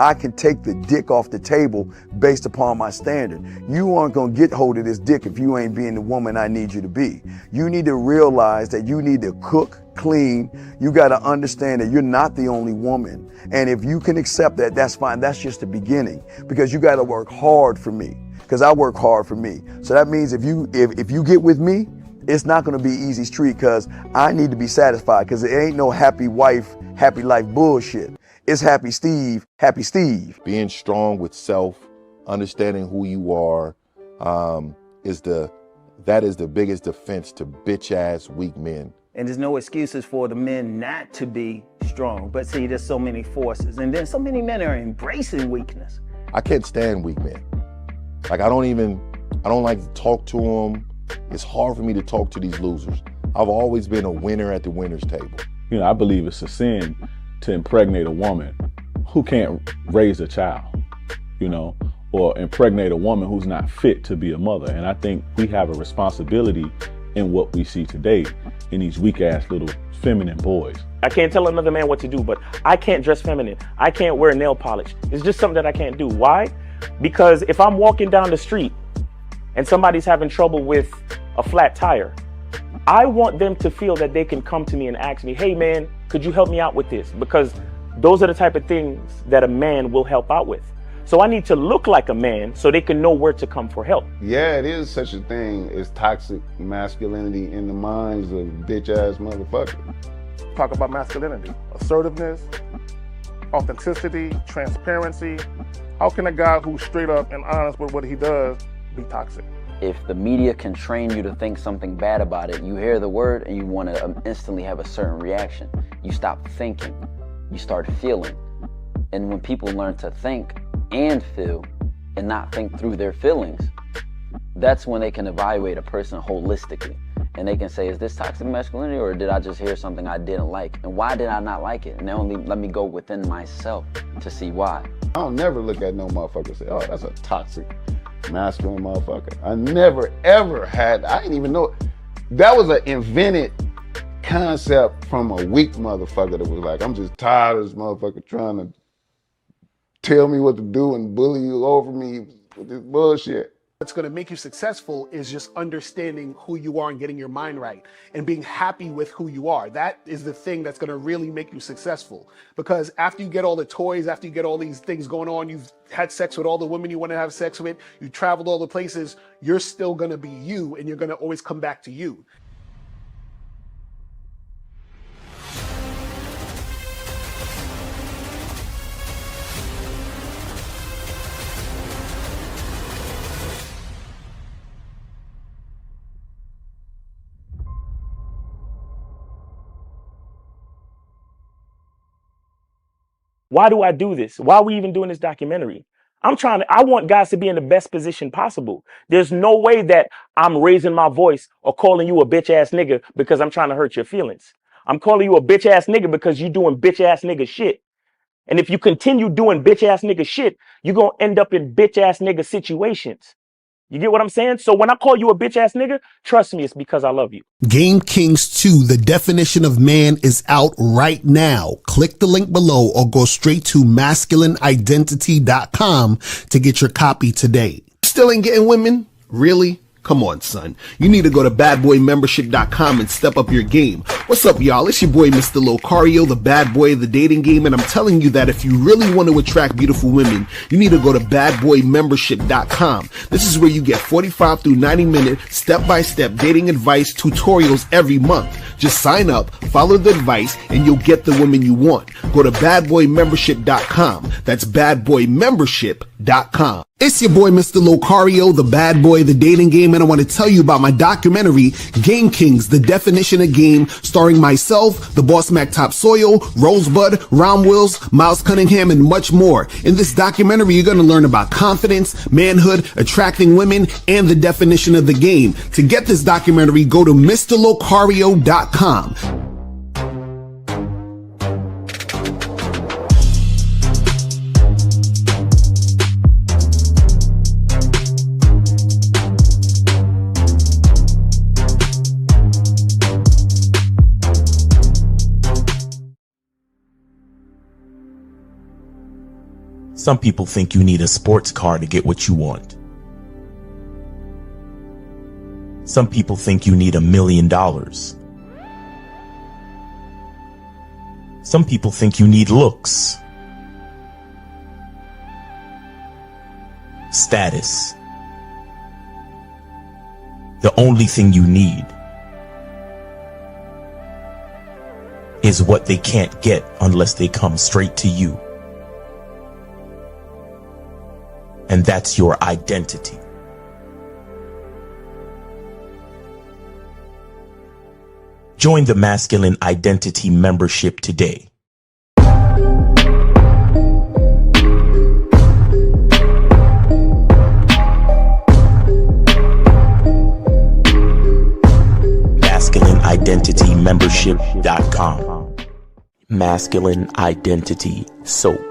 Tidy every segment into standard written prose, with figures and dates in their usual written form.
I can take the dick off the table based upon my standard. You aren't gonna get hold of this dick if you ain't being the woman I need you to be. You need to realize that you need to cook, clean. You gotta understand that you're not the only woman. And if you can accept that, that's fine. That's just the beginning, because you gotta work hard for me, because I work hard for me. So that means if you get with me, it's not gonna be easy street, because I need to be satisfied, because it ain't no happy wife, happy life bullshit. It's happy Steve, happy Steve. Being strong with self, understanding who you are, that is the biggest defense to bitch ass weak men. And there's no excuses for the men not to be strong. But see, there's so many forces, and then so many men are embracing weakness. I can't stand weak men. Like I don't like to talk to them. It's hard for me to talk to these losers. I've always been a winner at the winner's table. You know, I believe it's a sin to impregnate a woman who can't raise a child, you know, or impregnate a woman who's not fit to be a mother. And I think we have a responsibility in what we see today in these weak ass little feminine boys. I can't tell another man what to do, but I can't dress feminine. I can't wear nail polish. It's just something that I can't do. Why? Because if I'm walking down the street and somebody's having trouble with a flat tire, I want them to feel that they can come to me and ask me, hey man, could you help me out with this? Because those are the type of things that a man will help out with. So I need to look like a man so they can know where to come for help. Yeah, it is such a thing as toxic masculinity in the minds of bitch ass motherfuckers. Talk about masculinity, assertiveness, authenticity, transparency. How can a guy who's straight up and honest with what he does be toxic? If the media can train you to think something bad about it, you hear the word and you want to instantly have a certain reaction. You stop thinking, you start feeling. And when people learn to think and feel and not think through their feelings, that's when they can evaluate a person holistically. And they can say, is this toxic masculinity, or did I just hear something I didn't like? And why did I not like it? And they only let me go within myself to see why. I don't never look at no motherfucker and say, oh, that's a toxic masculine motherfucker. I never ever had, I didn't even know. That was an invented concept from a weak motherfucker that was like, I'm just tired of this motherfucker trying to tell me what to do and bully you over me with this bullshit. What's going to make you successful is just understanding who you are and getting your mind right and being happy with who you are. That is the thing that's going to really make you successful. Because after you get all the toys, after you get all these things going on, you've had sex with all the women you want to have sex with, you traveled all the places, you're still going to be you, and you're going to always come back to you. Why do I do this? Why are we even doing this documentary? I want guys to be in the best position possible. There's no way that I'm raising my voice or calling you a bitch ass nigga because I'm trying to hurt your feelings. I'm calling you a bitch ass nigga because you're doing bitch ass nigga shit. And if you continue doing bitch ass nigga shit, you're going to end up in bitch ass nigga situations. You get what I'm saying? So when I call you a bitch ass nigga, trust me, it's because I love you. Game Kings 2, the definition of man, is out right now. Click the link below or go straight to masculineidentity.com to get your copy today. Still ain't getting women? Really? Come on, son. You need to go to badboymembership.com and step up your game. What's up, y'all? It's your boy, Mr. Locario, the bad boy of the dating game, and I'm telling you that if you really want to attract beautiful women, you need to go to badboymembership.com. This is where you get 45 through 90-minute step-by-step dating advice tutorials every month. Just sign up, follow the advice, and you'll get the women you want. Go to badboymembership.com. That's badboymembership.com. It's your boy, Mr. Locario, the bad boy of the dating game, and I want to tell you about my documentary, Game Kings, the definition of game, starring myself, the Boss Mac Topsoil, Rosebud, Ron Wills, Miles Cunningham, and much more. In this documentary, you're going to learn about confidence, manhood, attracting women, and the definition of the game. To get this documentary, go to MrLocario.com. Some people think you need a sports car to get what you want. Some people think you need $1 million. Some people think you need looks, status. The only thing you need is what they can't get unless they come straight to you. And that's your identity. Join the Masculine Identity membership today. MasculineIdentityMembership.com. Masculine Identity Soap.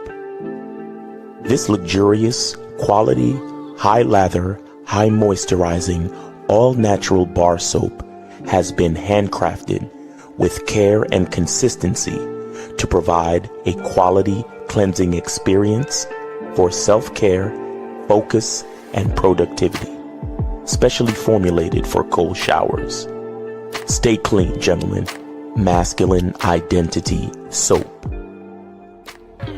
This luxurious, quality, high lather, high moisturizing, all natural bar soap has been handcrafted with care and consistency to provide a quality cleansing experience for self-care, focus, and productivity. Specially formulated for cold showers. Stay clean, gentlemen. Masculine Identity Soap.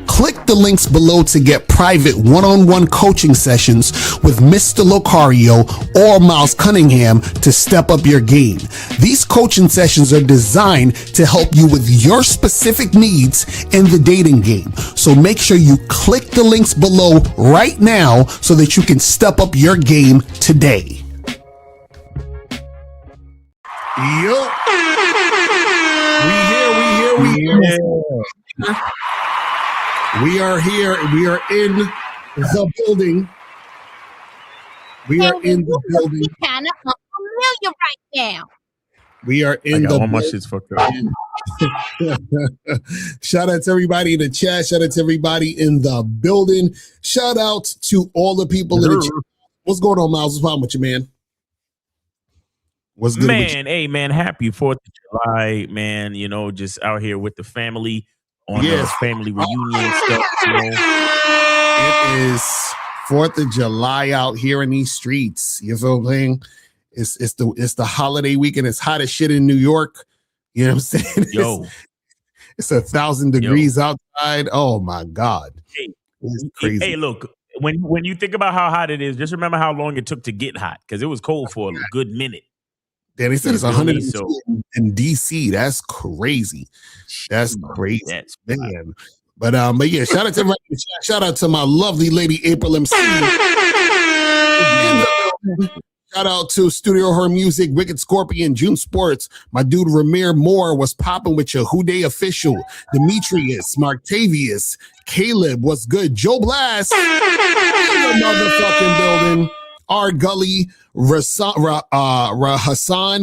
Click the links below to get private one-on-one coaching sessions with Mr. Locario or Miles Cunningham to step up your game. These coaching sessions are designed to help you with your specific needs in the dating game. So make sure you click the links below right now so that you can step up your game today. Yo. We here. We are here. We are in the building. We are in the building. Kind of unfamiliar right now. We are in the all my shit's fucked up. Shout out to everybody in the chat. Shout out to everybody in the building. Shout out to all the people in the chat. What's going on, Miles? What's wrong with you, man? What's good, man? Hey, man, happy 4th of July, man. You know, just out here with the family on the family reunion stuff. You know, it is 4th of July out here in these streets. You feel what I'm saying? It's the holiday weekend. It's hot as shit in New York. You know what I'm saying? Yo, it's 1,000 degrees outside. Oh my God, it's crazy. Hey, look. When you think about how hot it is, just remember how long it took to get hot because it was cold for a good minute. Then they said it's 102 in DC. That's crazy. That's crazy. That's man. But yeah, shout out to everybody. Shout out to my lovely lady April MC. Shout out to Studio Her Music, Wicked Scorpion, June Sports. My dude Ramir Moore was popping with you. Who Day Official, Demetrius, Martavius, Caleb, what's good? Joe Blast in the motherfucking building. Our Gully, Hassan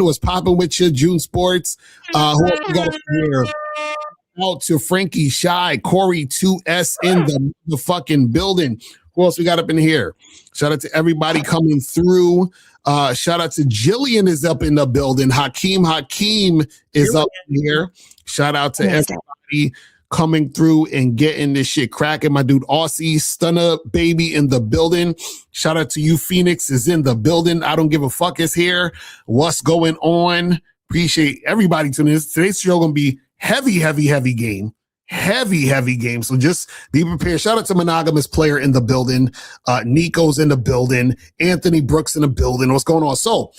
was popping with you. June Sports. Who else we got here? Out to Frankie Shy, Corey 2S in the fucking building. Who else we got up in here? Shout out to everybody coming through. Shout out to Jillian is up in the building. Hakeem is up here. Shout out to everybody coming through and getting this shit cracking. My dude Aussie Stunner Baby in the building. Shout out to you. Phoenix is in the building. I don't give a fuck is here. What's going on? Appreciate everybody tuning in. Today's show gonna be heavy game. Heavy game. So just be prepared. Shout out to Monogamous Player in the building. Nico's in the building. Anthony Brooks in the building. What's going on? So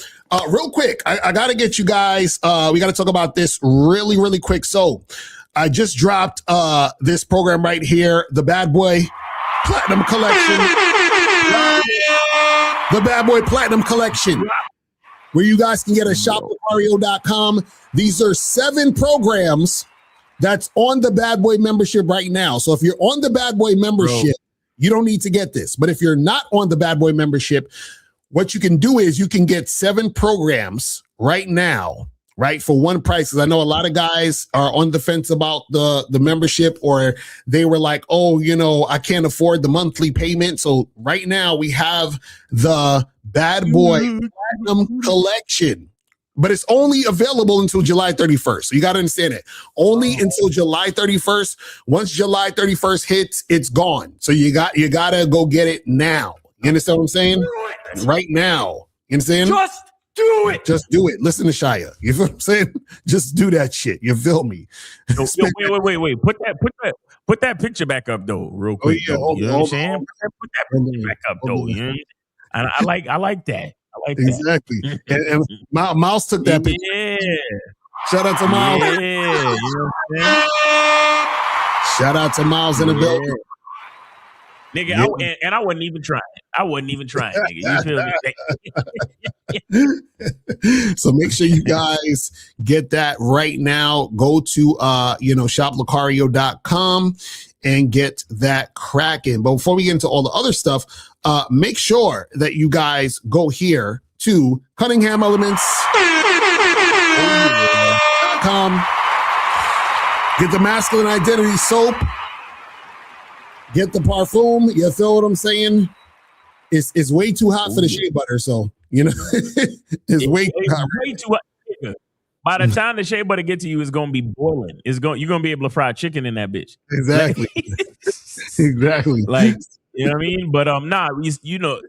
real quick, I gotta get you guys, we gotta talk about this really quick. So I just dropped this program right here, the Bad Boy Platinum Collection. The Bad Boy Platinum Collection, where you guys can get a shoplocario.com. These are 7 programs that's on the Bad Boy membership right now. So if you're on the Bad Boy membership, you don't need to get this. But if you're not on the Bad Boy membership, what you can do is you can get 7 programs right now, right, for one price. Because I know a lot of guys are on the fence about the membership, or they were like, oh, you know, I can't afford the monthly payment. So right now we have the Bad Boy Platinum Collection. but it's only available until July 31st. So you got to understand it. Only until July 31st. Once July 31st hits, it's gone. So you got to go get it now. You understand what I'm saying? Right now. You understand? Just do it. Just do it. Listen to Shia. You feel what I'm saying? Just do that shit. You feel me? Yo, wait. Put that picture back up though, real quick. Yeah, you know what I'm saying? Put that picture back up though. You know? I like that. I like exactly. that. and Miles took that picture. Yeah. Shout out to Miles. Yeah. You know what I'm saying? Shout out to Miles in the building. Nigga, Yeah. I wasn't even trying. Nigga. You feel me? So make sure you guys get that right now. Go to shoplocario.com and get that cracking. But before we get into all the other stuff, make sure that you guys go here to Cunningham Elements.com. Get the masculine identity soap. Get the parfum. You feel what I'm saying? It's way too hot for the shea butter, so it's way too hot. By the time the shea butter get to you, it's gonna be boiling. You're gonna be able to fry chicken in that bitch. Exactly. Exactly. Like, you know what I mean? But we still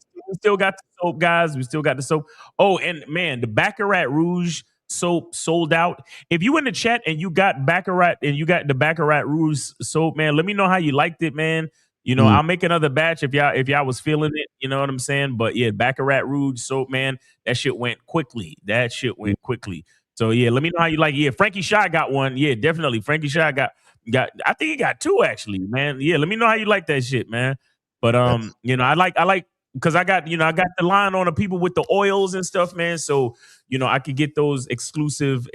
got the soap, guys. We still got the soap. Oh, and man, the Baccarat Rouge soap sold out. If you in the chat and you got Baccarat and you got the Baccarat Rouge soap, man, let me know how you liked it, man. I'll make another batch if y'all was feeling it. You know what I'm saying? But yeah, Baccarat Rouge soap, man, that shit went quickly. So yeah, let me know how you like it. Yeah, Frankie Shy got one. Yeah, definitely. Frankie Shy got I think he got two actually, man. Yeah, let me know how you like that shit, man. But I like because I got the line on the people with the oils and stuff, man. So I could get those exclusive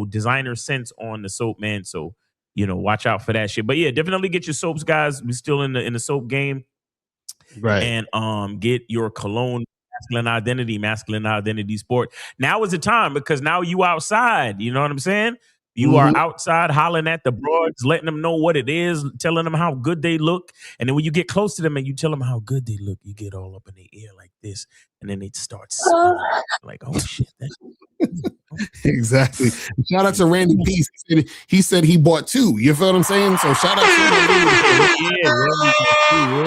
designer scents on the soap, man. So watch out for that shit. But yeah, definitely get your soaps, guys. We're still in the soap game, right? And get your cologne. Masculine identity sport. Now is the time because now you outside. You know what I'm saying? You are outside hollering at the broads, letting them know what it is, telling them how good they look. And then when you get close to them and you tell them how good they look, you get all up in their ear like this. And then they start smelling like, oh shit. Exactly. Shout out to Randy Peace. He said he bought two. You feel what I'm saying? So shout out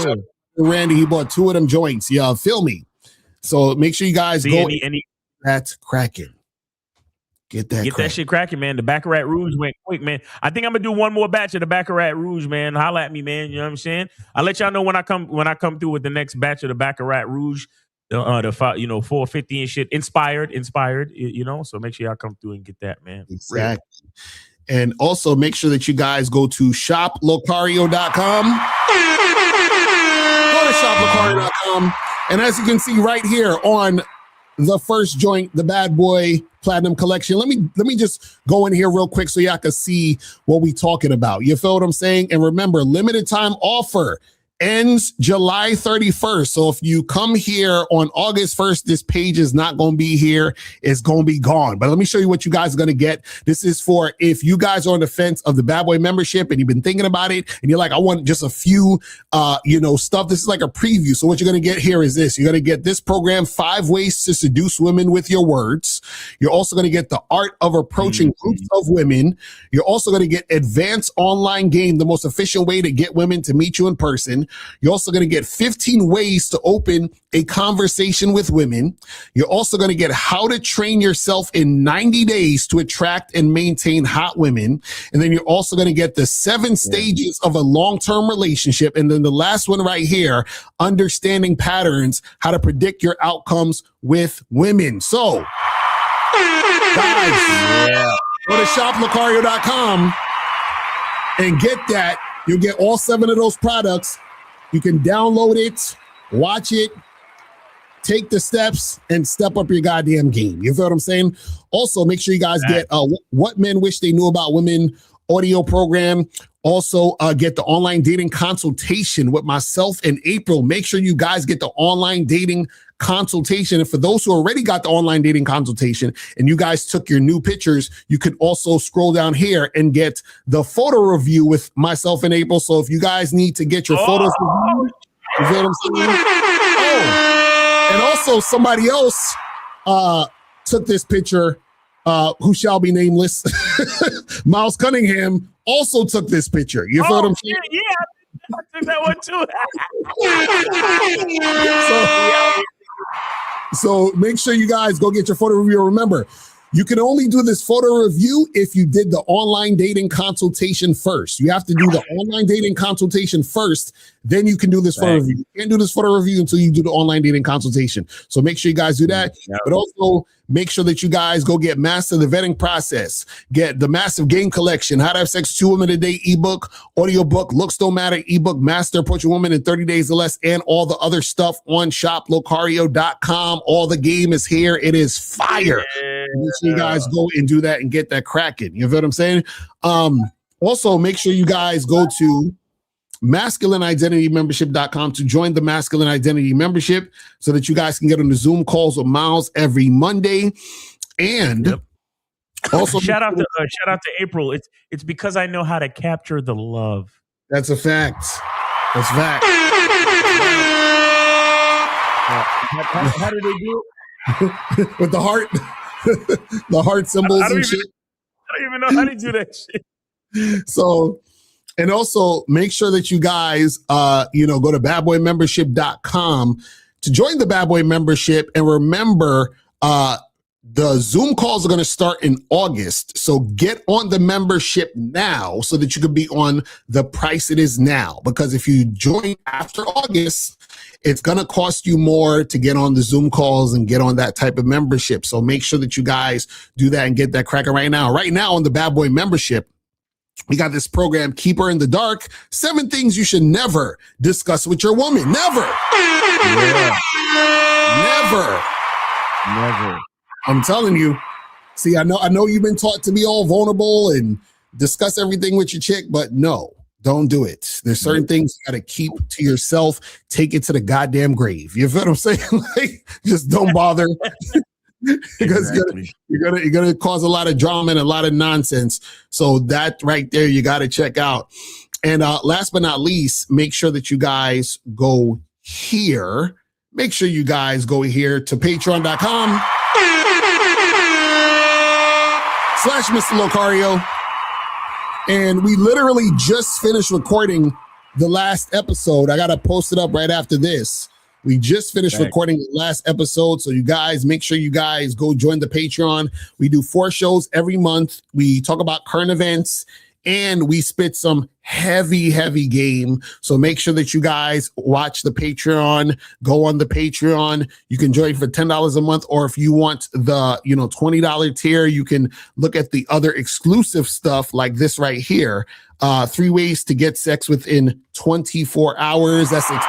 to Randy. He bought two of them joints. Yeah, feel me. So make sure you guys go. That's cracking. Get that shit cracking, man. The Baccarat Rouge went quick, man. I think I'm gonna do one more batch of the Baccarat Rouge, man. Holla at me, man. You know what I'm saying? I'll let y'all know when I come through with the next batch of the Baccarat Rouge. The 450 and shit. Inspired. So make sure y'all come through and get that, man. Exactly. And also make sure that you guys go to shoplocario.com. Go to shoplocario.com. And as you can see right here on the first joint, the Bad Boy Platinum Collection. Let me just go in here real quick so y'all can see what we talking about. You feel what I'm saying? And remember, limited time offer ends July 31st. So if you come here on August 1st, this page is not going to be here. It's going to be gone. But let me show you what you guys are going to get. This is for if you guys are on the fence of the Bad Boy membership and you've been thinking about it and you're like, I want just a few, stuff. This is like a preview. So what you're going to get here is this. You're going to get this program, 5 Ways to Seduce Women with Your Words. You're also going to get the Art of Approaching Groups of Women. You're also going to get Advanced Online Game, the most efficient way to get women to meet you in person. You're also going to get 15 ways to open a conversation with women. You're also going to get how to train yourself in 90 days to attract and maintain hot women. And then you're also going to get the 7 stages of a long-term relationship. And then the last one right here, understanding patterns, how to predict your outcomes with women. So, guys, go to shoplocario.com and get that. You'll get all 7 of those products. You can download it, watch it, take the steps, and step up your goddamn game. You feel what I'm saying? Also, make sure you guys get What Men Wish They Knew About Women audio program. Also, get the online dating consultation with myself and April. Make sure you guys get the online dating consultation. And for those who already got the online dating consultation and you guys took your new pictures, you could also scroll down here and get the photo review with myself and April. So if you guys need to get your photos reviewed, you feel what I'm saying? Oh, and also somebody else took this picture, who shall be nameless. Miles Cunningham also took this picture. You feel what I'm saying? Yeah, I took that one too. So make sure you guys go get your photo review. Remember, you can only do this photo review if you did the online dating consultation first. You have to do the online dating consultation first, then you can do this photo review. You can't do this photo review until you do the online dating consultation. So make sure you guys do that. But also make sure that you guys go get Master the Vetting Process, get the Massive Game Collection, How to Have Sex with 2 Women a Day ebook, audiobook, Looks Don't Matter ebook, Master Approach a Woman in 30 Days or Less, and all the other stuff on shoplocario.com. All the game is here. It is fire. Make sure you guys go and do that and get that cracking. You feel what I'm saying? Also, make sure you guys go to masculineidentitymembership.com to join the Masculine Identity Membership so that you guys can get on the Zoom calls with Miles every Monday. And also shout out to April. It's because I know how to capture the love. That's a fact. That's fact. How do they do it? With the heart, the heart symbols and shit. I don't even know how to do that shit. So, and also make sure that you guys, go to badboymembership.com to join the Bad Boy membership. And remember, the Zoom calls are going to start in August. So get on the membership now so that you can be on the price it is now. Because if you join after August, it's going to cost you more to get on the Zoom calls and get on that type of membership. So make sure that you guys do that and get that cracking right now. Right now on the Bad Boy membership, we got this program, Keep Her in the Dark, 7 things you should never discuss with your woman. Never. Yeah. Never. I'm telling you. See, I know you've been taught to be all vulnerable and discuss everything with your chick, but no, don't do it. There's certain things you got to keep to yourself. Take it to the goddamn grave. You feel what I'm saying? Like, just don't bother. Because you're gonna cause a lot of drama and a lot of nonsense. So that right there, you got to check out. And last but not least, make sure that you guys go here. Make sure you guys go here to patreon.com/Mr. Locario. And we literally just finished recording the last episode. I got to post it up right after this. We just finished recording the last episode. So you guys, make sure you guys go join the Patreon. We do 4 shows every month. We talk about current events and we spit some heavy game. So make sure that you guys watch the Patreon, go on the Patreon. You can join for $10 a month, or if you want the, $20 tier, you can look at the other exclusive stuff like this right here. 3 ways to get sex within 24 hours. That's on the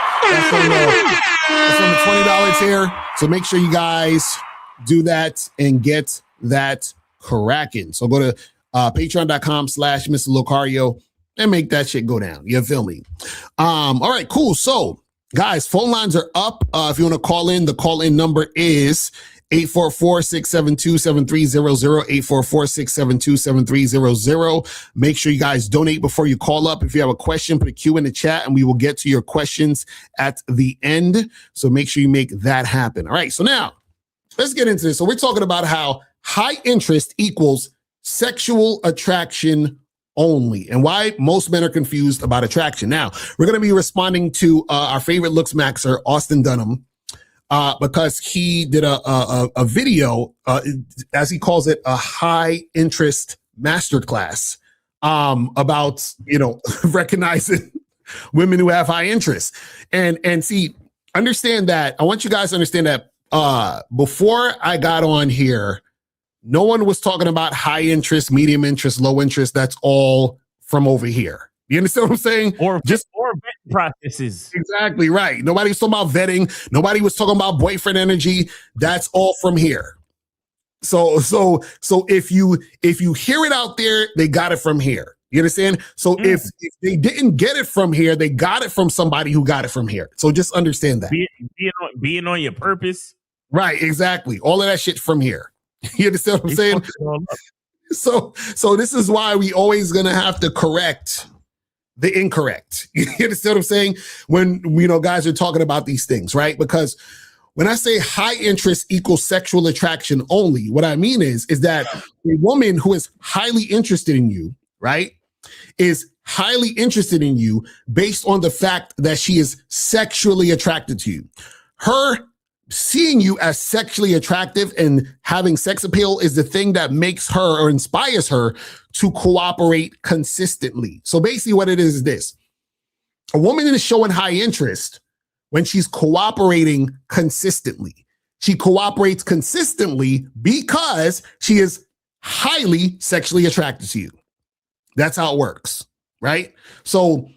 $20 tier. So make sure you guys do that and get that cracking. So go to patreon.com/Mr. Locario and make that shit go down. You feel me? All right, cool. So guys, phone lines are up. If you want to call in, the call-in number is 844-672-7300, 844-672-7300. Make sure you guys donate before you call up. If you have a question, put a Q in the chat and we will get to your questions at the end. So make sure you make that happen. All right, so now let's get into this. So we're talking about how high interest equals sexual attraction only, and why most men are confused about attraction. Now, we're going to be responding to our favorite looks maxer, Austin Dunham, because he did a video, as he calls it, a high interest masterclass about, recognizing women who have high interest. And see, understand that. I want you guys to understand that before I got on here, no one was talking about high interest, medium interest, low interest. That's all from over here. You understand what I'm saying? Or vetting processes. Exactly right. Nobody was talking about vetting. Nobody was talking about boyfriend energy. That's all from here. So if you hear it out there, they got it from here. You understand? So if they didn't get it from here, they got it from somebody who got it from here. So just understand that. Being on your purpose. Right, exactly. All of that shit from here. You understand what I'm saying? So this is why we always gonna have to correct the incorrect. You understand what I'm saying? When guys are talking about these things, right? Because When I say high interest equals sexual attraction only, what I mean is that a woman who is highly interested in you, right, is highly interested in you based on the fact that she is sexually attracted to you. Her seeing you as sexually attractive and having sex appeal is the thing that makes her or inspires her to cooperate consistently. So basically what it is this. A woman is showing high interest when she's cooperating consistently. She cooperates consistently because she is highly sexually attracted to you. That's how it works, right? So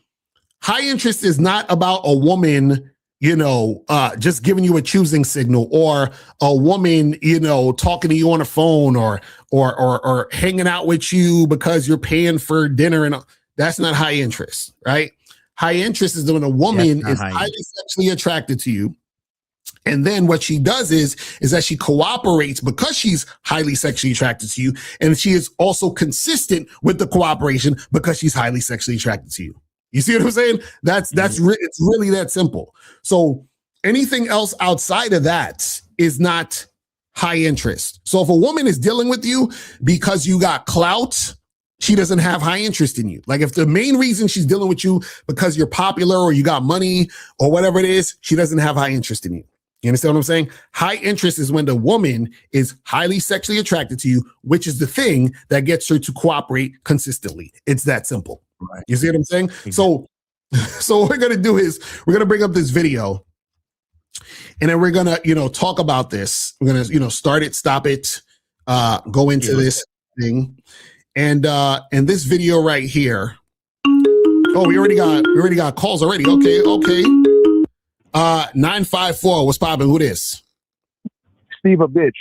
high interest is not about a woman, just giving you a choosing signal, or a woman, talking to you on the phone, or hanging out with you because you're paying for dinner, and that's not high interest, right? High interest is when a woman is highly sexually attracted to you. And then what she does is that she cooperates because she's highly sexually attracted to you. And she is also consistent with the cooperation because she's highly sexually attracted to you. You see what I'm saying? It's really that simple. So anything else outside of that is not high interest. So if a woman is dealing with you because you got clout, she doesn't have high interest in you. Like if the main reason she's dealing with you because you're popular or you got money or whatever it is, she doesn't have high interest in you. You understand what I'm saying? High interest is when the woman is highly sexually attracted to you, which is the thing that gets her to cooperate consistently. It's that simple. Right. You see what I'm saying? Exactly. So what we're going to do is we're going to bring up this video, and then we're going to, talk about this. We're going to, start it, stop it, go into this thing. And this video right here. Oh, we already got calls already. Okay. 954. What's poppin'? Who this? Steve a bitch.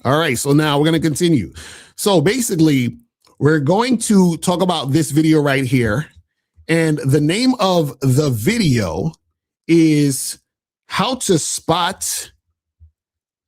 All right. So now we're gonna continue. So basically, we're going to talk about this video right here, and the name of the video is "How to Spot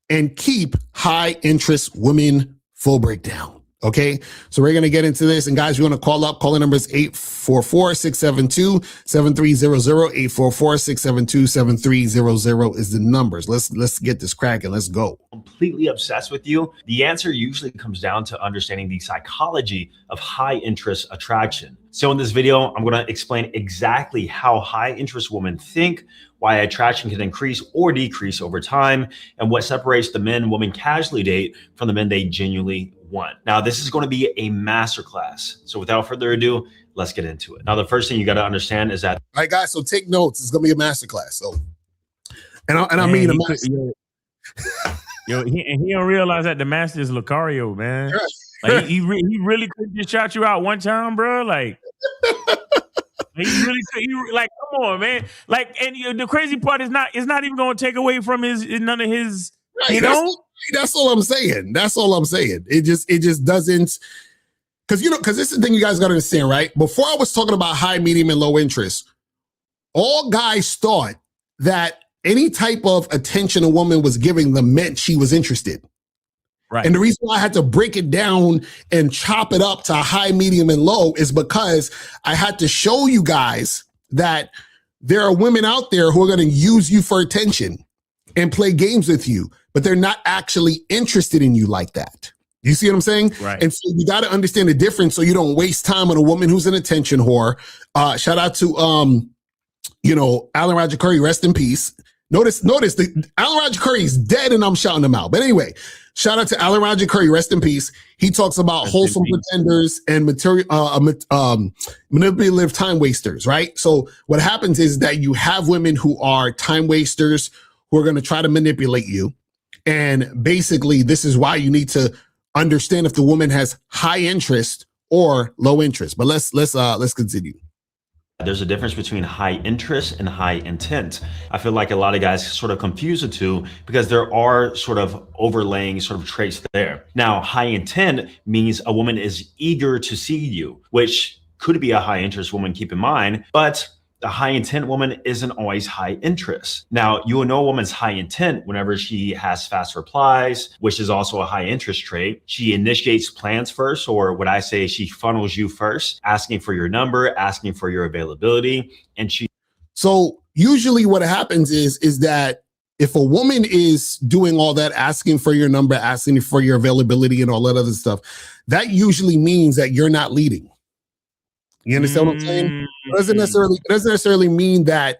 and Keep High Interest Women." Full breakdown. Okay, so we're going to get into this. And guys, you want to call up. Calling number is 844-672-7300. 844-672-7300 is the numbers. Let's get this cracking. Let's go. Completely obsessed with you. The answer usually comes down to understanding the psychology of high interest attraction. So in this video, I'm going to explain exactly how high interest women think, why attraction can increase or decrease over time, and what separates the men women casually date from the men they genuinely want. Now, this is going to be a masterclass. So without further ado, let's get into it. Now, the first thing you got to understand is that. All right, guys, so take notes. It's going to be a masterclass. So, I mean a masterclass. He don't realize that the master is Locario, man. Like he really could just shout you out one time, bro. Like he really could. Like, come on, man. Like, and the crazy part is not even going to take away from none of his. Right, that's all I'm saying. That's all I'm saying. It just doesn't, because this is the thing you guys got to understand, right? Before I was talking about high, medium, and low interest, all guys thought that any type of attention a woman was giving them meant she was interested. Right. And the reason why I had to break it down and chop it up to high, medium, and low is because I had to show you guys that there are women out there who are going to use you for attention and play games with you, but they're not actually interested in you like that. You see what I'm saying? Right. And so you got to understand the difference so you don't waste time on a woman who's an attention whore. Shout out to, Alan Roger Curry, rest in peace. Notice the Alan Roger Curry is dead and I'm shouting him out. But anyway, shout out to Alan Roger Curry, rest in peace. He talks about wholesome pretenders and manipulative time wasters, right? So what happens is that you have women who are time wasters who are going to try to manipulate you. And basically, this is why you need to understand if the woman has high interest or low interest. But let's continue. There's a difference between high interest and high intent. I feel like a lot of guys sort of confuse the two because there are sort of overlaying sort of traits there. Now, high intent means a woman is eager to see you, which could be a high interest woman, keep in mind, but the high intent woman isn't always high interest. Now, you will know a woman's high intent whenever she has fast replies, which is also a high interest trait. She initiates plans first, or what I say, she funnels you first, asking for your number, asking for your availability. And So usually what happens is that if a woman is doing all that, asking for your number, asking for your availability and all that other stuff, that usually means that you're not leading. You understand what I'm saying? It doesn't necessarily mean that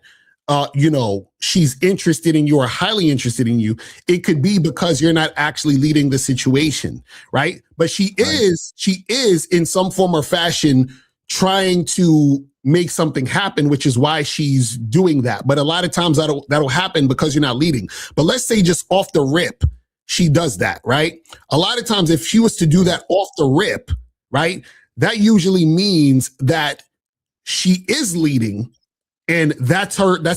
she's interested in you or highly interested in you. It could be because you're not actually leading the situation, right? But she is in some form or fashion trying to make something happen, which is why she's doing that. But a lot of times that'll happen because you're not leading. But let's say just off the rip, she does that, right? A lot of times if she was to do that off the rip, right, that usually means that she is leading, and that's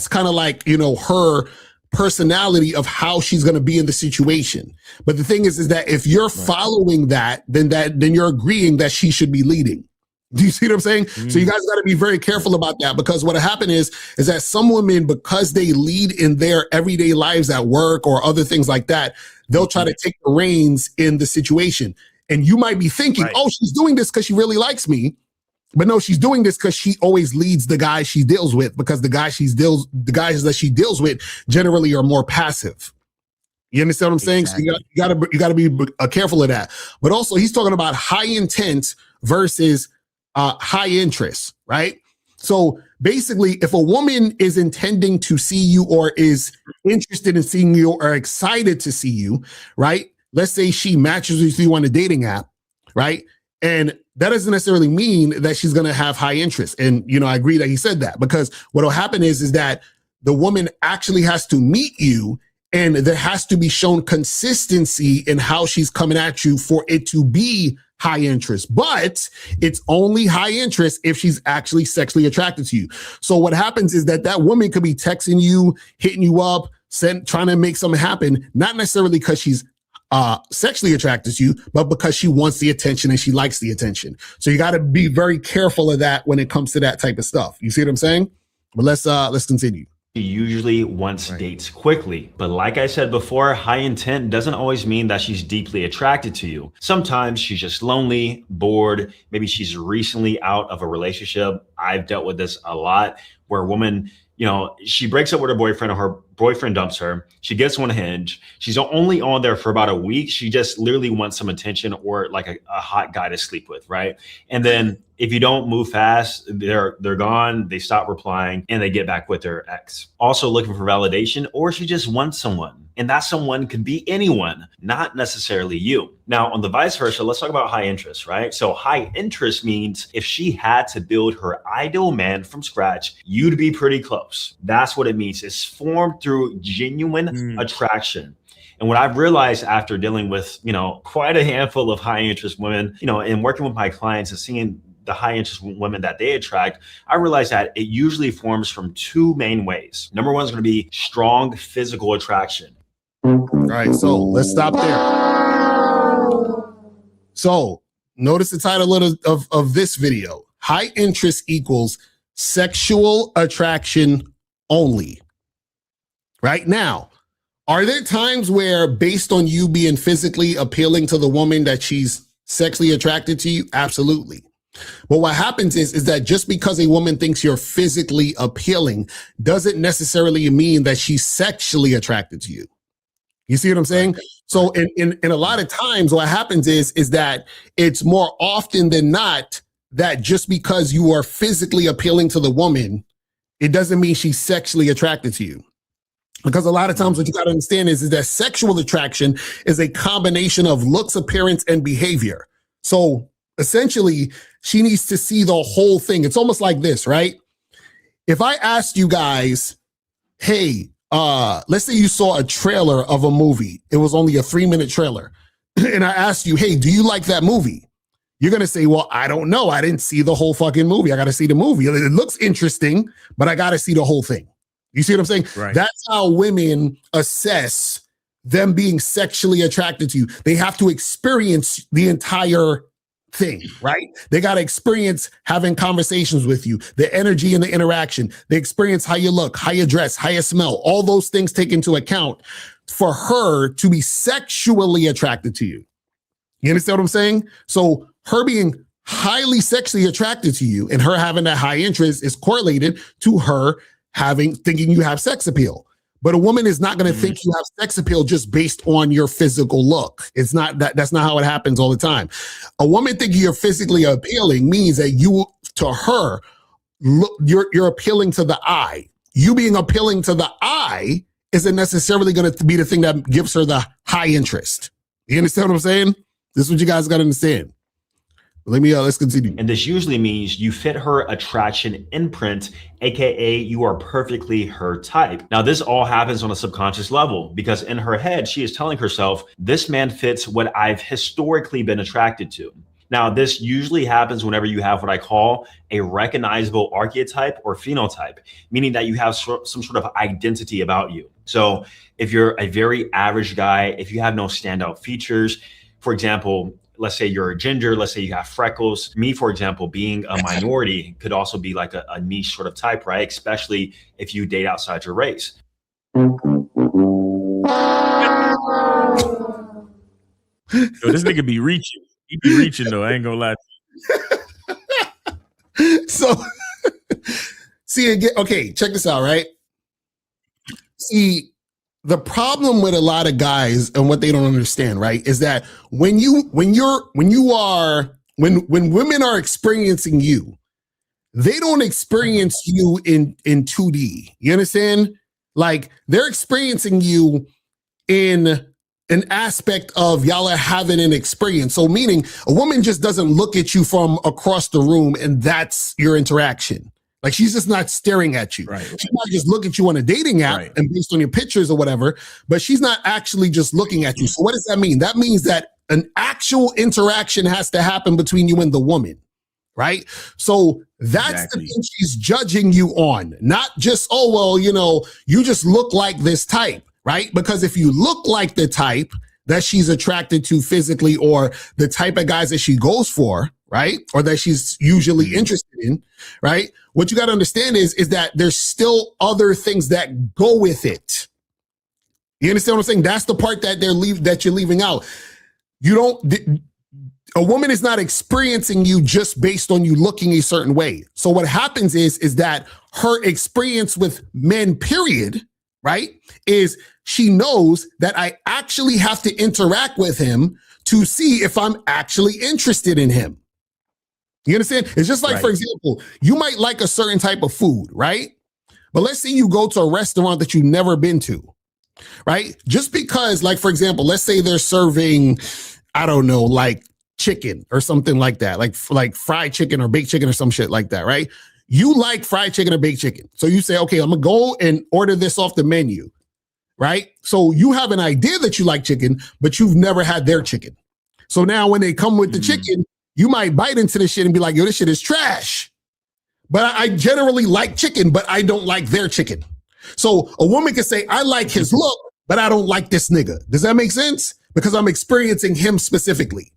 kind of like, her personality of how she's going to be in the situation. But the thing is that if you're following that, then you're agreeing that she should be leading. Do you see what I'm saying? So you guys got to be very careful about that, because what happened is that some women, because they lead in their everyday lives at work or other things like that, they'll try to take the reins in the situation. And you might be thinking, oh, she's doing this because she really likes me. But no, she's doing this because she always leads the guys she deals with, because the guys that she deals with generally are more passive. You understand what I'm saying? So you got to be careful of that. But also, he's talking about high intent versus high interest, right? So basically, if a woman is intending to see you or is interested in seeing you or excited to see you, right? Let's say she matches with you on a dating app, right? And that doesn't necessarily mean that she's going to have high interest. And, I agree that he said that, because what will happen is that the woman actually has to meet you, and there has to be shown consistency in how she's coming at you for it to be high interest. But it's only high interest if she's actually sexually attracted to you. So what happens is that woman could be texting you, hitting you up, trying to make something happen, not necessarily because she's sexually attracted to you, but because she wants the attention and she likes the attention. So you got to be very careful of that when it comes to that type of stuff. You see what I'm saying? But let's continue. She usually wants dates quickly. But like I said before, high intent doesn't always mean that she's deeply attracted to you. Sometimes she's just lonely, bored. Maybe she's recently out of a relationship. I've dealt with this a lot, where a woman, she breaks up with her boyfriend, or her boyfriend dumps her. She gets on Hinge. She's only on there for about a week. She just literally wants some attention, or like a hot guy to sleep with, right? And then if you don't move fast, they're gone. They stop replying and they get back with their ex. Also looking for validation, or she just wants someone. And that someone can be anyone, not necessarily you. Now, on the vice versa, let's talk about high interest, right? So high interest means if she had to build her ideal man from scratch, you'd be pretty close. That's what it means. It's formed through genuine attraction. And what I've realized after dealing with, quite a handful of high interest women, and working with my clients and seeing the high interest women that they attract, I realized that it usually forms from two main ways. Number one is going to be strong physical attraction. All right, so let's stop there. So notice the title of this video: high interest equals sexual attraction only. Right now, are there times where, based on you being physically appealing to the woman, that she's sexually attracted to you? Absolutely. But what happens is that just because a woman thinks you're physically appealing doesn't necessarily mean that she's sexually attracted to you. You see what I'm saying? So in a lot of times what happens is that it's more often than not that just because you are physically appealing to the woman, it doesn't mean she's sexually attracted to you. Because a lot of times what you got to understand is that sexual attraction is a combination of looks, appearance, and behavior. So essentially, she needs to see the whole thing. It's almost like this, right? If I asked you guys, hey, let's say you saw a trailer of a movie. It was only a 3-minute trailer. And I asked you, hey, do you like that movie? You're going to say, well, I don't know. I didn't see the whole fucking movie. I got to see the movie. It looks interesting, but I got to see the whole thing. You see what I'm saying? Right. That's how women assess them being sexually attracted to you. They have to experience the entire thing, right? They got to experience having conversations with you, the energy and the interaction. They experience how you look, how you dress, how you smell. All those things take into account for her to be sexually attracted to you. You understand what I'm saying? So her being highly sexually attracted to you and her having that high interest is correlated to her thinking you have sex appeal. But a woman is not going to think you have sex appeal just based on your physical look. It's not that. That's not how it happens all the time. A woman thinking you're physically appealing means that you, to her, look, you're appealing to the eye. You being appealing to the eye isn't necessarily going to be the thing that gives her the high interest. You understand what I'm saying? This is what you guys got to understand. Let's continue. And this usually means you fit her attraction imprint, aka you are perfectly her type. Now, this all happens on a subconscious level because in her head, she is telling herself, this man fits what I've historically been attracted to. Now, this usually happens whenever you have what I call a recognizable archetype or phenotype, meaning that you have some sort of identity about you. So if you're a very average guy, if you have no standout features, for example, let's say you're a ginger, let's say you have freckles. Me, for example, being a minority could also be like a niche sort of type, right? Especially if you date outside your race. Yo, this nigga be reaching. He be reaching though. I ain't gonna lie to you. So, see again. Okay, check this out. Right. See, the problem with a lot of guys and what they don't understand, right, is that when women are experiencing you, they don't experience you in 2D. You understand? Like they're experiencing you in an aspect of y'all are having an experience. So meaning a woman just doesn't look at you from across the room and that's your interaction. Like she's just not staring at you. Right. She might just look at you on a dating app and based on your pictures or whatever, but she's not actually just looking at you. So what does that mean? That means that an actual interaction has to happen between you and the woman, right? So that's the thing she's judging you on, not just, oh, well, you just look like this type, right? Because if you look like the type that she's attracted to physically or the type of guys that she goes for, right? Or that she's usually interested in, right? What you got to understand is that there's still other things that go with it. You understand what I'm saying? That's the part that that you're leaving out. A woman is not experiencing you just based on you looking a certain way. So what happens is that her experience with men, period, right, is she knows that I actually have to interact with him to see if I'm actually interested in him. You understand? It's just like, for example, you might like a certain type of food, right? But let's say you go to a restaurant that you've never been to, right? Just because, like, for example, let's say they're serving, I don't know, like chicken or something like that, like fried chicken or baked chicken or some shit like that, right? You like fried chicken or baked chicken. So you say, okay, I'm going to go and order this off the menu, right? So you have an idea that you like chicken, but you've never had their chicken. So now when they come with the chicken, you might bite into this shit and be like, yo, this shit is trash. But I generally like chicken, but I don't like their chicken. So a woman can say, I like his look, but I don't like this nigga. Does that make sense? Because I'm experiencing him specifically.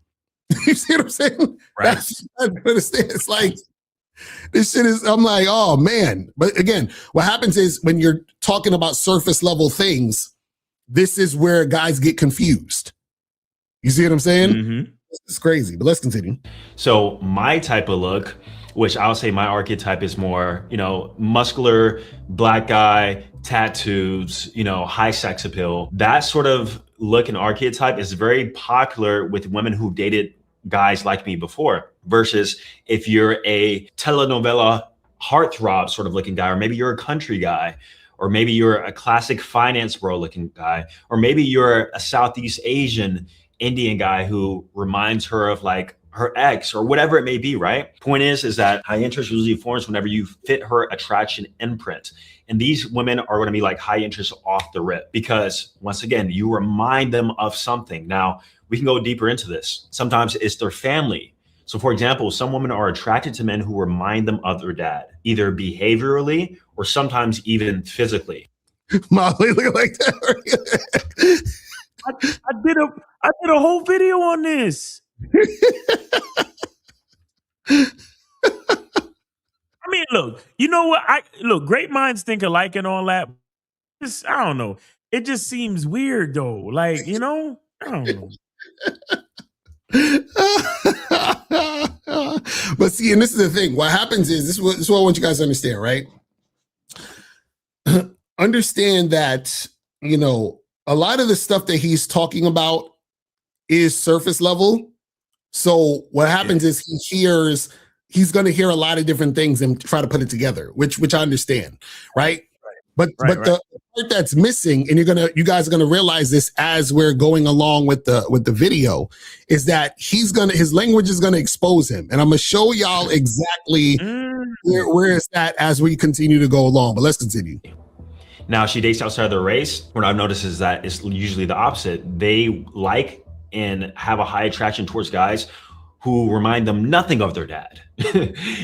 You see what I'm saying? Right. I understand. It's like, this shit is, I'm like, oh man. But again, what happens is when you're talking about surface level things, this is where guys get confused. You see what I'm saying? Mm-hmm. It's crazy, but let's continue. So my type of look, which I'll say my archetype is more, muscular, black guy, tattoos, high sex appeal. That sort of look and archetype is very popular with women who dated guys like me before, versus if you're a telenovela heartthrob sort of looking guy, or maybe you're a country guy, or maybe you're a classic finance bro looking guy, or maybe you're a Southeast Asian Indian guy who reminds her of like her ex or whatever it may be, right? Point is that high interest usually forms whenever you fit her attraction imprint. And these women are going to be like high interest off the rip because once again, you remind them of something. Now we can go deeper into this. Sometimes it's their family. So for example, some women are attracted to men who remind them of their dad, either behaviorally or sometimes even physically. Molly, look like that. I did a whole video on this. I mean, look, you know what? Great minds think alike and all that. I don't know. It just seems weird though. Like, I don't know. But see, and this is the thing. What happens is this is what I want you guys to understand, right? understand that, you know, a lot of the stuff that he's talking about is surface level. So what happens is he's going to hear a lot of different things and try to put it together, which I understand, right? But the part that's missing, and you guys are gonna realize this as we're going along with the video, is that his language is gonna expose him, and I'm gonna show y'all exactly where it's at as we continue to go along. But let's continue. Now, she dates outside of the race. What I've noticed is that it's usually the opposite. They like and have a high attraction towards guys who remind them nothing of their dad,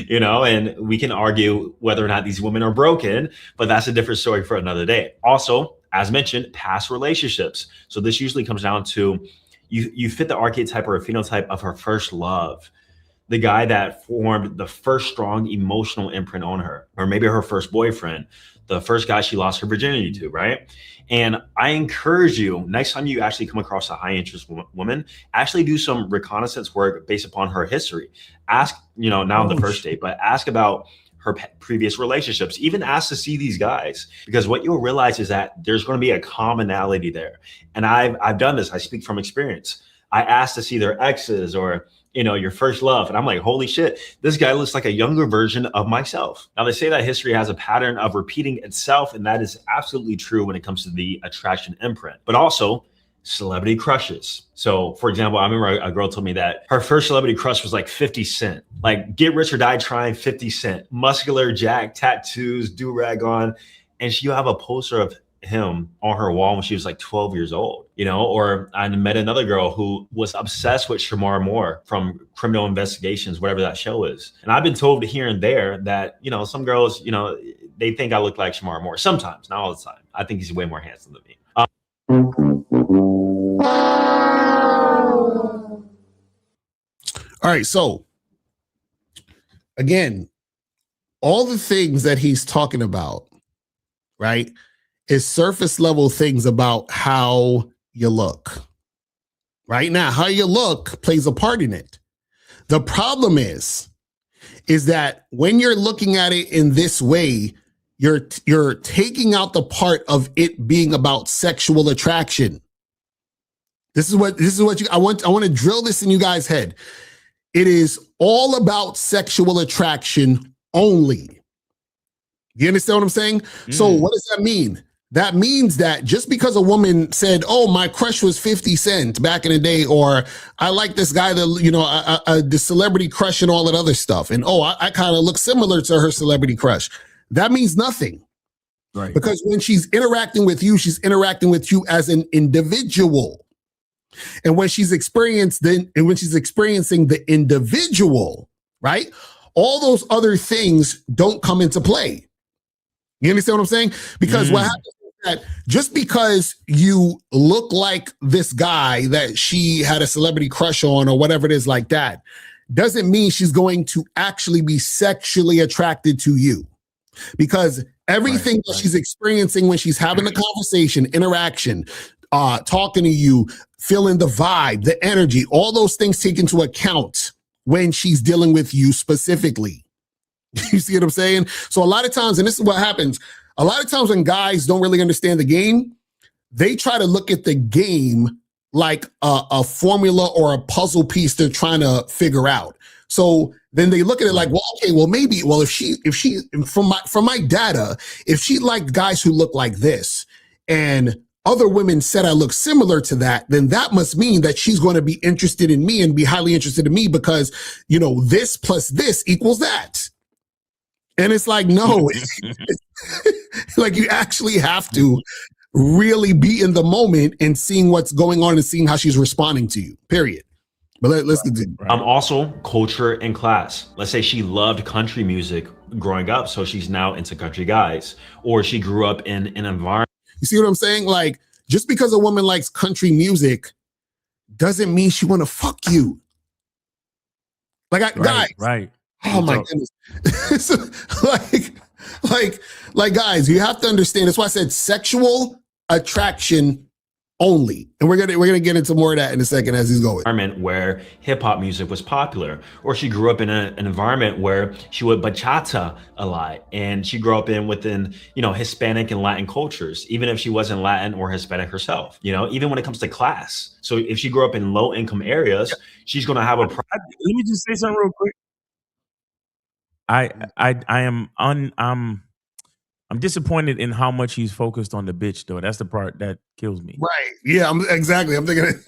you know, and we can argue whether or not these women are broken, but that's a different story for another day. Also, as mentioned, past relationships. So this usually comes down to you fit the archetype or a phenotype of her first love, the guy that formed the first strong emotional imprint on her, or maybe her first boyfriend, the first guy she lost her virginity to, right? And I encourage you, next time you actually come across a high interest woman, actually do some reconnaissance work based upon her history. Ask, you know, now on the first date, but ask about her previous relationships. Even ask to see these guys, because what you'll realize is that there's going to be a commonality there. And I've done this. I speak from experience. I asked to see their exes or, you know, your first love. And I'm like, holy shit, this guy looks like a younger version of myself. Now, they say that history has a pattern of repeating itself, and that is absolutely true when it comes to the attraction imprint, but also celebrity crushes. So, for example, I remember a girl told me that her first celebrity crush was like 50 Cent, like get rich or die trying 50 Cent, muscular jack, tattoos, do-rag on. And she'll have a poster of him on her wall when she was like 12 years old, you know. Or I met another girl who was obsessed with Shamar Moore from Criminal Investigations, whatever that show is. And I've been told here and there that, you know, some girls, you know, they think I look like Shamar Moore sometimes, not all the time. I think he's way more handsome than me. All right, so again, all the things that he's talking about, right, is surface level things about how you look. Right now, how you look plays a part in it. The problem is that when you're looking at it in this way, you're taking out the part of it being about sexual attraction. This is what I want to drill this in you guys' head. It is all about sexual attraction only. You understand what I'm saying? So what does that mean? That means that just because a woman said, oh, my crush was 50 Cent back in the day, or I like this guy that, you know, the celebrity crush and all that other stuff. And, oh, I kind of look similar to her celebrity crush. That means nothing. Right. Because when she's interacting with you as an individual. And when she's experiencing the individual, right, all those other things don't come into play. You understand what I'm saying? Because what happens is that just because you look like this guy that she had a celebrity crush on or whatever it is like that, doesn't mean she's going to actually be sexually attracted to you. Because everything that she's experiencing when she's having a conversation, interaction, talking to you, feeling the vibe, the energy, all those things take into account when she's dealing with you specifically. You see what I'm saying? So a lot of times, and this is what happens, a lot of times when guys don't really understand the game, they try to look at the game like a formula or a puzzle piece they're trying to figure out. So then they look at it like, well, okay, well, maybe, well, if she, from my data, if she liked guys who look like this and other women said I look similar to that, then that must mean that she's going to be interested in me and be highly interested in me because, you know, this plus this equals that. And it's like, no, like you actually have to really be in the moment and seeing what's going on and seeing how she's responding to you, period. But let's continue. Also, culture and class. Let's say she loved country music growing up, so she's now into country guys, or she grew up in an environment. You see what I'm saying? Like, just because a woman likes country music doesn't mean she want to fuck you. Like, guys. Right. Oh my goodness. like guys, you have to understand. That's why I said sexual attraction only. And we're gonna get into more of that in a second as he's going. Environment where hip hop music was popular, or she grew up in an environment where she would bachata a lot, and she grew up within Hispanic and Latin cultures, even if she wasn't Latin or Hispanic herself. Even when it comes to class. So if she grew up in low income areas, she's gonna have a. Let me just say something real quick. I'm disappointed in how much he's focused on the bitch, though. That's the part that kills me. Right. Yeah, I'm thinking That's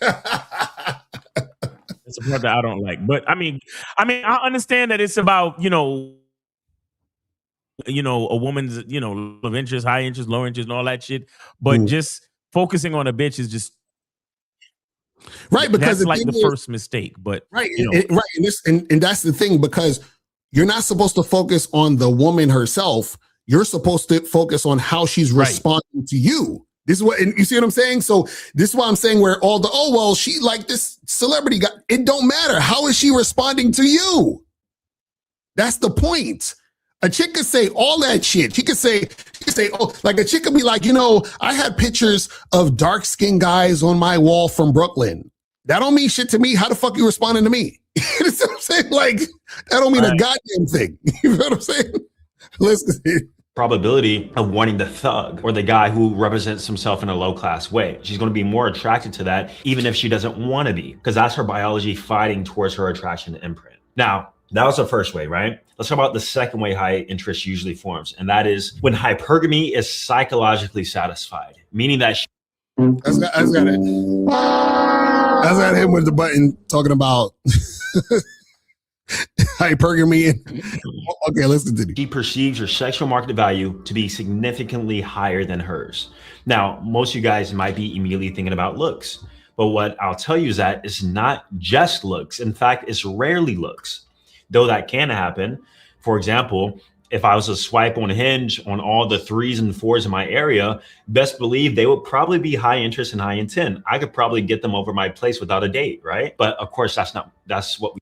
the part that I don't like. But I mean, I understand that it's about, a woman's, of interest, high interest, low interest, and all that shit. But just focusing on a bitch is just right, because that's like the first mistake. But right, and that's the thing, because you're not supposed to focus on the woman herself. You're supposed to focus on how she's responding to you. This is what, and you see what I'm saying? So this is why I'm saying where all the, she like this celebrity guy. It don't matter. How is she responding to you? That's the point. A chick could say all that shit. She could say, like a chick could be like, I had pictures of dark skinned guys on my wall from Brooklyn. That don't mean shit to me. How the fuck you responding to me? You know what I'm saying? Like, that don't mean a goddamn thing. You know what I'm saying? Listen. Probability of wanting the thug or the guy who represents himself in a low class way. She's going to be more attracted to that, even if she doesn't want to be, because that's her biology fighting towards her attraction to imprint. Now, that was the first way, right? Let's talk about the second way high interest usually forms. And that is when hypergamy is psychologically satisfied, meaning that I got him with the button talking about hypergamy. Okay, let's continue. She perceives your sexual market value to be significantly higher than hers. Now, most of you guys might be immediately thinking about looks, but what I'll tell you is that it's not just looks. In fact, it's rarely looks, though that can happen. For example, if I was to swipe on Hinge on all the 3s and 4s in my area, best believe they would probably be high interest and high intent. I could probably get them over my place without a date, right? But of course, that's what we.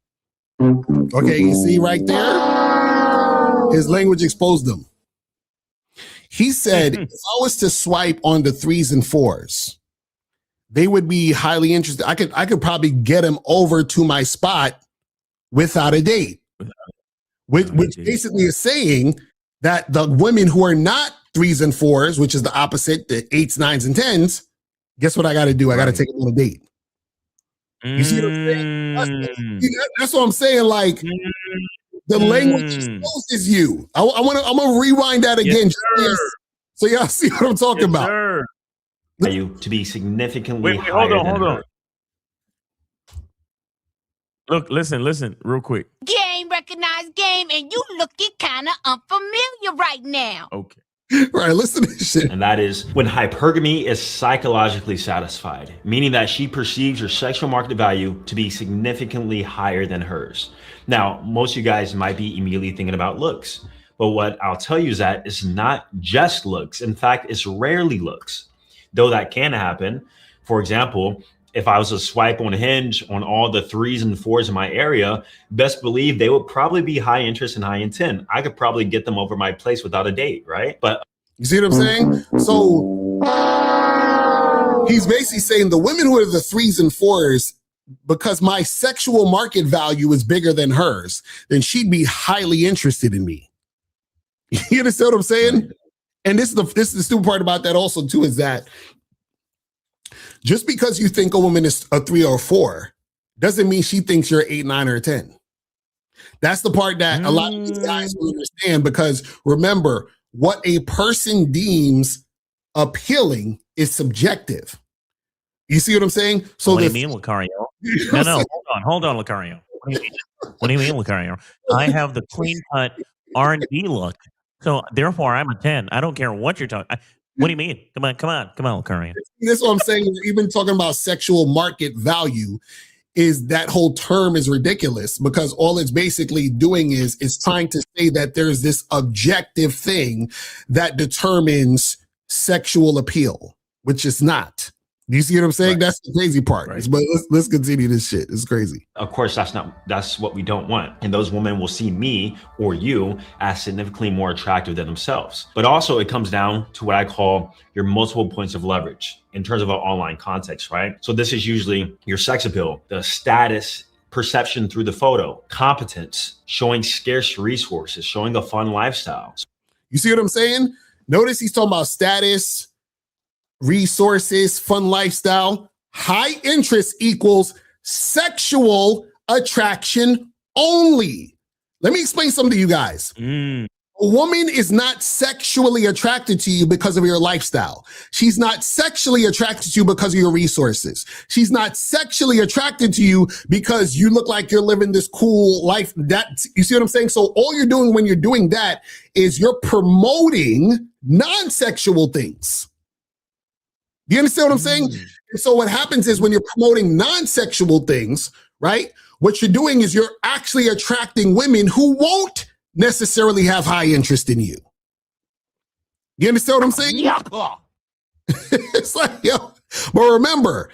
Okay, you see right there? His language exposed them. He said, if I was to swipe on the 3s and 4s, they would be highly interested. I could probably get them over to my spot without a date. Which basically is saying that the women who are not 3s and 4s, which is the opposite, the 8s, 9s, and 10s, guess what I got to do? I got to take them on a date. You see what I'm saying? That's what I'm saying. Like, the language exposes you. I'm gonna rewind that again, so y'all see what I'm talking about. You to be significantly higher. Hold on. Look, listen, real quick. Game, recognized game, and you looking kind of unfamiliar right now. Okay. Right, listen to this shit. And that is when hypergamy is psychologically satisfied, meaning that she perceives your sexual market value to be significantly higher than hers. Now, most of you guys might be immediately thinking about looks, but what I'll tell you is that it's not just looks. In fact, it's rarely looks, though that can happen. For example, if I was to swipe on Hinge on all the 3s and 4s in my area, best believe they would probably be high interest and high intent. I could probably get them over my place without a date, right? But you see what I'm saying? So he's basically saying the women who are the 3s and 4s, because my sexual market value is bigger than hers, then she'd be highly interested in me. You understand what I'm saying? And this is the stupid part about that also too, is that just because you think a woman is a 3 or 4 doesn't mean she thinks you're 8, 9, or 10. That's the part that a lot of these guys will understand, because remember, what a person deems appealing is subjective. You see what I'm saying? So what do you mean, Locario? No, hold on, Locario. What do you mean, Locario? I have the clean cut R&B look, so therefore I'm a 10. I don't care what you're talking. What do you mean? Come on, Locario. That's what I'm saying. Even talking about sexual market value, is that whole term is ridiculous, because all it's basically doing is trying to say that there's this objective thing that determines sexual appeal, which is not. Do you see what I'm saying? Right. That's the crazy part. Right. But let's continue this shit. It's crazy. Of course, that's what we don't want. And those women will see me or you as significantly more attractive than themselves. But also it comes down to what I call your multiple points of leverage in terms of an online context, right? So this is usually your sex appeal, the status, perception through the photo, competence, showing scarce resources, showing a fun lifestyle. You see what I'm saying? Notice he's talking about status, resources, fun lifestyle. High interest equals sexual attraction only. Let me explain something to you guys. A woman is not sexually attracted to you because of your lifestyle. She's not sexually attracted to you because of your resources. She's not sexually attracted to you because you look like you're living this cool life. That, you see what I'm saying? So all you're doing when you're doing that is you're promoting non-sexual things. Do you understand what I'm saying? And so what happens is when you're promoting non-sexual things, right? What you're doing is you're actually attracting women who won't necessarily have high interest in you. You understand what I'm saying? Yeah. It's like, yo, but remember,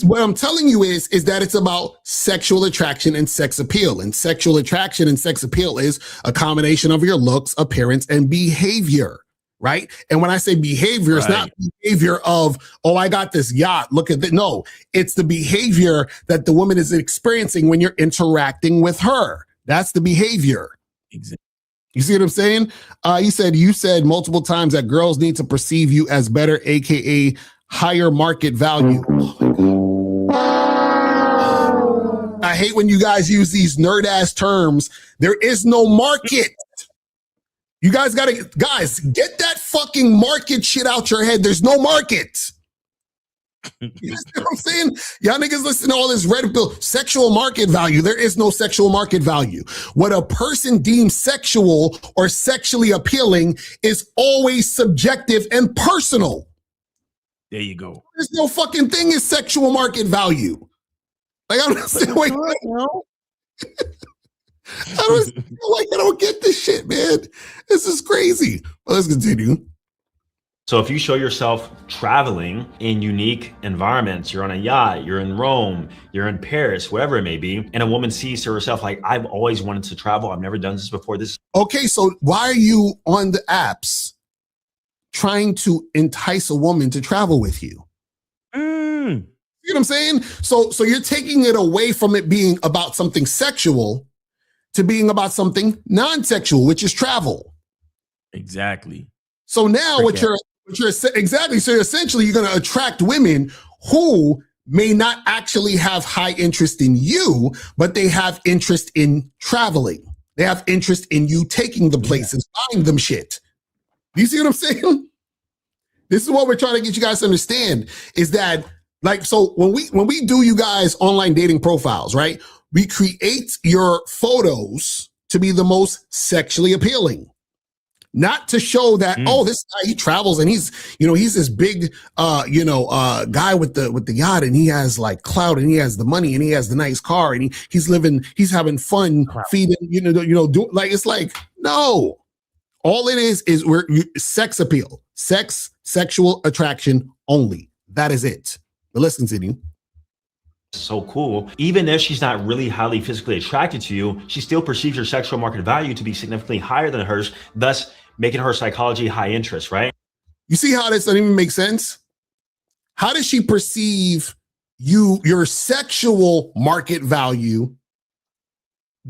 what I'm telling you is that it's about sexual attraction and sex appeal. And sexual attraction and sex appeal is a combination of your looks, appearance, and behavior. Right. And when I say behavior, it's not behavior of, oh, I got this yacht. Look at that. No, it's the behavior that the woman is experiencing when you're interacting with her. That's the behavior. Exactly. You see what I'm saying? You said multiple times that girls need to perceive you as better, AKA higher market value. Oh my God. I hate when you guys use these nerd ass terms. There is no market. You guys get that fucking market shit out your head. There's no market. You know what I'm saying? Y'all niggas listen to all this red pill sexual market value. There is no sexual market value. What a person deems sexual or sexually appealing is always subjective and personal. There you go. There's no fucking thing is sexual market value. Like, I don't say, wait, I don't get this shit, man. This is crazy. Well, let's continue. So if you show yourself traveling in unique environments, you're on a yacht, you're in Rome, you're in Paris, whatever it may be, and a woman sees to herself, like, I've always wanted to travel. I've never done this before. Okay, so why are you on the apps trying to entice a woman to travel with you? You know what I'm saying? So you're taking it away from it being about something sexual to being about something non-sexual, which is travel. Exactly. So now what you're exactly. So essentially you're going to attract women who may not actually have high interest in you, but they have interest in traveling. They have interest in you taking them places, buying them shit. Do you see what I'm saying? This is what we're trying to get you guys to understand is that, like, so when we do you guys online dating profiles, right? We create your photos to be the most sexually appealing. Not to show that, oh, this guy, he travels and he's this big, guy with the yacht and he has like clout and he has the money and he has the nice car and he's having fun feeding, it's like, no, all it is sex appeal, sexual attraction only. That is it. But let's continue. So cool. Even if she's not really highly physically attracted to you, she still perceives your sexual market value to be significantly higher than hers, thus making her psychology high interest, right? You see how this doesn't even make sense? How does she perceive your sexual market value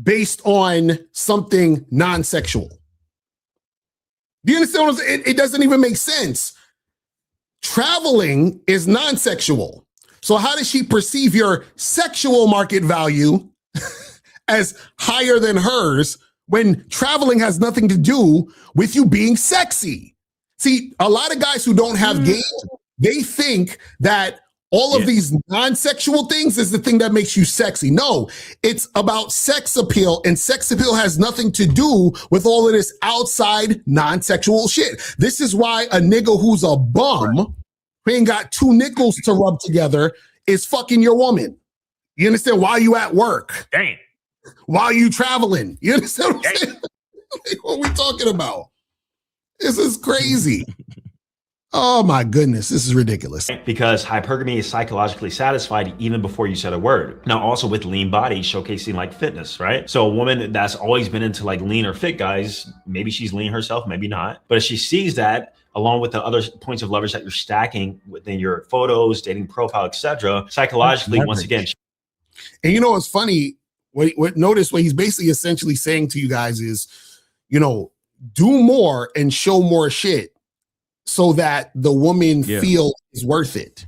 based on something non-sexual? Do you understand what I'm saying? It doesn't even make sense. Traveling is non-sexual. So how does she perceive your sexual market value as higher than hers when traveling has nothing to do with you being sexy? See, a lot of guys who don't have game, they think that all of these non-sexual things is the thing that makes you sexy. No, it's about sex appeal, and sex appeal has nothing to do with all of this outside non-sexual shit. This is why a nigga who's a bum who ain't got two nickels to rub together is fucking your woman. You understand? While you at work. Damn. While you traveling. You understand what I'm saying? Like, what are we talking about? This is crazy. Oh my goodness, this is ridiculous. Because hypergamy is psychologically satisfied even before you said a word. Now, also with lean body showcasing like fitness, right? So a woman that's always been into like lean or fit guys, maybe she's lean herself, maybe not. But if she sees that, along with the other points of leverage that you're stacking within your photos, dating profile, etc., psychologically, once again. And you know what's funny? Notice what he's basically essentially saying to you guys is, you know, do more and show more shit so that the woman feels is worth it.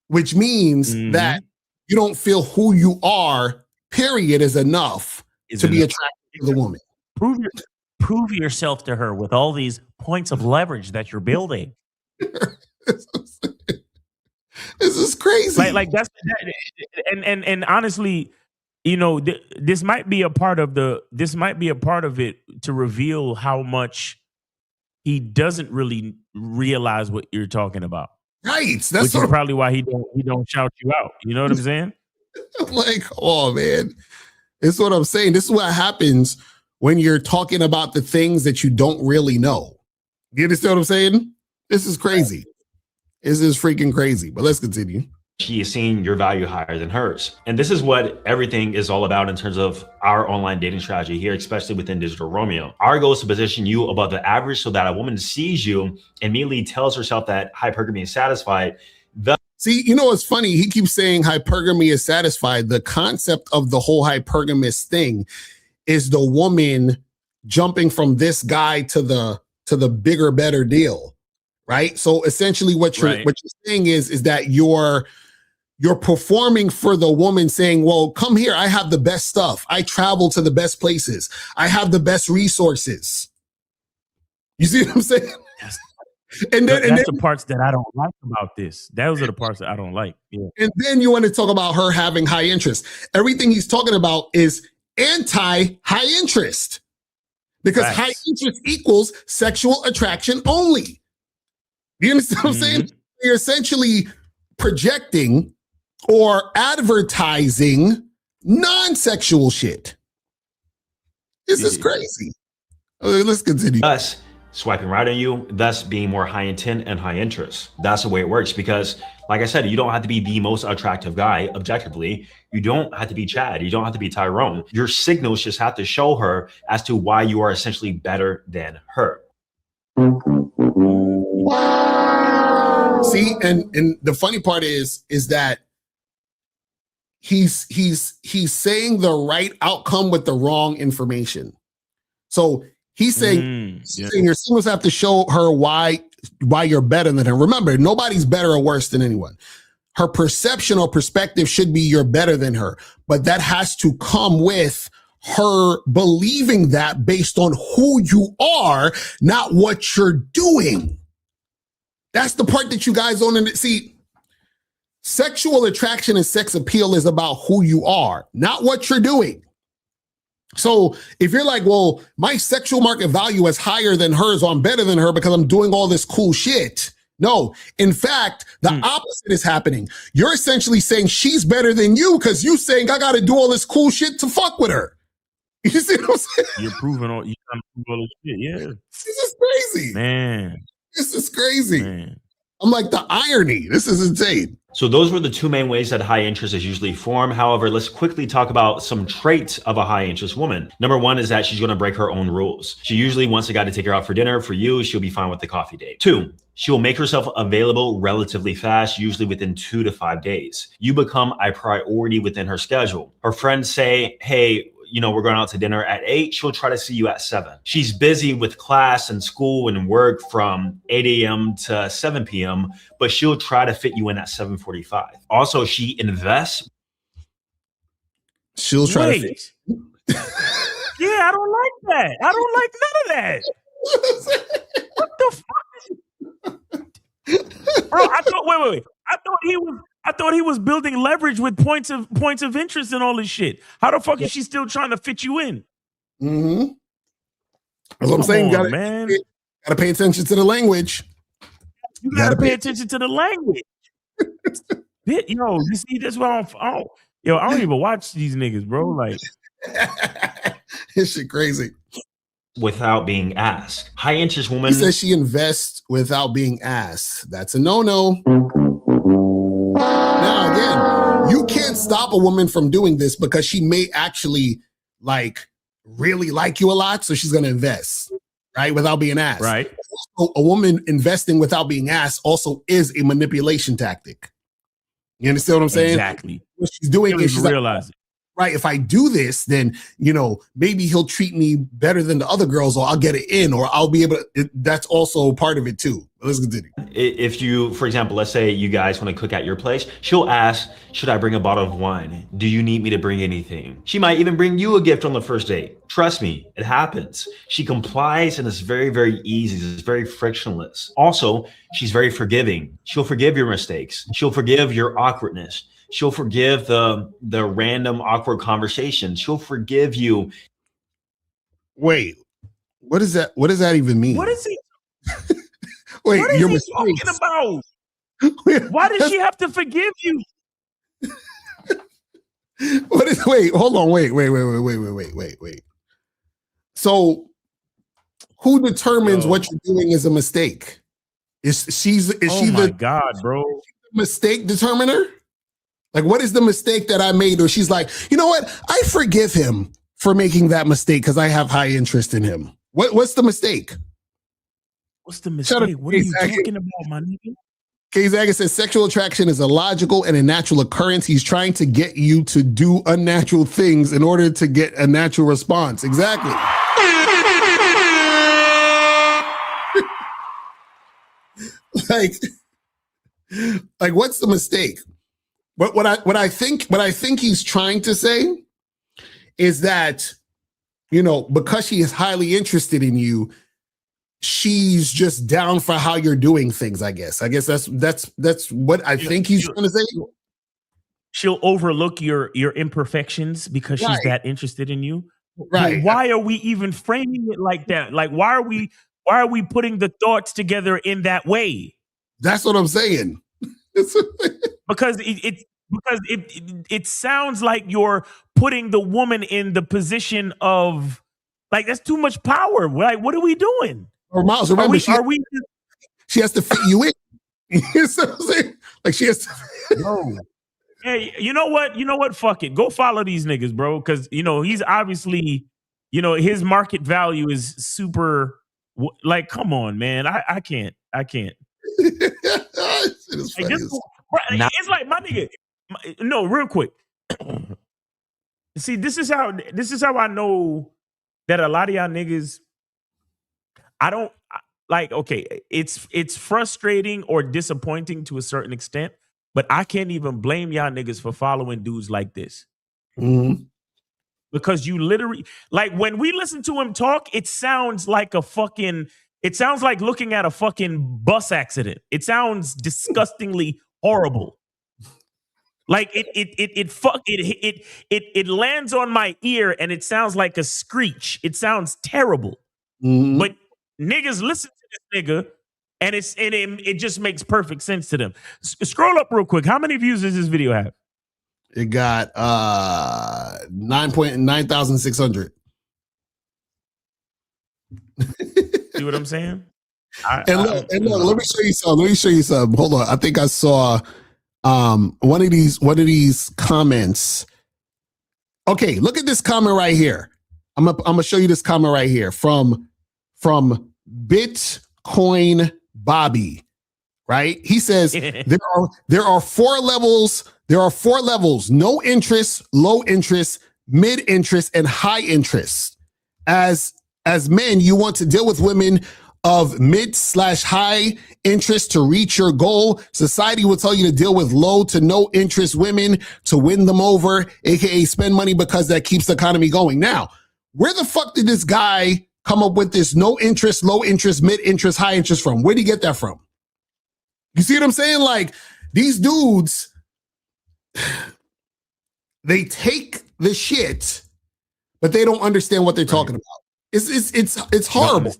Which means that you don't feel who you are, period, is enough to be attracted to the woman. Prove yourself to her with all these points of leverage that you're building. This is crazy. Like that's and honestly, you know, this might be a part of it to reveal how much he doesn't really realize what you're talking about. Right. That's which is probably why he don't shout you out. You know what I'm saying? I'm like, oh man, this is what I'm saying. This is what happens when you're talking about the things that you don't really know. You understand what I'm saying? This is crazy. This is freaking crazy. But let's continue. She is seeing your value higher than hers. And this is what everything is all about in terms of our online dating strategy here, especially within Digital Romeo. Our goal is to position you above the average so that a woman sees you and immediately tells herself that hypergamy is satisfied. See, you know what's funny? He keeps saying hypergamy is satisfied. The concept of the whole hypergamous thing is the woman jumping from this guy to the bigger, better deal, right? So essentially what you're saying is that you're performing for the woman saying, well, come here. I have the best stuff. I travel to the best places. I have the best resources. You see what I'm saying? Yes. And then the parts that I don't like about this. Those are the parts that I don't like. Yeah. And then you want to talk about her having high interest. Everything he's talking about is anti-high interest because high interest equals sexual attraction only. You understand what I'm saying? You're essentially projecting or advertising non-sexual shit. This is crazy. Let's continue. Thus, swiping right on you, thus being more high intent and high interest. That's the way it works because, like I said, you don't have to be the most attractive guy objectively. You don't have to be Chad. You don't have to be Tyrone. Your signals just have to show her as to why you are essentially better than her. See, and the funny part is that he's saying the right outcome with the wrong information. So he's saying, your signals have to show her why you're better than her. Remember, nobody's better or worse than anyone. Her perception or perspective should be you're better than her, but that has to come with her believing that based on who you are, not what you're doing. That's the part that you guys don't see. Sexual attraction and sex appeal is about who you are, not what you're doing. So if you're like, well, my sexual market value is higher than hers, or I'm better than her because I'm doing all this cool shit. No, in fact, the opposite is happening. You're essentially saying she's better than you because you saying I got to do all this cool shit to fuck with her. You see what I'm saying? You're proving all this shit. Yeah. This is crazy. Man. This is crazy. Man. I'm like, the irony. This is insane. So those were the two main ways that high interest is usually formed. However, let's quickly talk about some traits of a high interest woman. Number one is that she's going to break her own rules. She usually wants a guy to take her out for dinner. For you, she'll be fine with the coffee date. Two, she will make herself available relatively fast, usually within 2 to 5 days. You become a priority within her schedule. Her friends say, hey, you know, we're going out to dinner at 8. She'll try to see you at 7. She's busy with class and school and work from 8 a.m. to 7 p.m., but she'll try to fit you in at 7:45. Also, she invests. She'll try to fit. Yeah, I don't like that. I don't like none of that. What the fuck? Bro, I thought, wait. I thought he was building leverage with points of interest and all this shit. How the fuck is she still trying to fit you in? Mm-hmm. That's what I'm saying. Gotta pay attention to the language. You gotta pay attention to the language. Yo, you see, that's why I don't even watch these niggas, bro. Like, this shit crazy. without being asked. High interest He woman. says she invests without being asked. That's a no-no. Now, again, you can't stop a woman from doing this because she may actually really like you a lot, so she's going to invest, right, without being asked. Right. Also, a woman investing without being asked also is a manipulation tactic. You understand what I'm saying? Exactly. What she's doing is she's realize it. Right, if I do this, then, maybe he'll treat me better than the other girls, or I'll get it in, or I'll be able to, that's also part of it too. Let's continue. If you, for example, let's say you guys want to cook at your place, she'll ask, should I bring a bottle of wine? Do you need me to bring anything? She might even bring you a gift on the first date. Trust me, it happens. She complies and it's very, very easy. It's very frictionless. Also, she's very forgiving. She'll forgive your mistakes. She'll forgive your awkwardness. She'll forgive the random awkward conversation. She'll forgive you. Wait, what does that even mean? What is he? Wait, what is you're he talking about? Why does she have to forgive you? Wait, hold on. Wait. So who determines what you're doing is a mistake? Is she the God, bro. mistake determiner? Like, what is the mistake that I made? Or she's like, you know what? I forgive him for making that mistake because I have high interest in him. What's the mistake? What's the mistake? What are you talking about, my nigga? K-Zaga says sexual attraction is a logical and a natural occurrence. He's trying to get you to do unnatural things in order to get a natural response. Exactly. like what's the mistake? What I think he's trying to say is that, because she is highly interested in you, she's just down for how you're doing things, I guess. That's what I think he's trying to say. She'll overlook your imperfections because she's that interested in you. Right. But why are we even framing it like that? Like, why are we putting the thoughts together in that way? That's what I'm saying. Because it sounds like you're putting the woman in the position of, like, that's too much power. Like, what are we doing? Or Miles, remember, she has to fit you in. You know what I'm saying? Like, she has to. No. Hey, you know what? Fuck it. Go follow these niggas, bro. Because, he's obviously, his market value is super, like, come on, man. I can't. It's like, my nigga. No, real quick. See, this is how I know that a lot of y'all niggas, okay, it's frustrating or disappointing to a certain extent, but I can't even blame y'all niggas for following dudes like this. Mm-hmm. Because you literally, like, when we listen to him talk, it sounds like looking at a fucking bus accident. It sounds disgustingly horrible. Like it lands on my ear and it sounds like a screech. It sounds terrible. Mm-hmm. But niggas listen to this nigga and it just makes perfect sense to them. Scroll up real quick. How many views does this video have? It got 9,600. See what I'm saying? Look, let me show you something. Hold on. I think I saw one of these comments. Okay, look at this comment right here. I'm gonna show you this comment right here from Bitcoin Bobby. Right? He says there are 4 levels. There are 4 levels: no interest, low interest, mid interest, and high interest. As men, you want to deal with women of mid/high interest to reach your goal. Society will tell you to deal with low to no interest women to win them over, aka spend money because that keeps the economy going. Now, where the fuck did this guy come up with this no interest, low interest, mid interest, high interest from? Where did he get that from? You see what I'm saying? Like, these dudes, they take the shit, but they don't understand what they're talking about. It's horrible. It's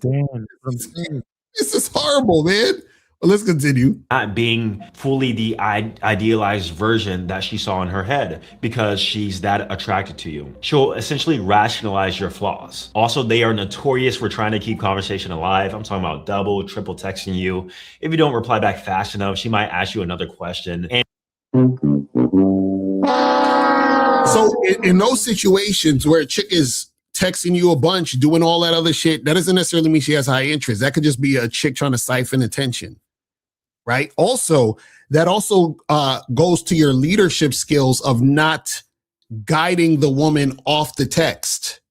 This is horrible, man. Well, let's continue. Not being fully the idealized version that she saw in her head because she's that attracted to you. She'll essentially rationalize your flaws. Also, they are notorious for trying to keep conversation alive. I'm talking about double, triple texting you. If you don't reply back fast enough, she might ask you another question. And so in those situations where a chick is texting you a bunch, doing all that other shit, that doesn't necessarily mean she has high interest. That could just be a chick trying to siphon attention. Right. Also, that also goes to your leadership skills of not guiding the woman off the text.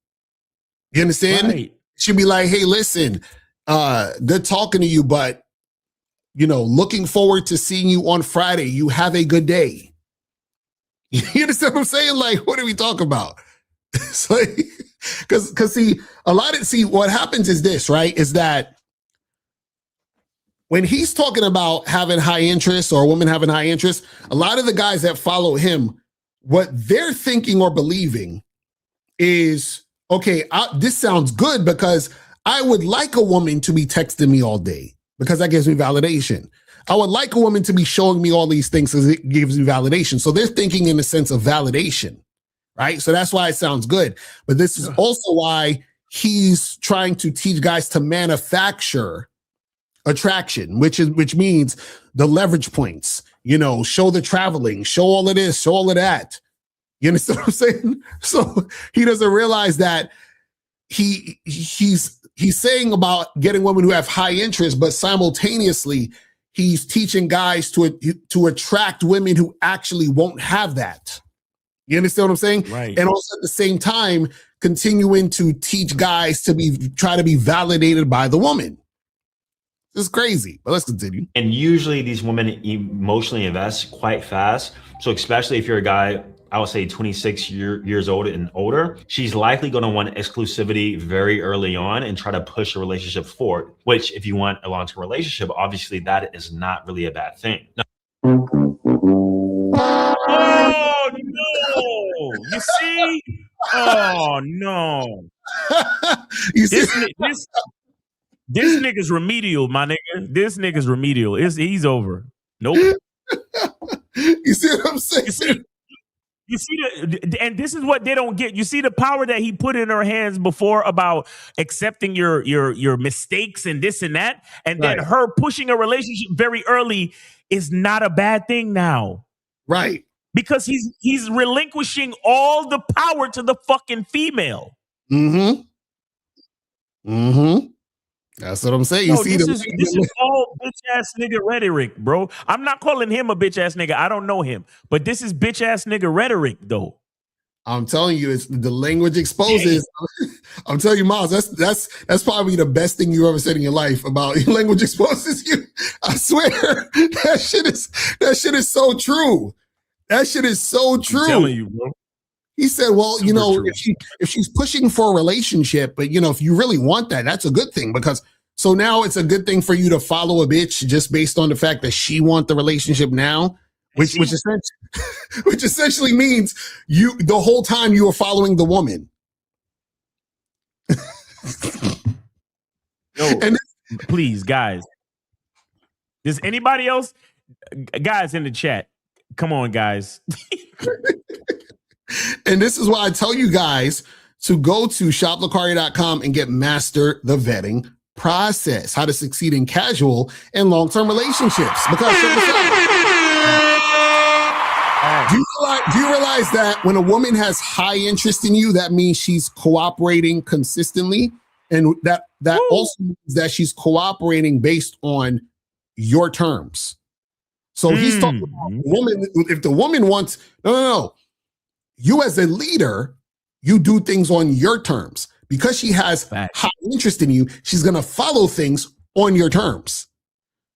You understand? Right. She'd be like, hey, listen, good talking to you, but, looking forward to seeing you on Friday. You have a good day. You understand what I'm saying? Like, what are we talking about? It's like, because what happens is this, right? Is that when he's talking about having high interest or a woman having high interest, a lot of the guys that follow him, what they're thinking or believing is, okay, this sounds good because I would like a woman to be texting me all day because that gives me validation. I would like a woman to be showing me all these things because it gives me validation. So they're thinking in the sense of validation, right? So that's why it sounds good. But this is also why he's trying to teach guys to manufacture attraction, which means the leverage points, show the traveling, show all of this, show all of that. You understand what I'm saying? So he doesn't realize that he's saying about getting women who have high interest, but simultaneously he's teaching guys to attract women who actually won't have that. You understand what I'm saying? Right. And also at the same time, continuing to teach guys to try to be validated by the woman. This is crazy, but let's continue. And usually these women emotionally invest quite fast. So especially if you're a guy, I would say 26 years old and older, she's likely going to want exclusivity very early on and try to push a relationship forward, which if you want a long-term relationship, obviously that is not really a bad thing. Oh, no. You see? Oh, no. This nigga's remedial, my nigga. This nigga's remedial. He's over. Nope. You see what I'm saying? You see and this is what they don't get. You see the power that he put in her hands before about accepting your mistakes and this and that, and then her pushing a relationship very early is not a bad thing now, right? Because he's relinquishing all the power to the fucking female. Mm-hmm. That's what I'm saying. This is all bitch ass nigga rhetoric, bro. I'm not calling him a bitch ass nigga. I don't know him, but this is bitch ass nigga rhetoric, though. I'm telling you, it's the language exposes. Yeah. I'm telling you, Miles, that's probably the best thing you ever said in your life about language exposes you. I swear, that shit is so true. That shit is so true. I'm telling you, bro. He said, well, if she's pushing for a relationship, but if you really want that, that's a good thing because so now it's a good thing for you to follow a bitch just based on the fact that she wants the relationship now, which essentially means the whole time you were following the woman. Please, guys. Does anybody else, guys in the chat, come on, guys. And this is why I tell you guys to go to shoplocario.com and get Master the Vetting Process, how to succeed in casual and long-term relationships. Because do you realize that when a woman has high interest in you, that means she's cooperating consistently, and that also means that she's cooperating based on your terms. So he's talking about the woman. If the woman wants, no. You as a leader, you do things on your terms. Because she has high interest in you, she's going to follow things on your terms.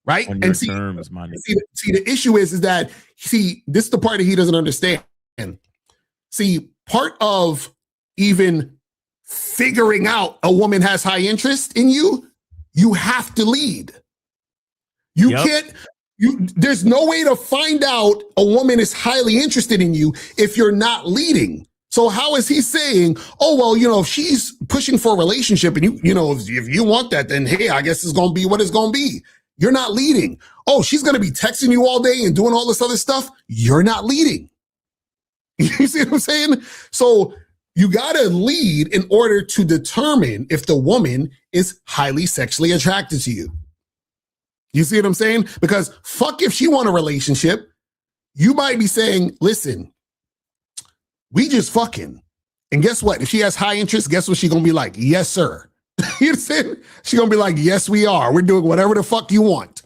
Right? On your terms, my nigga. See, the issue is that, this is the part that he doesn't understand. See, part of even figuring out a woman has high interest in you, you have to lead. You can't... There's no way to find out a woman is highly interested in you if you're not leading. So how is he saying, oh, well, if she's pushing for a relationship and if you want that, then hey, I guess it's going to be what it's going to be. You're not leading. Oh, she's going to be texting you all day and doing all this other stuff. You're not leading. You see what I'm saying? So you got to lead in order to determine if the woman is highly sexually attracted to you. You see what I'm saying? Because fuck if she want a relationship, you might be saying, listen, we just fucking. And guess what? If she has high interest, guess what she's going to be like? Yes, sir. You know what I'm saying? She's going to be like, yes, we are. We're doing whatever the fuck you want.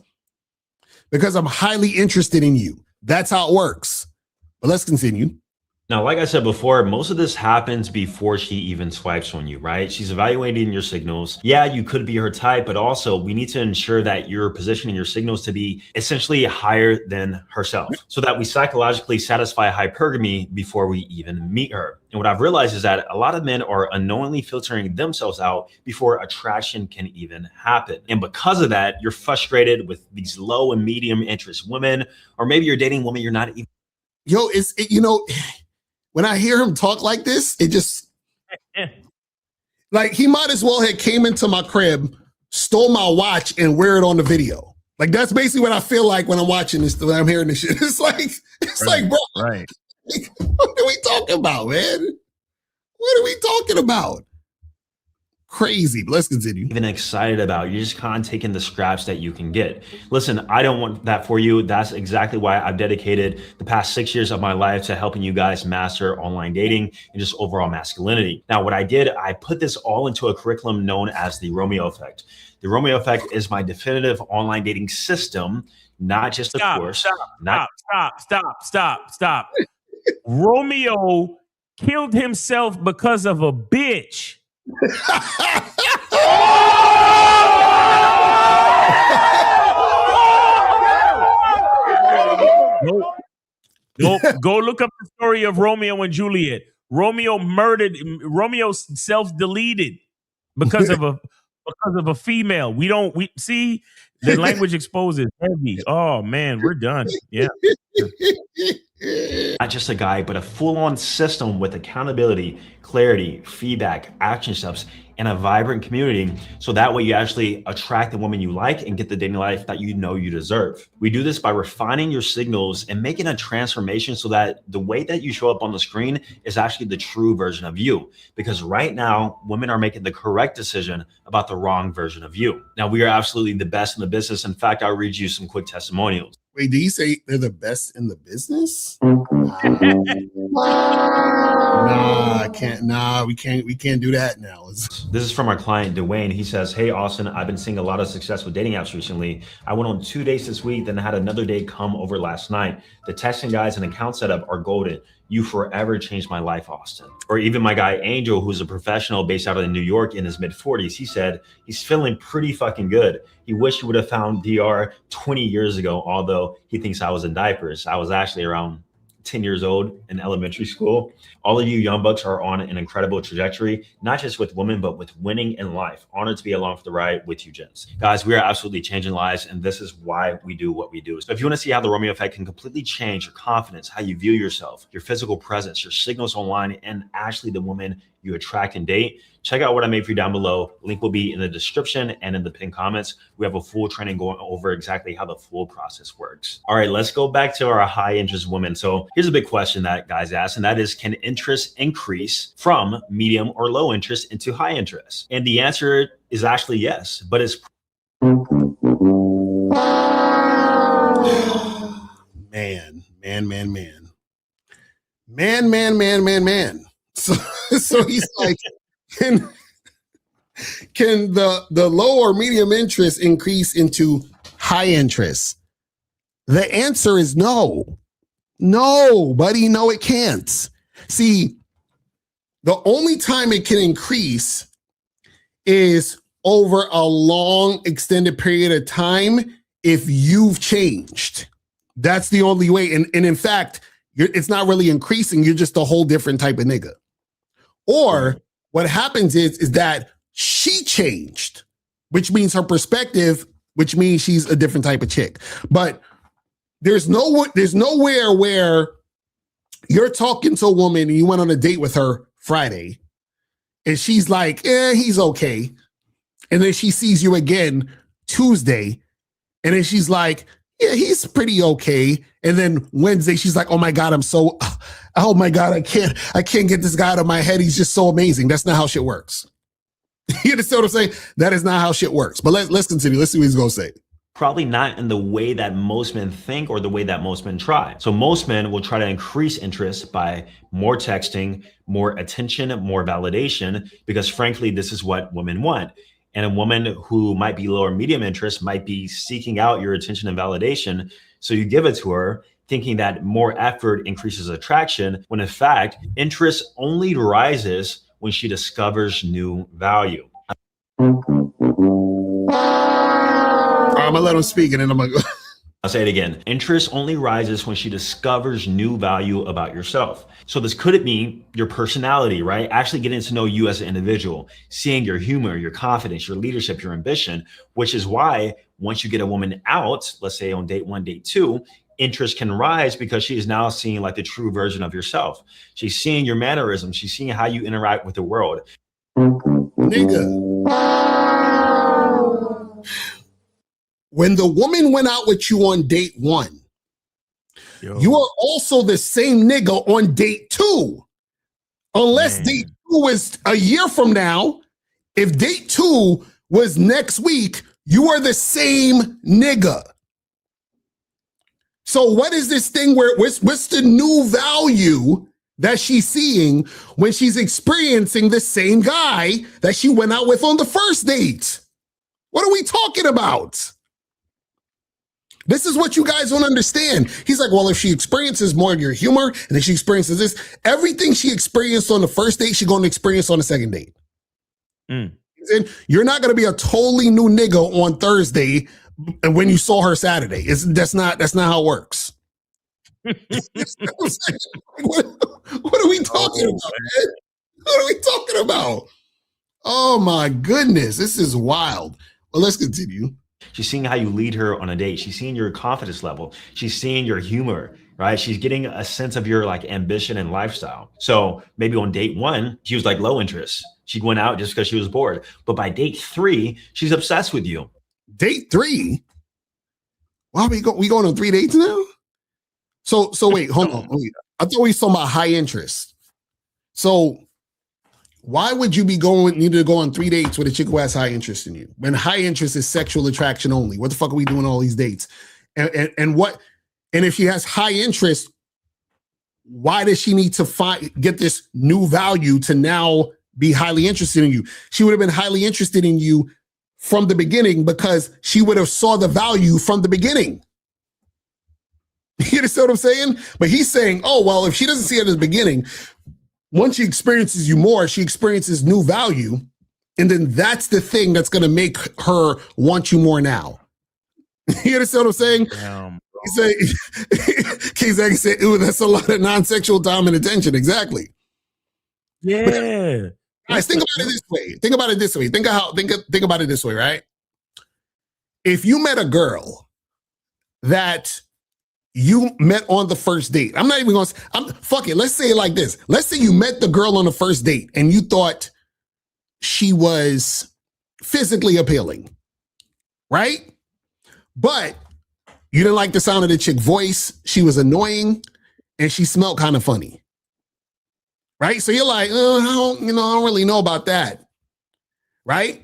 Because I'm highly interested in you. That's how it works. But let's continue. Now, like I said before, most of this happens before she even swipes on you, right? She's evaluating your signals. Yeah, you could be her type, but also we need to ensure that you're positioning your signals to be essentially higher than herself so that we psychologically satisfy hypergamy before we even meet her. And what I've realized is that a lot of men are unknowingly filtering themselves out before attraction can even happen. And because of that, you're frustrated with these low and medium interest women, or maybe you're dating women you're not even. Yo, when I hear him talk like this, it just like he might as well have came into my crib, stole my watch, and wear it on the video. Like that's basically what I feel like when I'm watching this, when I'm hearing this shit. It's like, bro, right. What are we talking about, man? What are we talking about? Crazy, but let's continue. Even excited about. You're just kind of taking the scraps that you can get. Listen, I don't want that for you. That's exactly why I've dedicated the past 6 years of my life to helping you guys master online dating and just overall masculinity. Now, what I did, I put this all into a curriculum known as the Romeo Effect. The Romeo Effect is my definitive online dating system, not just a course. Stop. Romeo killed himself because of a bitch. Go look up the story of Romeo and Juliet. Romeo self-deleted because of a female. We see the language exposes heavy. Oh man, we're done. Yeah. Not just a guide, but a full-on system with accountability, clarity, feedback, action steps, and a vibrant community. So that way you actually attract the woman you like and get the dating life that you know you deserve. We do this by refining your signals and making a transformation so that the way that you show up on the screen is actually the true version of you. Because right now, women are making the correct decision about the wrong version of you. Now, we are absolutely the best in the business. In fact, I'll read you some quick testimonials. Wait, did you say they're the best in the business? We can't do that now. This is from our client, Dwayne. He says, hey, Austin, I've been seeing a lot of success with dating apps recently. I went on 2 dates this week, then had another date come over last night. The texting guides and account setup are golden. You forever changed my life, Austin. Or even my guy, Angel, who's a professional based out of New York in his mid-40s. He said he's feeling pretty fucking good. He wished he would have found DR 20 years ago, although he thinks I was in diapers. I was actually around 10 years old in elementary school. All of you young bucks are on an incredible trajectory, not just with women, but with winning in life. Honored to be along for the ride with you, gents. Guys, we are absolutely changing lives, and this is why we do what we do. So if you want to see how the Romeo Effect can completely change your confidence, how you view yourself, your physical presence, your signals online, and actually the woman you attract and date, check out what I made for you down below. Link will be in the description and in the pinned comments. We have a full training going over exactly how the full process works. All right, let's go back to our high interest women. So here's a big question that guys ask, and that is, can interest increase from medium or low interest into high interest? And the answer is actually yes, but it's man. So he's like, can the low or medium interest increase into high interest? The answer is no. No, buddy, no, it can't. See, the only time it can increase is over a long extended period of time if you've changed. That's the only way. And in fact, it's not really increasing. You're just a whole different type of nigga. Or what happens is that she changed, which means her perspective, which means she's a different type of chick. But there's nowhere where you're talking to a woman and you went on a date with her Friday and she's like, he's okay. And then she sees you again Tuesday And then she's like, yeah, he's pretty okay. And then Wednesday, she's like, oh my God, oh my God, I can't get this guy out of my head. He's just so amazing. That's not how shit works. You understand what I'm saying? That is not how shit works. But let's continue. Let's see what he's going to say. Probably not in the way that most men think or the way that most men try. So most men will try to increase interest by more texting, more attention, more validation, because frankly, this is what women want. And a woman who might be low or medium interest might be seeking out your attention and validation. So you give it to her thinking that more effort increases attraction, when in fact, interest only rises when she discovers new value. I'm gonna let him speak and then I'm gonna go. I'll say it again. Interest only rises when she discovers new value about yourself. So this could mean your personality, right? Actually getting to know you as an individual, seeing your humor, your confidence, your leadership, your ambition, which is why once you get a woman out, let's say on date 1, date 2, interest can rise because she is now seeing like the true version of yourself. She's seeing your mannerisms. She's seeing how you interact with the world. Nigga. When the woman went out with you on date 1, you are also the same nigga on date 2. Unless date 2 is a year from now. If date 2 was next week, you are the same nigga. So what is this thing where what's the new value that she's seeing when she's experiencing the same guy that she went out with on the first date? What are we talking about? This is what you guys don't understand. He's like, well, if she experiences more of your humor and if she experiences this, everything she experienced on the first date, she's going to experience on the second date. And you're not going to be a totally new nigga on Thursday when you saw her Saturday. That's not how it works. What are we talking about, man? What are we talking about? Oh my goodness, this is wild. Well, let's continue. She's seeing how you lead her on a date. She's seeing your confidence level. She's seeing your humor, right? She's getting a sense of your like ambition and lifestyle. So maybe on date 1, she was like low interest. She went out just because she was bored. But by date 3, she's obsessed with you. Date 3? Why we going on 3 dates now? So wait, hold on. Wait. I thought we were talking about high interest. So why would you need to go on 3 dates with a chick who has high interest in you? When high interest is sexual attraction only. What the fuck are we doing all these dates? And if she has high interest, why does she need to get this new value to now be highly interested in you? She would have been highly interested in you from the beginning because she would have saw the value from the beginning. You understand what I'm saying? But he's saying, oh, well, if she doesn't see it at the beginning, once she experiences you more, she experiences new value. And then that's the thing that's going to make her want you more now. You understand what I'm saying? Kizak said, ooh, that's a lot of non-sexual time and attention. Exactly. Yeah. Guys, think about it this way. Think about it this way. Think about it this way, right? If you met a girl that you met on the first date, I'm not even going to, fuck it. Let's say it like this. Let's say you met the girl on the first date and you thought she was physically appealing, right? But you didn't like the sound of the chick voice. She was annoying and she smelled kind of funny. Right? So you're like, I don't really know about that. Right?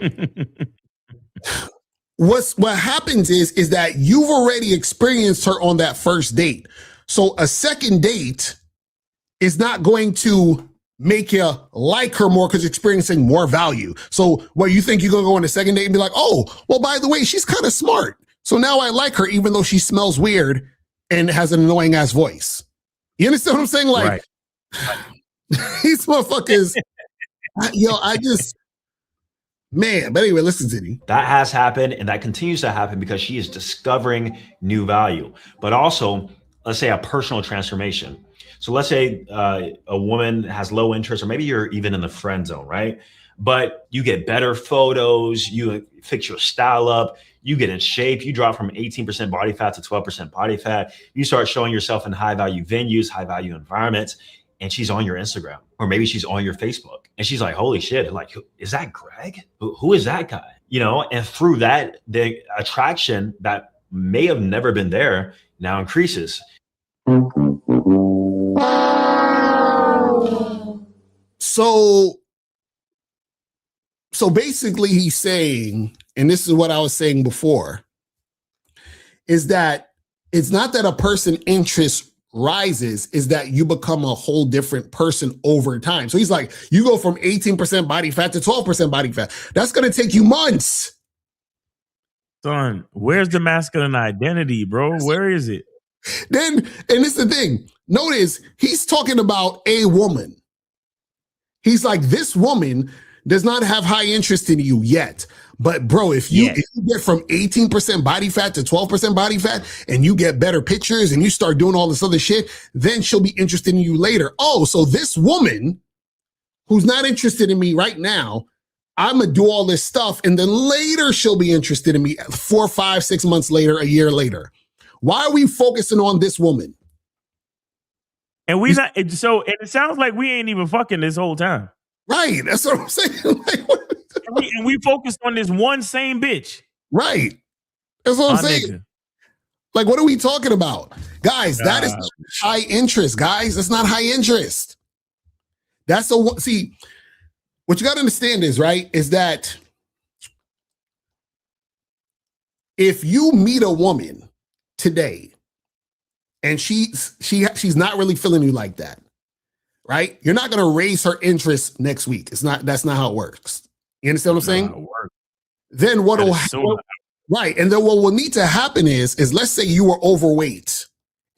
What happens is that you've already experienced her on that first date. So a second date is not going to make you like her more because you're experiencing more value. So what you think you're going to go on a second date and be like, oh, well, by the way, she's kind of smart. So now I like her even though she smells weird and has an annoying ass voice. You understand what I'm saying? Like, right. These motherfuckers, man, but anyway, let's continue. That has happened and that continues to happen because she is discovering new value, but also let's say a personal transformation. So let's say a woman has low interest, or maybe you're even in the friend zone, right? But you get better photos, you fix your style up, you get in shape, you drop from 18% body fat to 12% body fat, you start showing yourself in high value venues, high value environments, and she's on your Instagram, or maybe she's on your Facebook, and she's like, holy shit, like, is that Greg? Who is that guy? You know, and through that, the attraction that may have never been there now increases. So basically he's saying, and this is what I was saying before, is that it's not that a person interest rises, is that you become a whole different person over time. So he's like, you go from 18% body fat to 12% body fat. That's going to take you months. Son, where's the masculine identity, bro? Where is it? Then, and this is the thing, notice he's talking about a woman. He's like, this woman does not have high interest in you yet. But bro, if you get from 18% body fat to 12% body fat and you get better pictures and you start doing all this other shit, then she'll be interested in you later. Oh, so this woman who's not interested in me right now, I'm going to do all this stuff and then later she'll be interested in me 4, 5, 6 months later, a year later. Why are we focusing on this woman? And we not so and it sounds like we ain't even fucking this whole time. Right. That's what I'm saying. Like, and we focused on this one same bitch. Right. That's what I'm saying. Nigga. Like, what are we talking about? Guys, that is high interest, guys. That's not high interest. That's see, what you got to understand is, right, is that if you meet a woman today and she's not really feeling you like that, right? You're not going to raise her interest next week. That's not how it works. You understand what I'm saying? Then what will happen? Right. And then what will need to happen is let's say you were overweight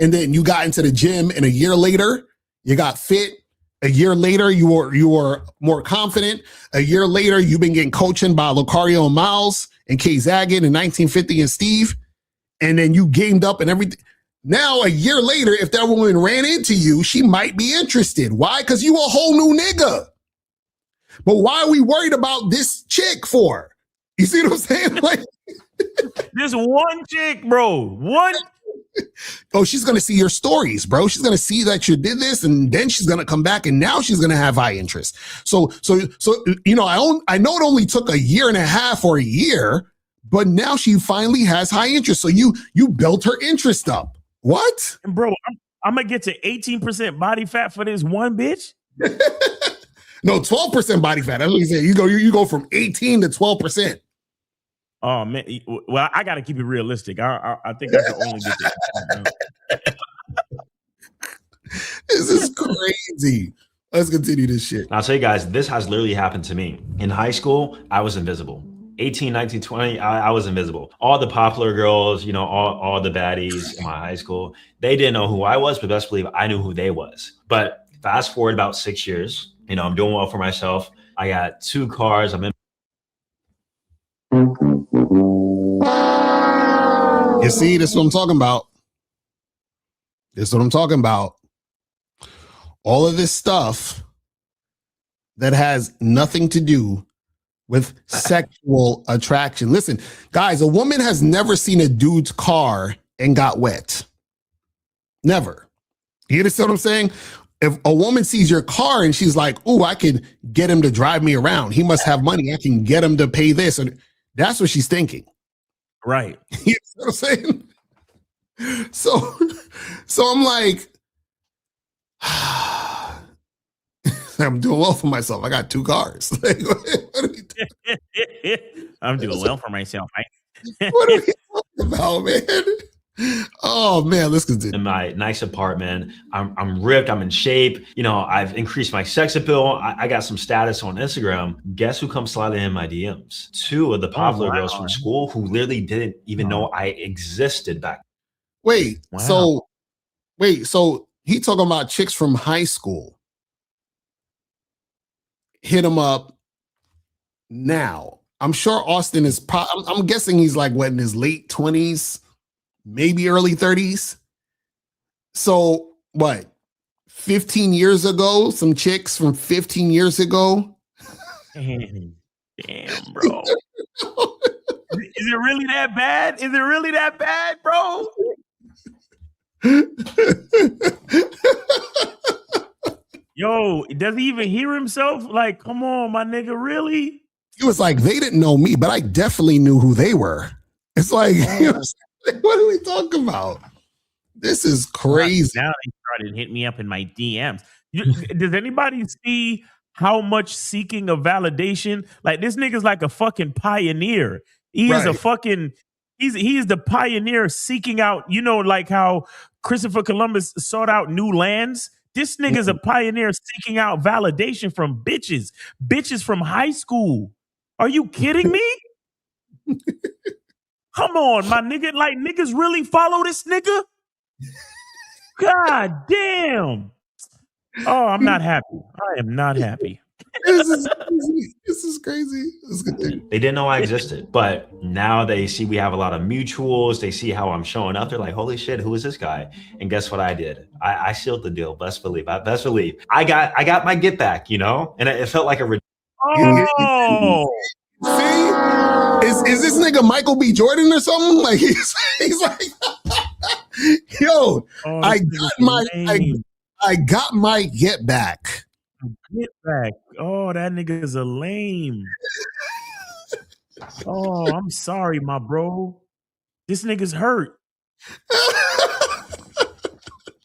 and then you got into the gym and a year later you got fit. A year later you were more confident. A year later you've been getting coaching by Locario and Miles and Kay Zagan and 1950 and Steve. And then you gamed up and everything. Now, a year later, if that woman ran into you, she might be interested. Why? Because you a whole new nigga. But why are we worried about this chick for? You see what I'm saying? Like, this one chick, bro. One. Oh, she's going to see your stories, bro. She's going to see that you did this, and then she's going to come back, and now she's going to have high interest. So, you know, I know it only took a year and a half or a year, but now she finally has high interest. So you built her interest up. What? And bro, I'm gonna get to 18% body fat for this one bitch. No, 12% body fat. That's what you say. You go from 18 to 12%. Oh man, well, I got to keep it realistic. I think I can only get that. This is crazy. Let's continue this shit. I'll tell you guys, this has literally happened to me. In high school, I was invisible. 18, 19, 20, I was invisible. All the popular girls, you know, all the baddies in my high school, they didn't know who I was, but best believe I knew who they was. But fast forward about 6 years, you know, I'm doing well for myself. I got 2 cars. I'm in. You see, this is what I'm talking about. This is what I'm talking about. All of this stuff that has nothing to do with sexual attraction. Listen, guys, a woman has never seen a dude's car and got wet. Never. You understand what I'm saying? If a woman sees your car and she's like, oh, I can get him to drive me around. He must have money. I can get him to pay this. And that's what she's thinking. Right. You know what I'm saying? So I'm like, I'm doing well for myself. I got 2 cars. Like, I'm doing well for myself. What are we talking about, man? Oh man, let's continue. In my nice apartment, I'm ripped. I'm in shape. You know, I've increased my sex appeal. I got some status on Instagram. Guess who comes sliding in my DMs? 2 of the popular girls from school who literally didn't even know I existed back. Wait, so he talking about chicks from high school. Hit him up now. I'm sure Austin is I'm guessing he's like what, in his late 20s, maybe early 30s. So what, 15 years ago, some chicks from 15 years ago. Damn, bro. Is it really that bad? Is it really that bad, bro? Yo, does he even hear himself? Like, come on, my nigga, really? He was like, they didn't know me, but I definitely knew who they were. It's like, What are we talking about? This is crazy. Now they started hitting me up in my DMs. Does anybody see how much seeking of validation? Like this nigga's like a fucking pioneer. He is a Right. fucking. He is the pioneer seeking out. You know, like how Christopher Columbus sought out new lands. This nigga's a pioneer seeking out validation from bitches from high school. Are you kidding me? Come on, my nigga. Like niggas really follow this nigga? God damn. Oh, I'm not happy. I am not happy. This is crazy. This is crazy. This is good thing. They didn't know I existed, but now they see we have a lot of mutuals. They see how I'm showing up. They're like, holy shit, who is this guy? And guess what I did? I sealed the deal. Best believe. I got my get back, you know? And it felt like a Oh, see, is this nigga Michael B. Jordan or something? Like he's like, yo, I got my get back. Get back. Oh, that nigga is a lame. Oh, I'm sorry, my bro. This nigga's hurt.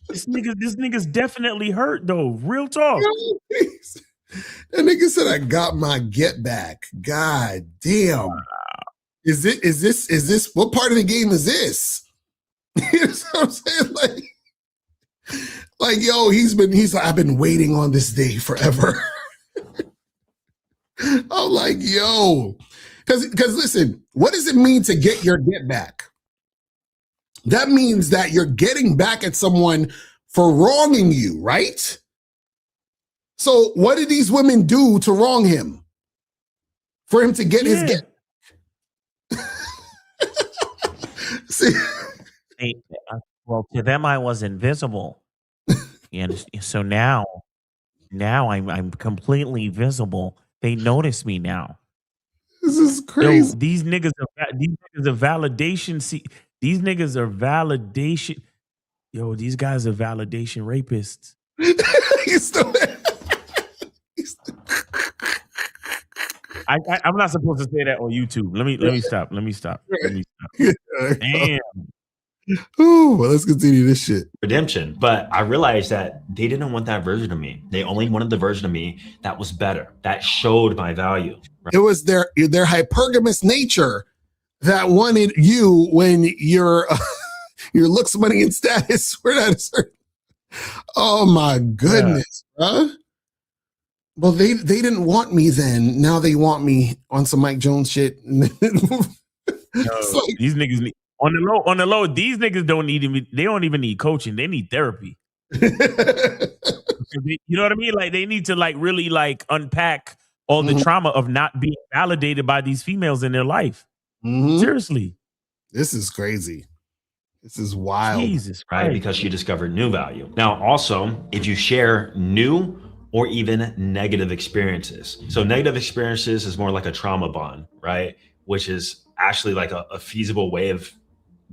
This nigga's definitely hurt though. Real talk. That nigga said I got my get back. God damn. Wow. Is this what part of the game is this? You know what I'm saying? Like yo, he's like, I've been waiting on this day forever. I'm like, yo, because listen, what does it mean to get your get back? That means that you're getting back at someone for wronging you, right? So what did these women do to wrong him? For him to get his get? See? Well, to them, I was invisible. So now I'm completely visible. They notice me now. This is crazy. Yo, these niggas are validation. See, these niggas are validation. Yo, these guys are validation rapists. I'm not supposed to say that on YouTube. Let me stop. Damn. Ooh, well, let's continue this shit. Redemption. But I realized that they didn't want that version of me. They only wanted the version of me that was better, that showed my value. Right? It was their hypergamous nature that wanted you when your looks, money, and status were at a certain. Oh my goodness, huh? Well, they didn't want me then. Now they want me on some Mike Jones shit. Yo, these niggas need on the low. These niggas don't even need coaching. They need therapy. You know what I mean? Like they need to really unpack all the trauma of not being validated by these females in their life. Seriously, this is crazy. This is wild. Jesus Christ. Right? Because you discovered new value. Now, also, if you share new or even negative experiences. So negative experiences is more like a trauma bond, right? Which is actually like a feasible way of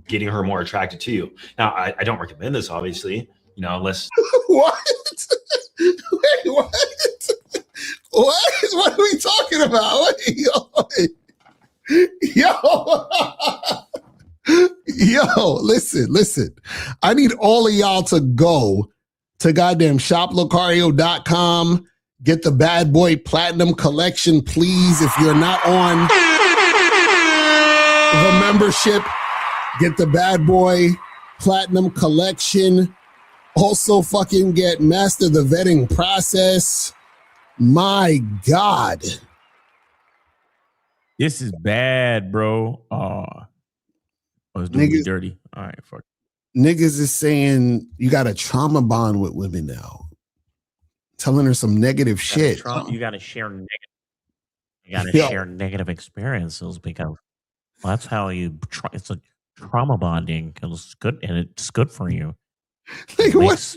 getting her more attracted to you. Now, I don't recommend this, obviously, unless. What? Wait, what? What? What are we talking about? Yo, listen. I need all of y'all to go to goddamn shoplocario.com. Get the Bad Boy Platinum Collection, please. If you're not on the membership, get the Bad Boy Platinum Collection. Also fucking get Master the Vetting Process. My God. This is bad, bro. It's doing me dirty. All right, fuck. Niggas is saying you got a trauma bond with women now. Telling her some negative shit. You got to share negative. You got to share negative experiences because that's how you. It's a trauma bonding. It's good, and it's good for you. Like what?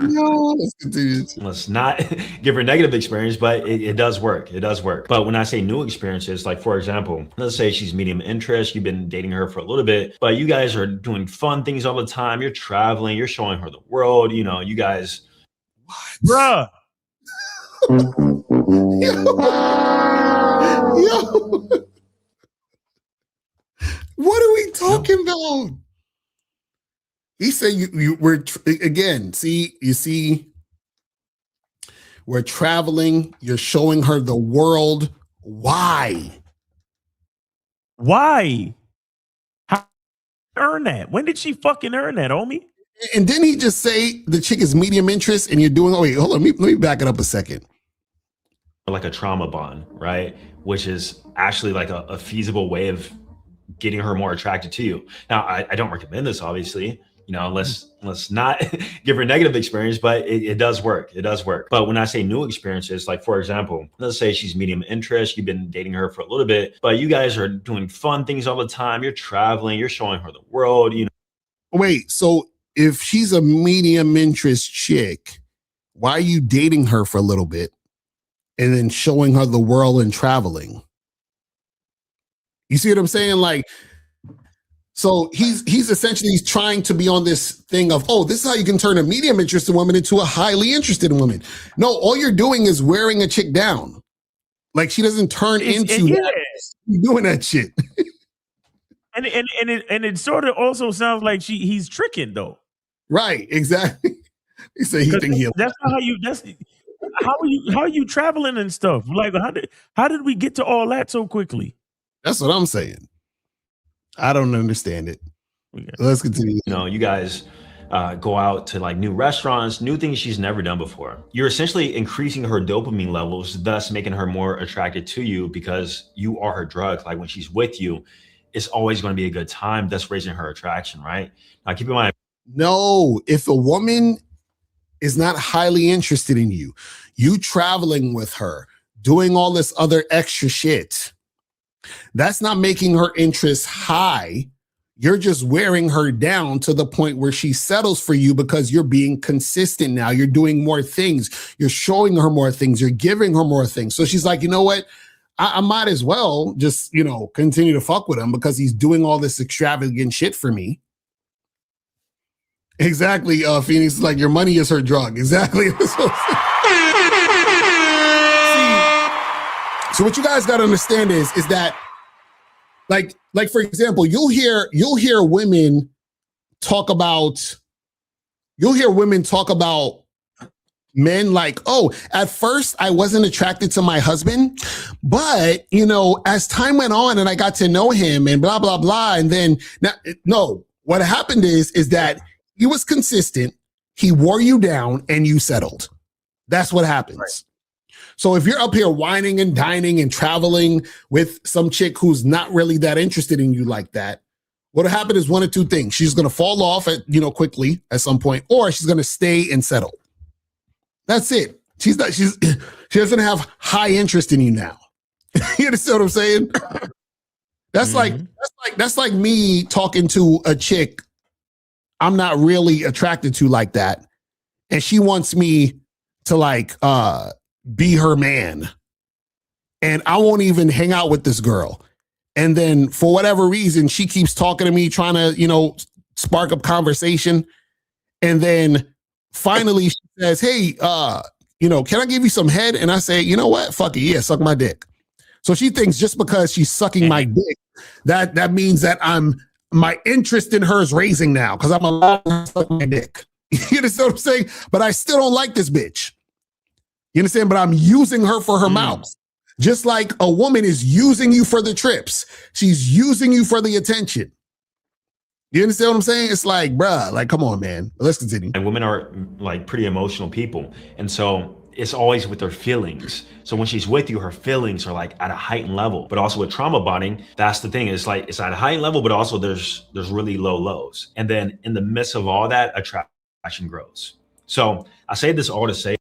No, let's continue. Let's not give her a negative experience, but it does work. It does work. But when I say new experiences, like for example, let's say she's medium interest, you've been dating her for a little bit, but you guys are doing fun things all the time. You're traveling, you're showing her the world. You guys. Bruh. Yo. What are we talking about? He said we're again. See, you see, we're traveling. You're showing her the world. Why? Why? How earn that? When did she fucking earn that, homie? And didn't he just say the chick is medium interest and you're doing, oh, wait, hold on, let me back it up a second. Like a trauma bond, right? Which is actually like a feasible way of getting her more attracted to you. Now, I don't recommend this, obviously, you know, let's not give her a negative experience, but it does work. It does work. But when I say new experiences, like for example, let's say she's medium interest, you've been dating her for a little bit, but you guys are doing fun things all the time. You're traveling, you're showing her the world, you know. Wait, so if she's a medium interest chick, why are you dating her for a little bit and then showing her the world and traveling? You see what I'm saying? Like, so he's essentially trying to be on this thing of, oh, this is how you can turn a medium interested woman into a highly interested woman. No, all you're doing is wearing a chick down. Like she doesn't turn into that. You're doing that shit. And it sort of also sounds like he's tricking though. Right, exactly. He said he think he'll. That's not how you. That's how are you traveling and stuff? Like how did we get to all that so quickly? That's what I'm saying. I don't understand it. Let's continue. You know, you guys go out to like new restaurants, new things she's never done before. You're essentially increasing her dopamine levels, thus making her more attracted to you because you are her drug. Like when she's with you, it's always going to be a good time. That's raising her attraction, right? Now, keep in mind. No, if a woman is not highly interested in you, you traveling with her, doing all this other extra shit, that's not making her interest high. You're just wearing her down to the point where she settles for you because you're being consistent now. You're doing more things. You're showing her more things. You're giving her more things. So she's like, you know what? I might as well just, you know, continue to fuck with him because he's doing all this extravagant shit for me. Exactly, Phoenix is like, your money is her drug. Exactly. So what you guys got to understand is that, like for example, you'll hear women talk about men like, oh, at first I wasn't attracted to my husband, but you know, as time went on and I got to know him and blah blah blah, and then no, what happened is that he was consistent, he wore you down, and you settled. That's what happens. Right. So if you're up here whining and dining and traveling with some chick who's not really that interested in you like that, what'll happen is one of two things. She's going to fall off quickly at some point, or she's going to stay and settle. That's it. She doesn't have high interest in you now. You understand what I'm saying? That's like me talking to a chick I'm not really attracted to like that, and she wants me to like be her man, and I won't even hang out with this girl. And then for whatever reason, she keeps talking to me, trying to, you know, spark up conversation. And then finally she says, hey, you know, can I give you some head? And I say, you know what? Fuck it. Yeah, suck my dick. So she thinks just because she's sucking my dick, that means that my interest in her is raising now because I'm allowed to suck my dick. You understand what I'm saying? But I still don't like this bitch. You understand? But I'm using her for her mouth. Just like a woman is using you for the trips. She's using you for the attention. You understand what I'm saying? It's like, bruh, like, come on, man. Let's continue. And women are like pretty emotional people. And so it's always with their feelings. So when she's with you, her feelings are like at a heightened level. But also with trauma bonding, that's the thing. It's like it's at a heightened level, but also there's really low lows. And then in the midst of all that, attraction grows. So I say this all to say.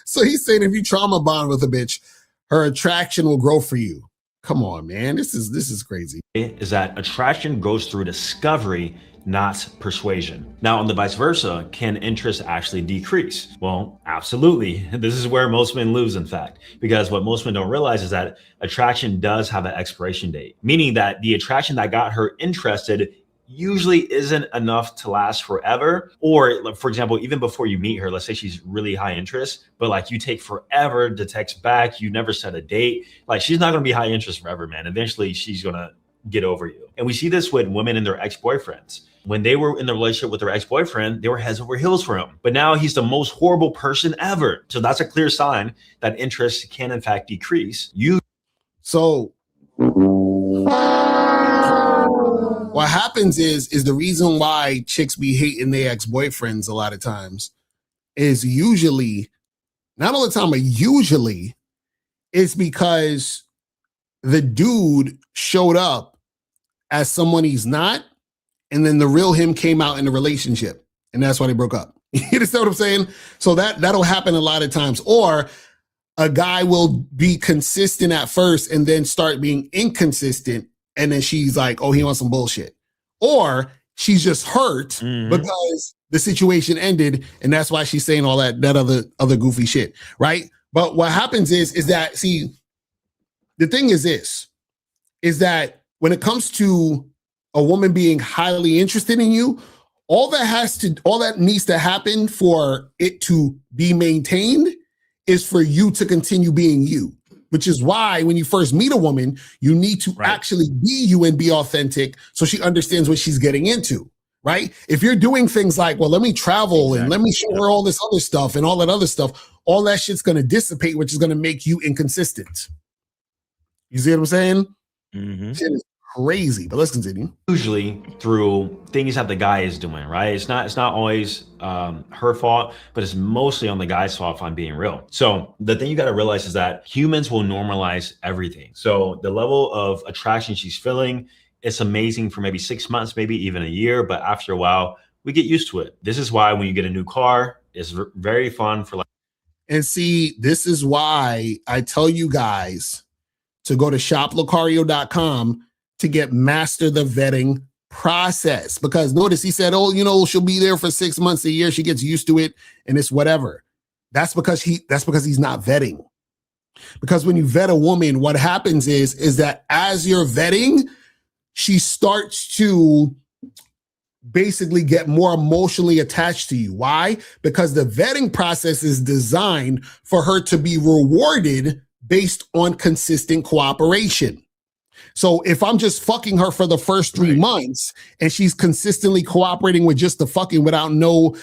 So he's saying if you trauma bond with a bitch, her attraction will grow for you. Come on, man. This is crazy. Is that attraction goes through discovery, not persuasion. Now, on the vice versa, can interest actually decrease? Well, absolutely. This is where most men lose, in fact, because what most men don't realize is that attraction does have an expiration date, meaning that the attraction that got her interested usually isn't enough to last forever. Or for example, even before you meet her, let's say she's really high interest, but like you take forever to text back, you never set a date. Like she's not going to be high interest forever, man. Eventually she's going to get over you. And we see this with women and their ex-boyfriends. When they were in the relationship with their ex-boyfriend, they were heads over heels for him. But now he's the most horrible person ever. So that's a clear sign that interest can in fact decrease. So what happens is the reason why chicks be hating their ex-boyfriends a lot of times is usually, not all the time, but usually it's because the dude showed up as someone he's not, and then the real him came out in the relationship, and that's why they broke up. You understand what I'm saying? So that'll happen a lot of times. Or a guy will be consistent at first and then start being inconsistent, and then she's like, oh, he wants some bullshit. Or she's just hurt because the situation ended, and that's why she's saying all that other goofy shit, right? But what happens is that, see, the thing is this, is that when it comes to a woman being highly interested in you, all that needs to happen for it to be maintained is for you to continue being you, which is why when you first meet a woman, you need to actually be you and be authentic so she understands what she's getting into, right? If you're doing things like, well, let me travel and let me show her all this other stuff and all that other stuff, all that shit's going to dissipate, which is going to make you inconsistent. You see what I'm saying? Shit is crazy, but let's continue. Usually through things that the guy is doing, right? It's not always her fault, but it's mostly on the guy's fault, if I'm being real. So the thing you got to realize is that humans will normalize everything. So the level of attraction she's feeling, it's amazing for maybe 6 months, maybe even a year, but after a while, we get used to it. This is why when you get a new car, it's very fun for like. And see, this is why I tell you guys to go to shoplocario.com to get master the vetting process. Because notice he said, oh, she'll be there for 6 months, a year. She gets used to it and it's whatever. That's because he's not vetting. Because when you vet a woman, what happens is that as you're vetting, she starts to basically get more emotionally attached to you. Why? Because the vetting process is designed for her to be rewarded based on consistent cooperation. So if I'm just fucking her for the first 3 months and she's consistently cooperating with just the fucking without no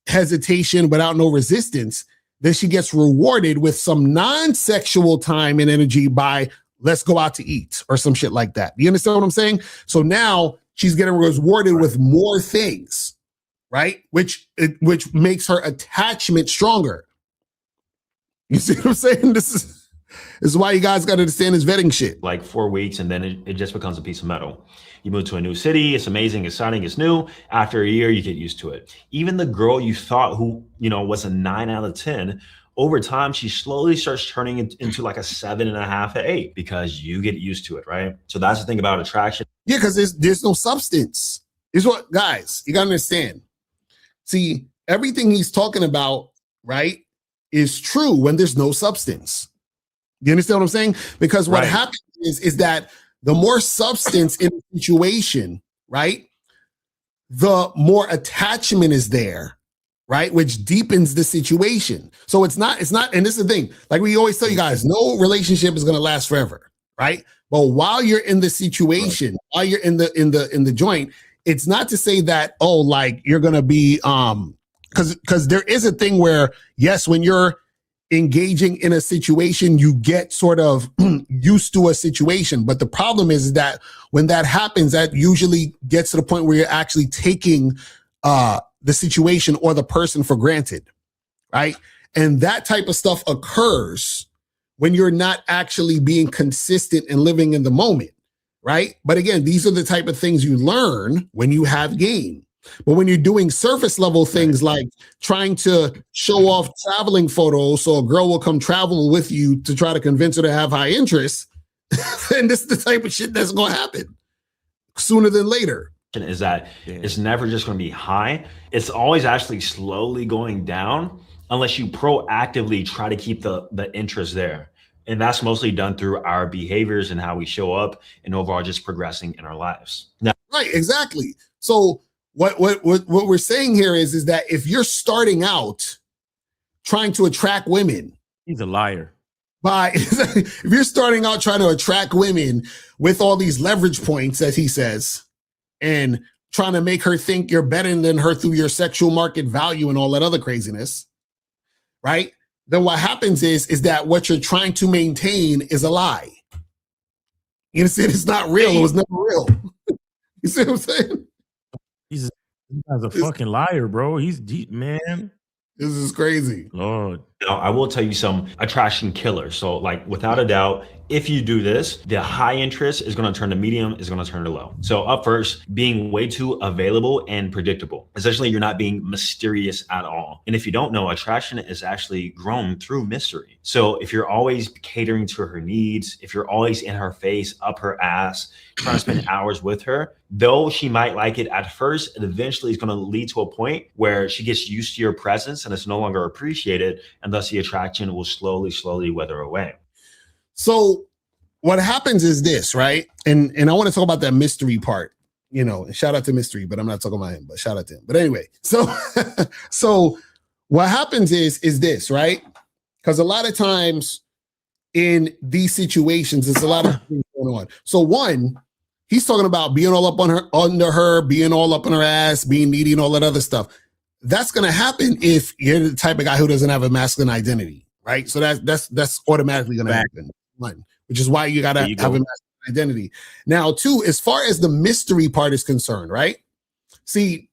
hesitation, without no resistance, then she gets rewarded with some non-sexual time and energy by let's go out to eat or some shit like that. You understand what I'm saying? So now she's getting rewarded with more things, right? Which makes her attachment stronger. You see what I'm saying? This is why you guys got to understand this vetting shit. Like 4 weeks, and then it just becomes a piece of metal. You move to a new city, it's amazing, exciting, it's new. After a year, you get used to it. Even the girl you thought who, was a 9 out of 10, over time, she slowly starts turning into like a 7.5 to 8 because you get used to it, right? So that's the thing about attraction. Yeah, because there's no substance. Is what, guys, you got to understand. See, everything he's talking about, right, is true when there's no substance. You understand what I'm saying? Because what happens is that the more substance in the situation, right, the more attachment is there, right, which deepens the situation. So it's not, and this is the thing, like we always tell you guys, no relationship is going to last forever, right? But while you're in the situation, while you're in the joint, it's not to say that, oh, like you're going to be, because there is a thing where, yes, when you're engaging in a situation, you get sort of used to a situation. But the problem is that when that happens, that usually gets to the point where you're actually taking the situation or the person for granted, right? And that type of stuff occurs when you're not actually being consistent and living in the moment, right? But again, these are the type of things you learn when you have game. But when you're doing surface level things like trying to show off traveling photos so a girl will come travel with you to try to convince her to have high interest, then this is the type of shit that's going to happen sooner than later. Is that it's never just going to be high. It's always actually slowly going down unless you proactively try to keep the interest there. And that's mostly done through our behaviors and how we show up and overall just progressing in our lives. Now, right, exactly. So what we're saying here is that if you're starting out trying to attract women, he's a liar. by if you're starting out trying to attract women with all these leverage points, as he says, and trying to make her think you're better than her through your sexual market value and all that other craziness, right? Then what happens is that what you're trying to maintain is a lie. You understand? It's not real. It was never real. You see what I'm saying? He's a fucking liar, bro. He's deep, man. This is crazy. Lord. Now, I will tell you some attraction killers. So, like, without a doubt, if you do this, the high interest is going to turn to medium, is going to turn to low. So, up first, being way too available and predictable. Essentially, you're not being mysterious at all. And if you don't know, attraction is actually grown through mystery. So, if you're always catering to her needs, if you're always in her face, up her ass, trying to spend hours with her, though she might like it at first, it eventually is going to lead to a point where she gets used to your presence and it's no longer appreciated. And thus the attraction will slowly wither away. So what happens is this, right? And I want to talk about that mystery part, you know, and shout out to Mystery, but I'm not talking about him, but shout out to him. But anyway, so what happens is this, right? Because a lot of times in these situations, there's a lot of things going on. So one, he's talking about being all up on her, under her, being all up on her ass, being needy and all that other stuff. That's going to happen if you're the type of guy who doesn't have a masculine identity, right? So that's automatically going to happen. One, which is why you got to have a masculine identity. Now, two, as far as the mystery part is concerned, right? See,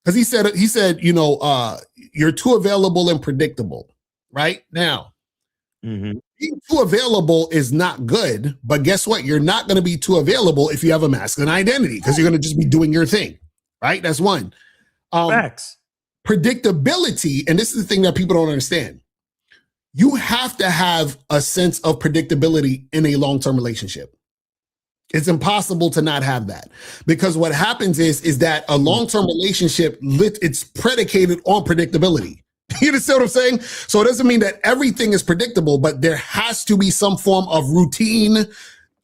because he said, you know, you're too available and predictable, right? Now, being too available is not good, but guess what? You're not going to be too available if you have a masculine identity because you're going to just be doing your thing, right? That's one. Facts. Predictability, and this is the thing that people don't understand. You have to have a sense of predictability in a long-term relationship. It's impossible to not have that because what happens is that a long-term relationship, it's predicated on predictability. You understand what I'm saying? So it doesn't mean that everything is predictable, but there has to be some form of routine,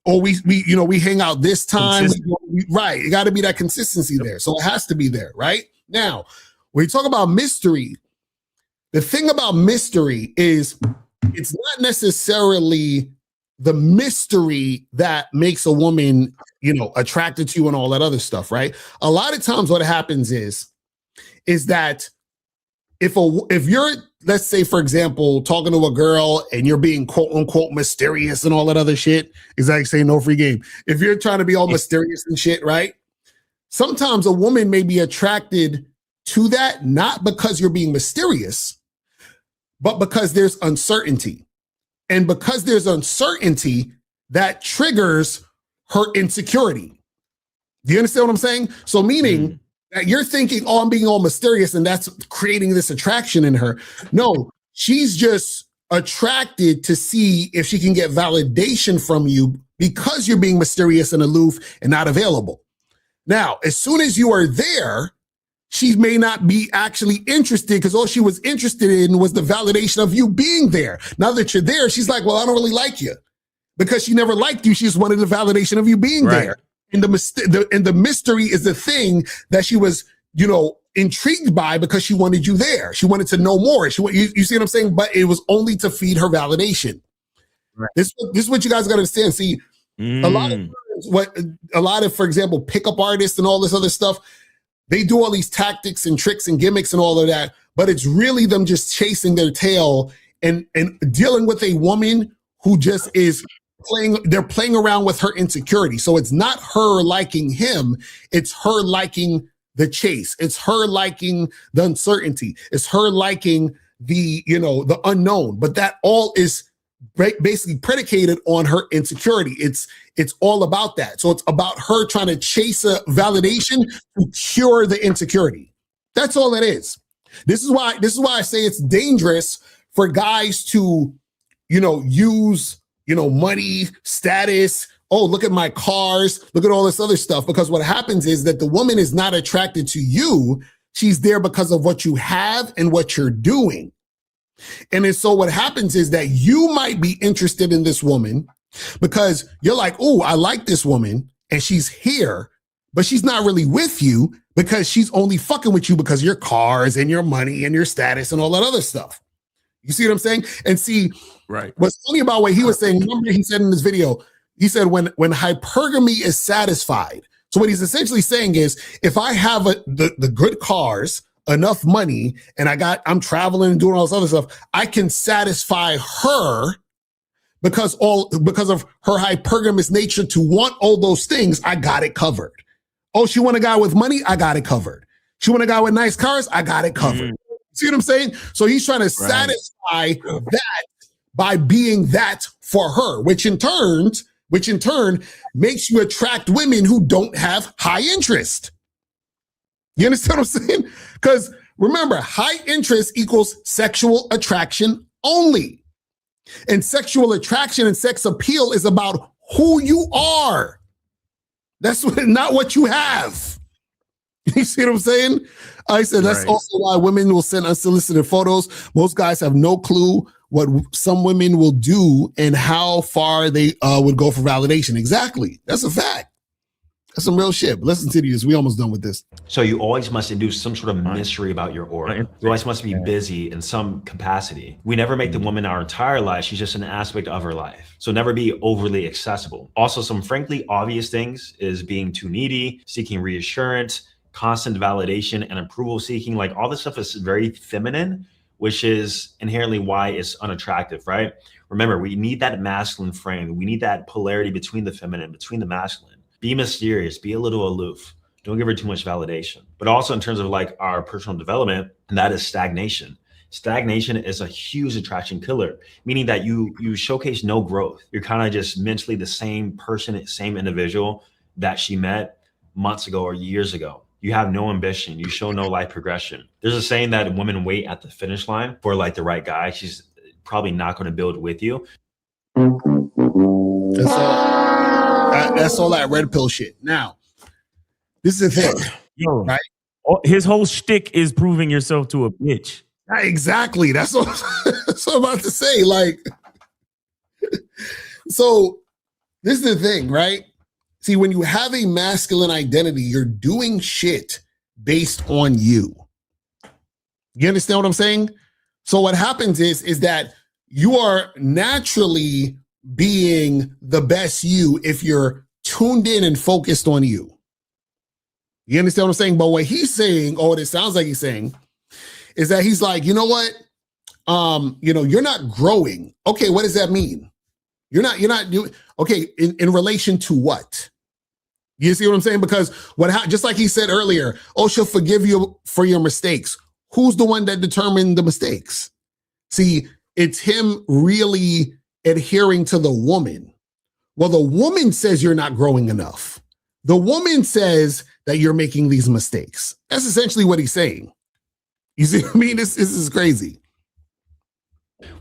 or we hang out this time, right? It got to be that consistency there. So it has to be there, right? Now, when you talk about mystery, the thing about mystery is it's not necessarily the mystery that makes a woman, you know, attracted to you and all that other stuff, right? A lot of times what happens is that if you're, let's say, for example, talking to a girl and you're being quote unquote mysterious and all that other shit, is like saying no free game. If you're trying to be all mysterious and shit, right? Sometimes a woman may be attracted to that, not because you're being mysterious, but because there's uncertainty. And because there's uncertainty, that triggers her insecurity. Do you understand what I'm saying? So meaning that you're thinking, oh, I'm being all mysterious and that's creating this attraction in her. No, she's just attracted to see if she can get validation from you because you're being mysterious and aloof and not available. Now, as soon as you are there, she may not be actually interested because all she was interested in was the validation of you being there. Now that you're there, she's like, well, I don't really like you because she never liked you. She just wanted the validation of you being there. And the mystery is the thing that she was, you know, intrigued by because she wanted you there. She wanted to know more. You see what I'm saying? But it was only to feed her validation. Right. This is what you guys got to understand. See, a lot of, for example, pickup artists and all this other stuff, they do all these tactics and tricks and gimmicks and all of that, but it's really them just chasing their tail and dealing with a woman who just is they're playing around with her insecurity. So it's not her liking him, it's her liking the chase. It's her liking the uncertainty. It's her liking the unknown, but that all is basically predicated on her insecurity. It's all about that. So it's about her trying to chase a validation to cure the insecurity. That's all it is. This is why I say it's dangerous for guys to, use, money, status. Oh, look at my cars. Look at all this other stuff. Because what happens is that the woman is not attracted to you. She's there because of what you have and what you're doing. And so what happens is that you might be interested in this woman because you're like, oh, I like this woman and she's here, but she's not really with you because she's only fucking with you because of your cars and your money and your status and all that other stuff. You see what I'm saying? And see, Right. What's funny about what he was saying, remember he said in this video, he said when hypergamy is satisfied. So what he's essentially saying is, if I have the good cars, enough money, and I'm traveling and doing all this other stuff, I can satisfy her because of her hypergamous nature to want all those things. I got it covered. Oh, she want a guy with money? I got it covered. She want a guy with nice cars? I got it covered. See what I'm saying? So he's trying to satisfy that by being that for her, which in turn makes you attract women who don't have high interest. You understand what I'm saying? Because remember, high interest equals sexual attraction only. And sexual attraction and sex appeal is about who you are. That's not what you have. You see what I'm saying? I said that's also why women will send unsolicited photos. Most guys have no clue what some women will do and how far they would go for validation. Exactly. That's a fact. That's some real shit. But listen to this. We almost done with this. So you always must induce some sort of mystery about your aura. You always must be busy in some capacity. We never make the woman our entire life. She's just an aspect of her life. So never be overly accessible. Also, some frankly obvious things is being too needy, seeking reassurance, constant validation and approval seeking. Like all this stuff is very feminine, which is inherently why it's unattractive, right? Remember, we need that masculine frame. We need that polarity between the feminine, between the masculine. Be mysterious, be a little aloof. Don't give her too much validation. But also in terms of like our personal development, and that is stagnation. Stagnation is a huge attraction killer, meaning that you showcase no growth. You're kind of just mentally the same person, same individual that she met months ago or years ago. You have no ambition. You show no life progression. There's a saying that women wait at the finish line for like the right guy. She's probably not going to build with you. That's all that red pill shit. Now, this is the thing, right? His whole shtick is proving yourself to a bitch. Exactly. That's what I'm about to say. Like, so this is the thing, right? See, when you have a masculine identity, you're doing shit based on you. You understand what I'm saying? So what happens is that you are naturally being the best you if you're tuned in and focused on you. You understand what I'm saying? But what he's saying, or what it sounds like he's saying, is that he's like, you know what? You're not growing. Okay, what does that mean? You're not doing okay in relation to what? You see what I'm saying? Because just like he said earlier, oh, she'll forgive you for your mistakes. Who's the one that determined the mistakes? See, it's him really adhering to the woman. Well, the woman says you're not growing enough. The woman says that you're making these mistakes. That's essentially what he's saying. You see what I mean? This is crazy.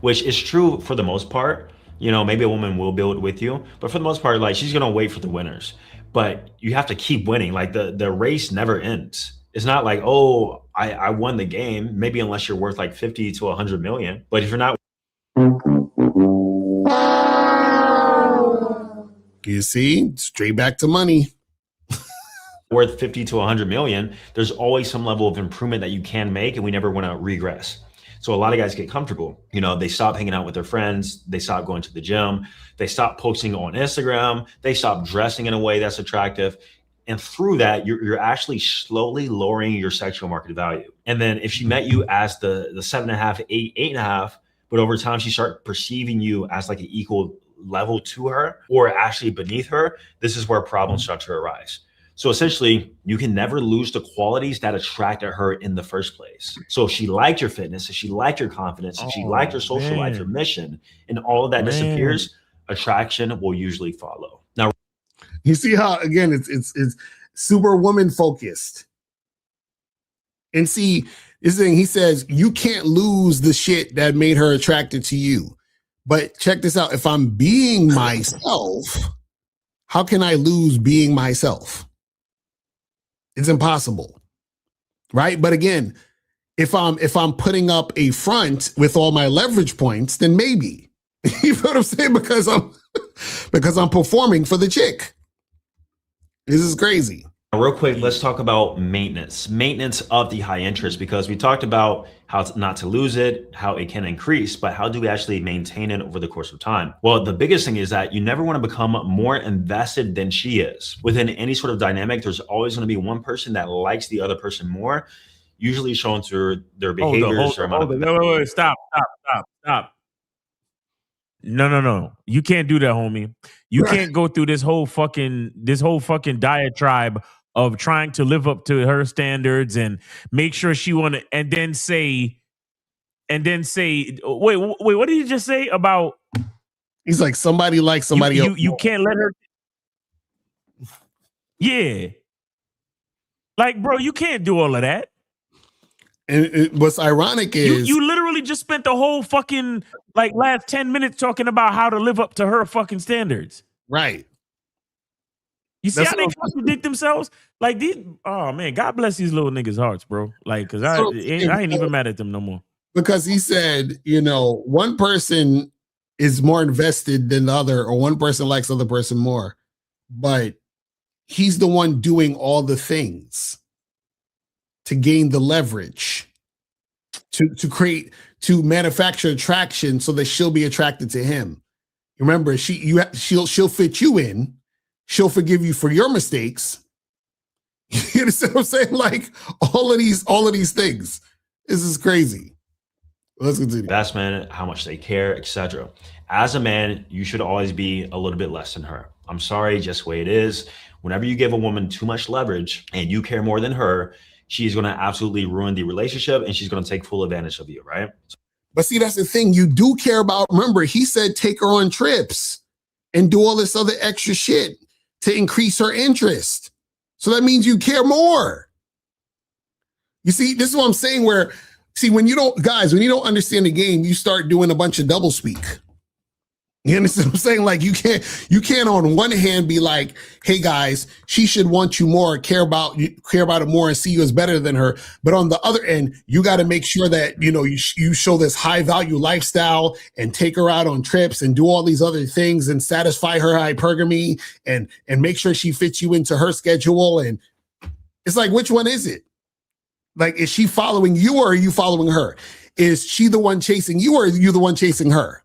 Which is true for the most part. Maybe a woman will build with you, but for the most part, like she's going to wait for the winners. But you have to keep winning. Like the race never ends. It's not like, oh, I won the game. Maybe unless you're worth like 50 to 100 million. But if you're not. You see, straight back to money. Worth 50 to 100 million, there's always some level of improvement that you can make, and we never want to regress. So a lot of guys get comfortable. They stop hanging out with their friends. They stop going to the gym. They stop posting on Instagram. They stop dressing in a way that's attractive. And through that, you're actually slowly lowering your sexual market value. And then if she met you as the 7.5, 8.5, but over time she start perceiving you as like an equal level to her or actually beneath her, this is where problems start to arise. So essentially, you can never lose the qualities that attracted her in the first place. So if she liked your fitness, if she liked your confidence, if she liked your social life, your mission, and all of that disappears, attraction will usually follow. Now, you see how, again, it's super woman focused. And see, this thing, he says, you can't lose the shit that made her attracted to you. But check this out. If I'm being myself, how can I lose being myself? It's impossible, right? But again, if I'm putting up a front with all my leverage points, then maybe. You know what I'm saying? Because I'm performing for the chick. This is crazy. Real quick, let's talk about maintenance of the high interest, because we talked about how not to lose it, how it can increase, but how do we actually maintain it over the course of time? Well, the biggest thing is that you never want to become more invested than she is. Within any sort of dynamic, there's always going to be one person that likes the other person more, usually shown through their behaviors. Wait, stop. No. You can't do that, homie. You can't go through this whole fucking diatribe of trying to live up to her standards and make sure she want to, and then say, wait, what did you just say about? He's like, somebody likes somebody else. You can't let her. Yeah. Like, bro, you can't do all of that. And what's ironic is you literally just spent the whole fucking last 10 minutes talking about how to live up to her fucking standards. Right. You see how they contradict themselves? Like these, oh man, God bless these little niggas' hearts, bro. Like, cause I ain't even mad at them no more. Because he said, one person is more invested than the other, or one person likes the other person more, but he's the one doing all the things to gain the leverage, to manufacture attraction so that she'll be attracted to him. Remember, she'll fit you in. She'll forgive you for your mistakes. You understand what I'm saying? Like all of these things. This is crazy. Let's continue. Investment, how much they care, etc. As a man, you should always be a little bit less than her. I'm sorry, just the way it is. Whenever you give a woman too much leverage and you care more than her, she's going to absolutely ruin the relationship and she's going to take full advantage of you, right? But see, that's the thing. You do care about, remember, he said take her on trips and do all this other extra shit to increase her interest. So that means you care more. You see, this is what I'm saying when you don't understand the game, you start doing a bunch of doublespeak. You understand what I'm saying? Like you can't on one hand be like, hey guys, she should want you more, care about it more and see you as better than her. But on the other end, you got to make sure that, you show this high value lifestyle and take her out on trips and do all these other things and satisfy her hypergamy and make sure she fits you into her schedule. And it's like, which one is it? Like, is she following you or are you following her? Is she the one chasing you or are you the one chasing her?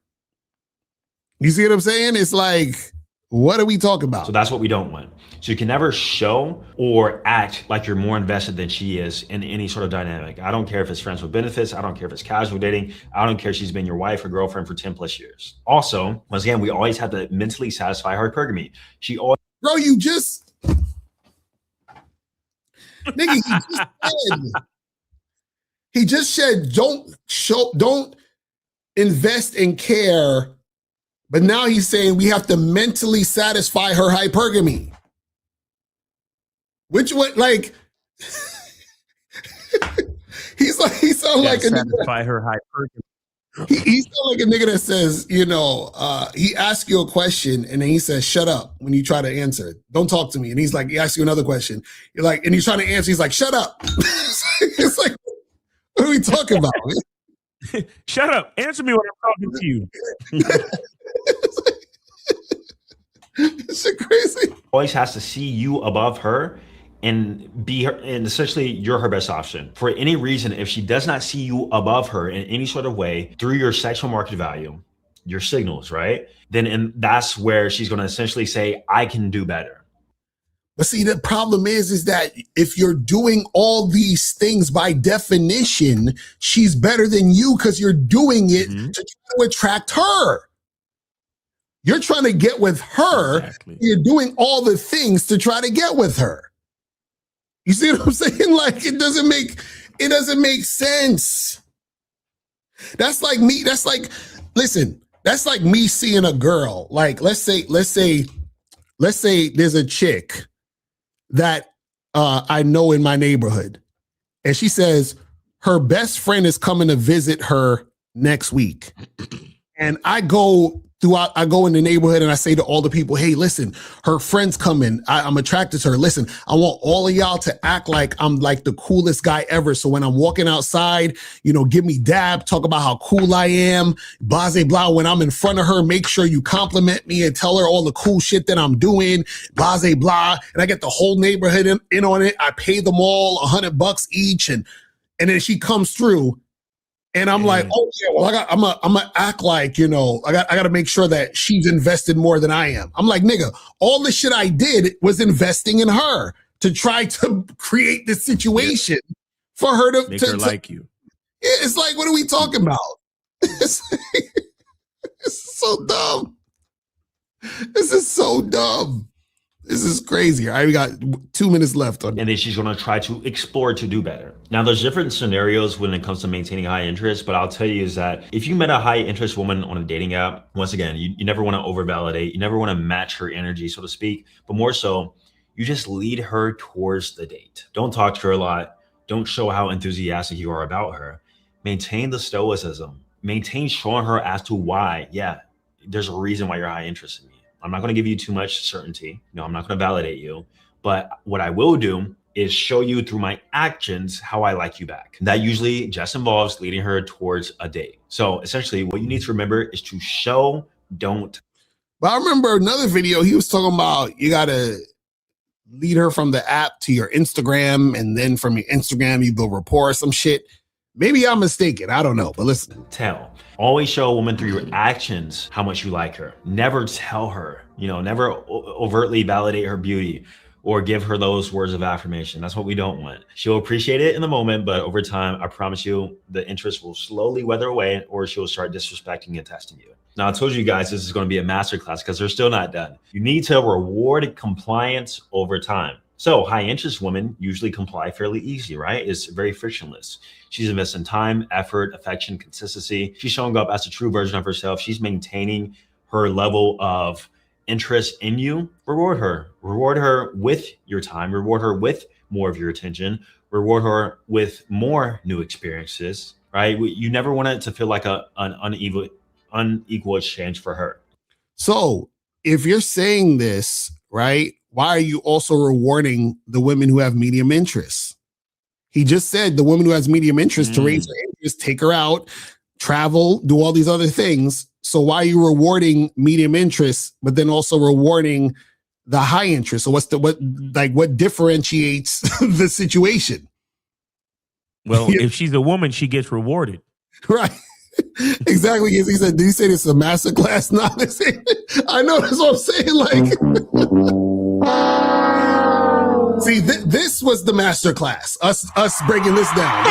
You see what I'm saying? It's like, what are we talking about? So that's what we don't want. So you can never show or act like you're more invested than she is in any sort of dynamic. I don't care if it's friends with benefits. I don't care if it's casual dating. I don't care if she's been your wife or girlfriend for 10 plus years. Also, once again, we always have to mentally satisfy her hypergamy. Bro, he just said, don't invest and care. But now he's saying we have to mentally satisfy her hypergamy. Which one, like, he sounds like a nigga. Satisfy her hypergamy. He sounds like a nigga that says, he asks you a question and then he says, shut up when you try to answer it. Don't talk to me. And he's like, he asks you another question. You're like, and he's trying to answer. He's like, shut up. It's like, what are we talking about? Shut up. Answer me when I'm talking to you. It's so crazy. Always has to see you above her and be her, and essentially you're her best option. For any reason, if she does not see you above her in any sort of way through your sexual market value, your signals, right? Then that's where she's going to essentially say, I can do better. But see, the problem is that if you're doing all these things by definition, she's better than you because you're doing it to try to attract her. You're trying to get with her. Exactly. You're doing all the things to try to get with her. You see what I'm saying? Like, it doesn't make sense. That's like me. That's like me seeing a girl. Like, let's say there's a chick that I know in my neighborhood. And she says her best friend is coming to visit her next week. And I go throughout, I go in the neighborhood and I say to all the people, hey, listen, her friends coming. I'm attracted to her. Listen, I want all of y'all to act like I'm like the coolest guy ever. So when I'm walking outside, give me dab, talk about how cool I am, blase blah. When I'm in front of her, make sure you compliment me and tell her all the cool shit that I'm doing, blase blah. And I get the whole neighborhood in on it. I pay them all $100 each. And then she comes through. And I'm like, oh yeah, well, I'm gonna act like, I got to make sure that she's invested more than I am. I'm like, nigga, all the shit I did was investing in her to try to create this situation for her to make her like you. Yeah, it's like, what are we talking about? It's so dumb. This is so dumb. This is crazy. All right, we got 2 minutes left on. And then she's going to try to explore to do better. Now, there's different scenarios when it comes to maintaining high interest, but I'll tell you is that if you met a high interest woman on a dating app, once again, you never want to over-validate. You never want to match her energy, so to speak, but more so, you just lead her towards the date. Don't talk to her a lot. Don't show how enthusiastic you are about her. Maintain the stoicism. Maintain showing her as to why, there's a reason why you're high interest in me. I'm not going to give you too much certainty. No, I'm not going to validate you. But what I will do is show you through my actions how I like you back. That usually just involves leading her towards a date. So essentially what you need to remember is to show, don't. But I remember another video, he was talking about you got to lead her from the app to your Instagram. And then from your Instagram, you build rapport or some shit. Maybe I'm mistaken. I don't know, but listen. Tell. Always show a woman through your actions how much you like her. Never tell her, never overtly validate her beauty or give her those words of affirmation. That's what we don't want. She'll appreciate it in the moment, but over time, I promise you, the interest will slowly weather away or she'll start disrespecting and testing you. Now, I told you guys this is going to be a masterclass because they're still not done. You need to reward compliance over time. So high interest women usually comply fairly easy, right? It's very frictionless. She's investing time, effort, affection, consistency. She's showing up as a true version of herself. She's maintaining her level of interest in you. Reward her. Reward her with your time. Reward her with more of your attention. Reward her with more new experiences, right? You never want it to feel like an unequal exchange for her. So if you're saying this, right, why are you also rewarding the women who have medium interests? He just said the woman who has medium interest to raise her interest, take her out, travel, do all these other things. So why are you rewarding medium interest, but then also rewarding the high interest? So what differentiates the situation? Well, if she's a woman, she gets rewarded. Right. Exactly. He said, do you say this is a master class? No, I know, that's what I'm saying. See, this was the master class. Us breaking this down.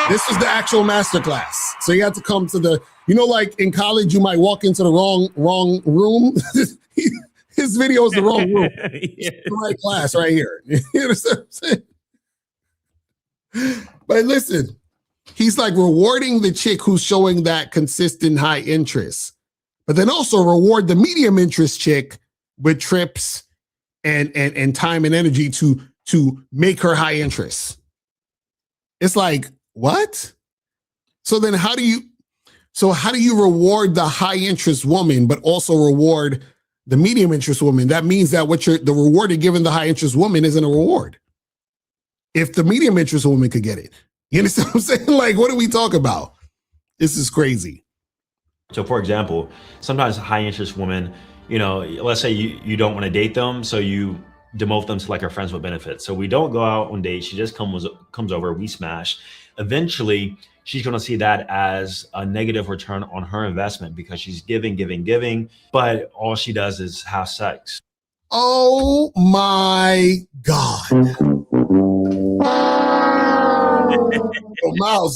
This was the actual master class. So you have to come to the, like in college, you might walk into the wrong room. His video is the wrong room. It's the right class right here. You understand what I'm saying? But listen, he's like rewarding the chick who's showing that consistent high interest, but then also reward the medium interest chick with trips and time and energy to make her high interest. It's like, what? So then how do you reward the high interest woman, but also reward the medium interest woman? That means that the reward you're giving the high interest woman isn't a reward. If the medium interest woman could get it. You understand what I'm saying? Like, what are we talking about? This is crazy. So for example, sometimes a high interest woman, let's say you don't want to date them, so you demote them to like our friends with benefits. So we don't go out on dates. She just comes over, we smash. Eventually, she's going to see that as a negative return on her investment because she's giving, but all she does is have sex. Oh my God.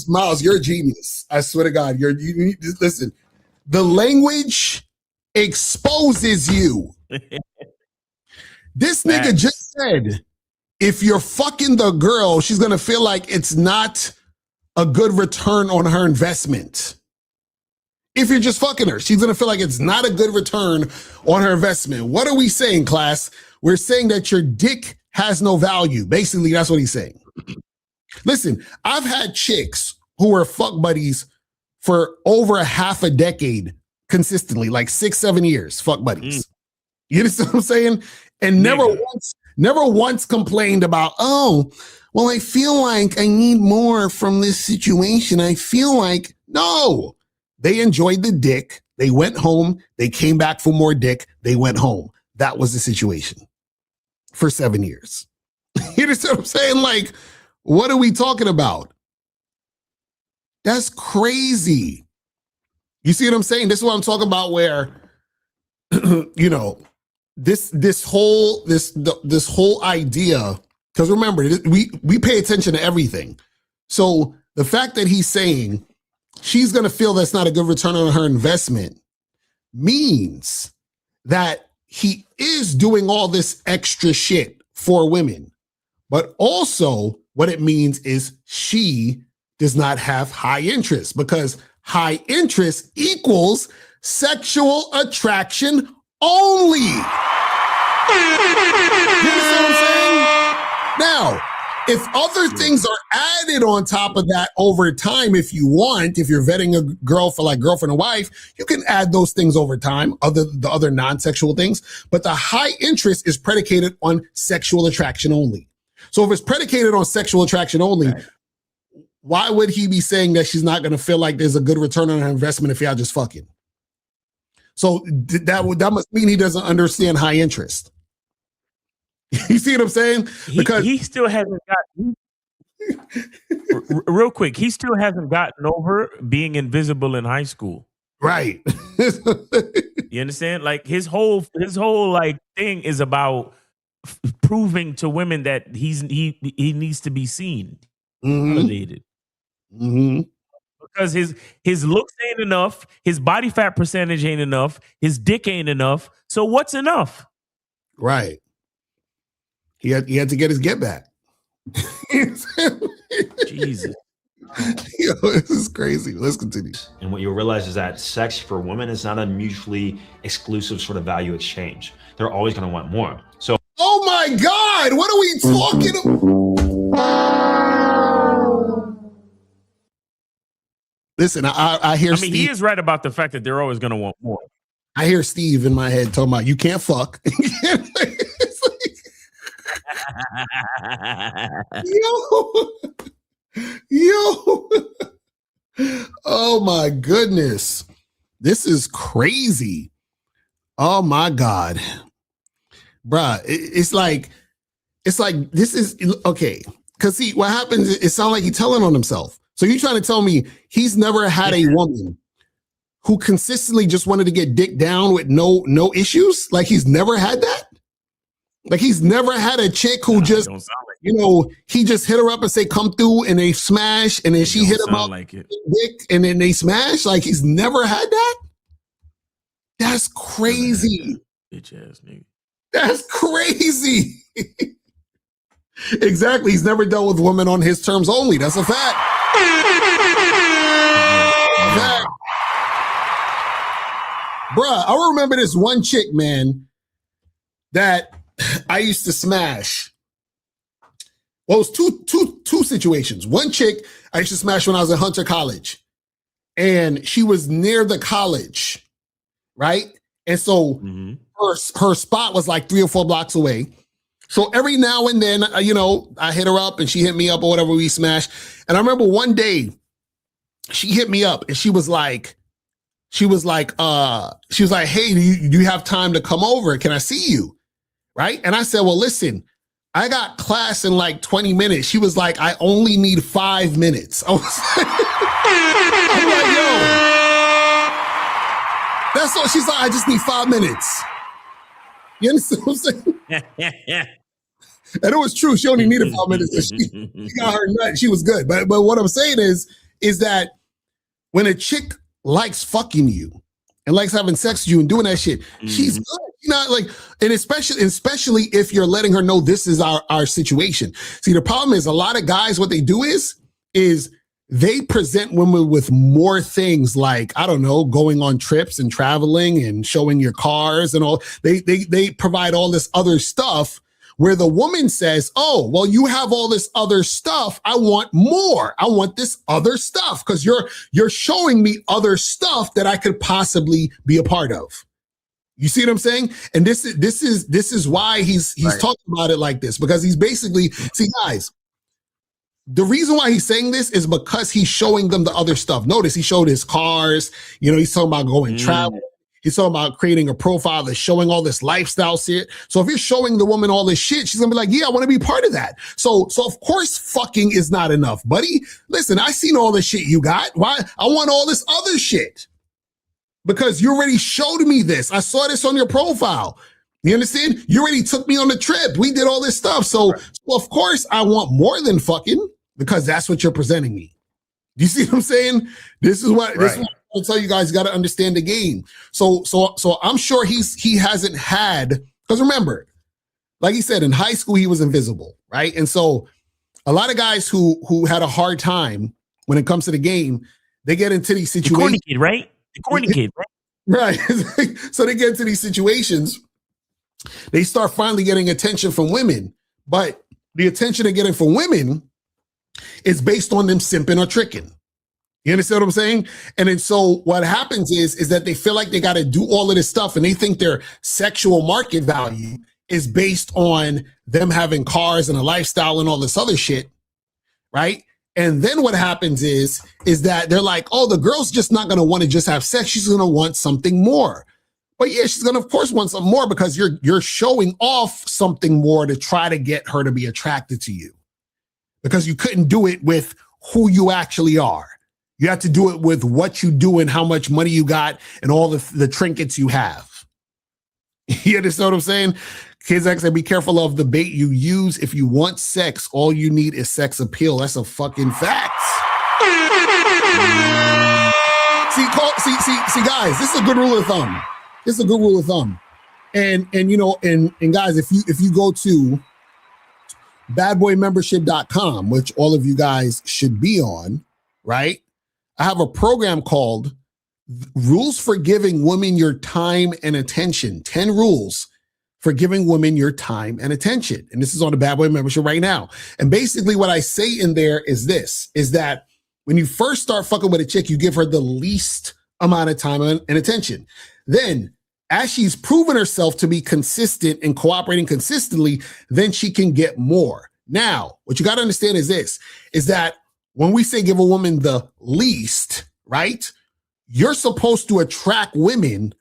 Miles, you're a genius. I swear to God, you need to listen. The language exposes you. This nigga just said, if you're fucking the girl, she's going to feel like it's not a good return on her investment. If you're just fucking her, she's going to feel like it's not a good return on her investment. What are we saying, class? We're saying that your dick has no value. Basically, that's what he's saying. Listen, I've had chicks who were fuck buddies for over a half a decade consistently, like 6-7 years, fuck buddies. You understand what I'm saying? And never once complained about, oh, well, I feel like I need more from this situation. I feel like, no, they enjoyed the dick. They went home. They came back for more dick. They went home. That was the situation for 7 years. You understand what I'm saying? Like, what are we talking about? That's crazy. You see what I'm saying? This is what I'm talking about where, you know, this whole idea, because remember, we pay attention to everything. So the fact that he's saying she's going to feel that's not a good return on her investment means that he is doing all this extra shit for women. But also what it means is she does not have high interest, because high interest equals sexual attraction only. You understand what I'm saying? Now, if other things are added on top of that over time, if you want, if you're vetting a girl for like girlfriend and wife, you can add those things over time, the other non-sexual things. But the high interest is predicated on sexual attraction only. So if it's predicated on sexual attraction only, why would he be saying that she's not going to feel like there's a good return on her investment if y'all just fucking? So that must mean he doesn't understand high interest. You see what I'm saying? Because he still hasn't gotten. Real quick, he still hasn't gotten over being invisible in high school. Right. You understand? Like his whole like thing is about proving to women that he needs to be seen, validated. Because his looks ain't enough, his body fat percentage ain't enough, his dick ain't enough. So what's enough? Right. He had to get his get back. Jesus. Yo, this is crazy. Let's continue. And what you'll realize is that sex for women is not a mutually exclusive sort of value exchange. They're always going to want more. So, oh my God, what are we talking about? Listen, I hear Steve. He is right about the fact that they're always going to want more. I hear Steve in my head talking about, you can't fuck. Yo. Oh my goodness. This is crazy. Oh my God. Bruh, it's like this is okay. Cause see, what happens, it sounds like he's telling on himself. So you're trying to tell me he's never had a woman who consistently just wanted to get dick down with no issues? Like he's never had that? Like he's never had a chick who just, you know, he just hit her up and say, come through, and they smash, and then she hit him up like dick, and then they smash? Like he's never had that? That's crazy. Bitch ass nigga. That's crazy. Exactly. He's never dealt with women on his terms only. That's a fact. Bruh, I remember this one chick, man, that I used to smash. Well, it was two situations. One chick I used to smash when I was at Hunter College, and she was near the college, right? And so her spot was like 3 or 4 blocks away. So every now and then, you know, I hit her up and she hit me up or whatever, we smash. And I remember one day she hit me up and she was like, hey, do you have time to come over? Can I see you? Right? And I said, well, listen, I got class in like 20 minutes. She was like, I only need 5 minutes. I was like, I'm like, yo, that's all. She's like, I just need 5 minutes. You understand what I'm saying? And it was true. She only needed 5 minutes. So she got her nut. She was good. But what I'm saying is that when a chick likes fucking you and likes having sex with you and doing that shit, she's good. You know, like, and especially if you're letting her know this is our situation. See, the problem is a lot of guys, what they do is they present women with more things, like, I don't know, going on trips and traveling and showing your cars and all. They provide all this other stuff where the woman says, oh, well, you have all this other stuff. I want more. I want this other stuff because you're showing me other stuff that I could possibly be a part of. You see what I'm saying? And this is why he's Right. talking about it like this, because he's basically, see, guys, the reason why he's saying this is because he's showing them the other stuff. Notice he showed his cars. You know, he's talking about going travel. He's talking about creating a profile that's showing all this lifestyle shit. So if you're showing the woman all this shit, she's gonna be like, yeah, I want to be part of that. So of course fucking is not enough, buddy. Listen, I seen all the shit you got. Why? I want all this other shit. Because you already showed me this. I saw this on your profile. You understand? You already took me on the trip. We did all this stuff. So of course I want more than fucking, because that's what you're presenting me. You see what I'm saying? This is what I'll tell you guys. You got to understand the game. So I'm sure he hasn't had, because remember, like he said, in high school he was invisible, right? And so a lot of guys who had a hard time when it comes to the game, they get into these situations. The corny kid, right? The corny kid, right? Right. So they get into these situations. They start finally getting attention from women, but the attention they're getting from women is based on them simping or tricking. You understand what I'm saying? And then so what happens is that they feel like they got to do all of this stuff, and they think their sexual market value is based on them having cars and a lifestyle and all this other shit, right? And then what happens is that they're like, oh, the girl's just not going to want to just have sex. She's going to want something more. But yeah, she's going to, of course, want something more because you're showing off something more to try to get her to be attracted to you. Because you couldn't do it with who you actually are. You have to do it with what you do and how much money you got and all the trinkets you have. You understand what I'm saying? Kids X said, be careful of the bait you use. If you want sex, all you need is sex appeal. That's a fucking fact. See, guys, this is a good rule of thumb. This is a good rule of thumb. And you know, and guys, if you go to badboymembership.com, which all of you guys should be on, right? I have a program called Rules for Giving Women Your Time and Attention. 10 rules for giving women your time and attention. And this is on the Bad Boy membership right now. And basically what I say in there is this, is that when you first start fucking with a chick, you give her the least amount of time and attention. Then as she's proven herself to be consistent and cooperating consistently, then she can get more. Now, what you got to understand is this, is that when we say give a woman the least, right? You're supposed to attract women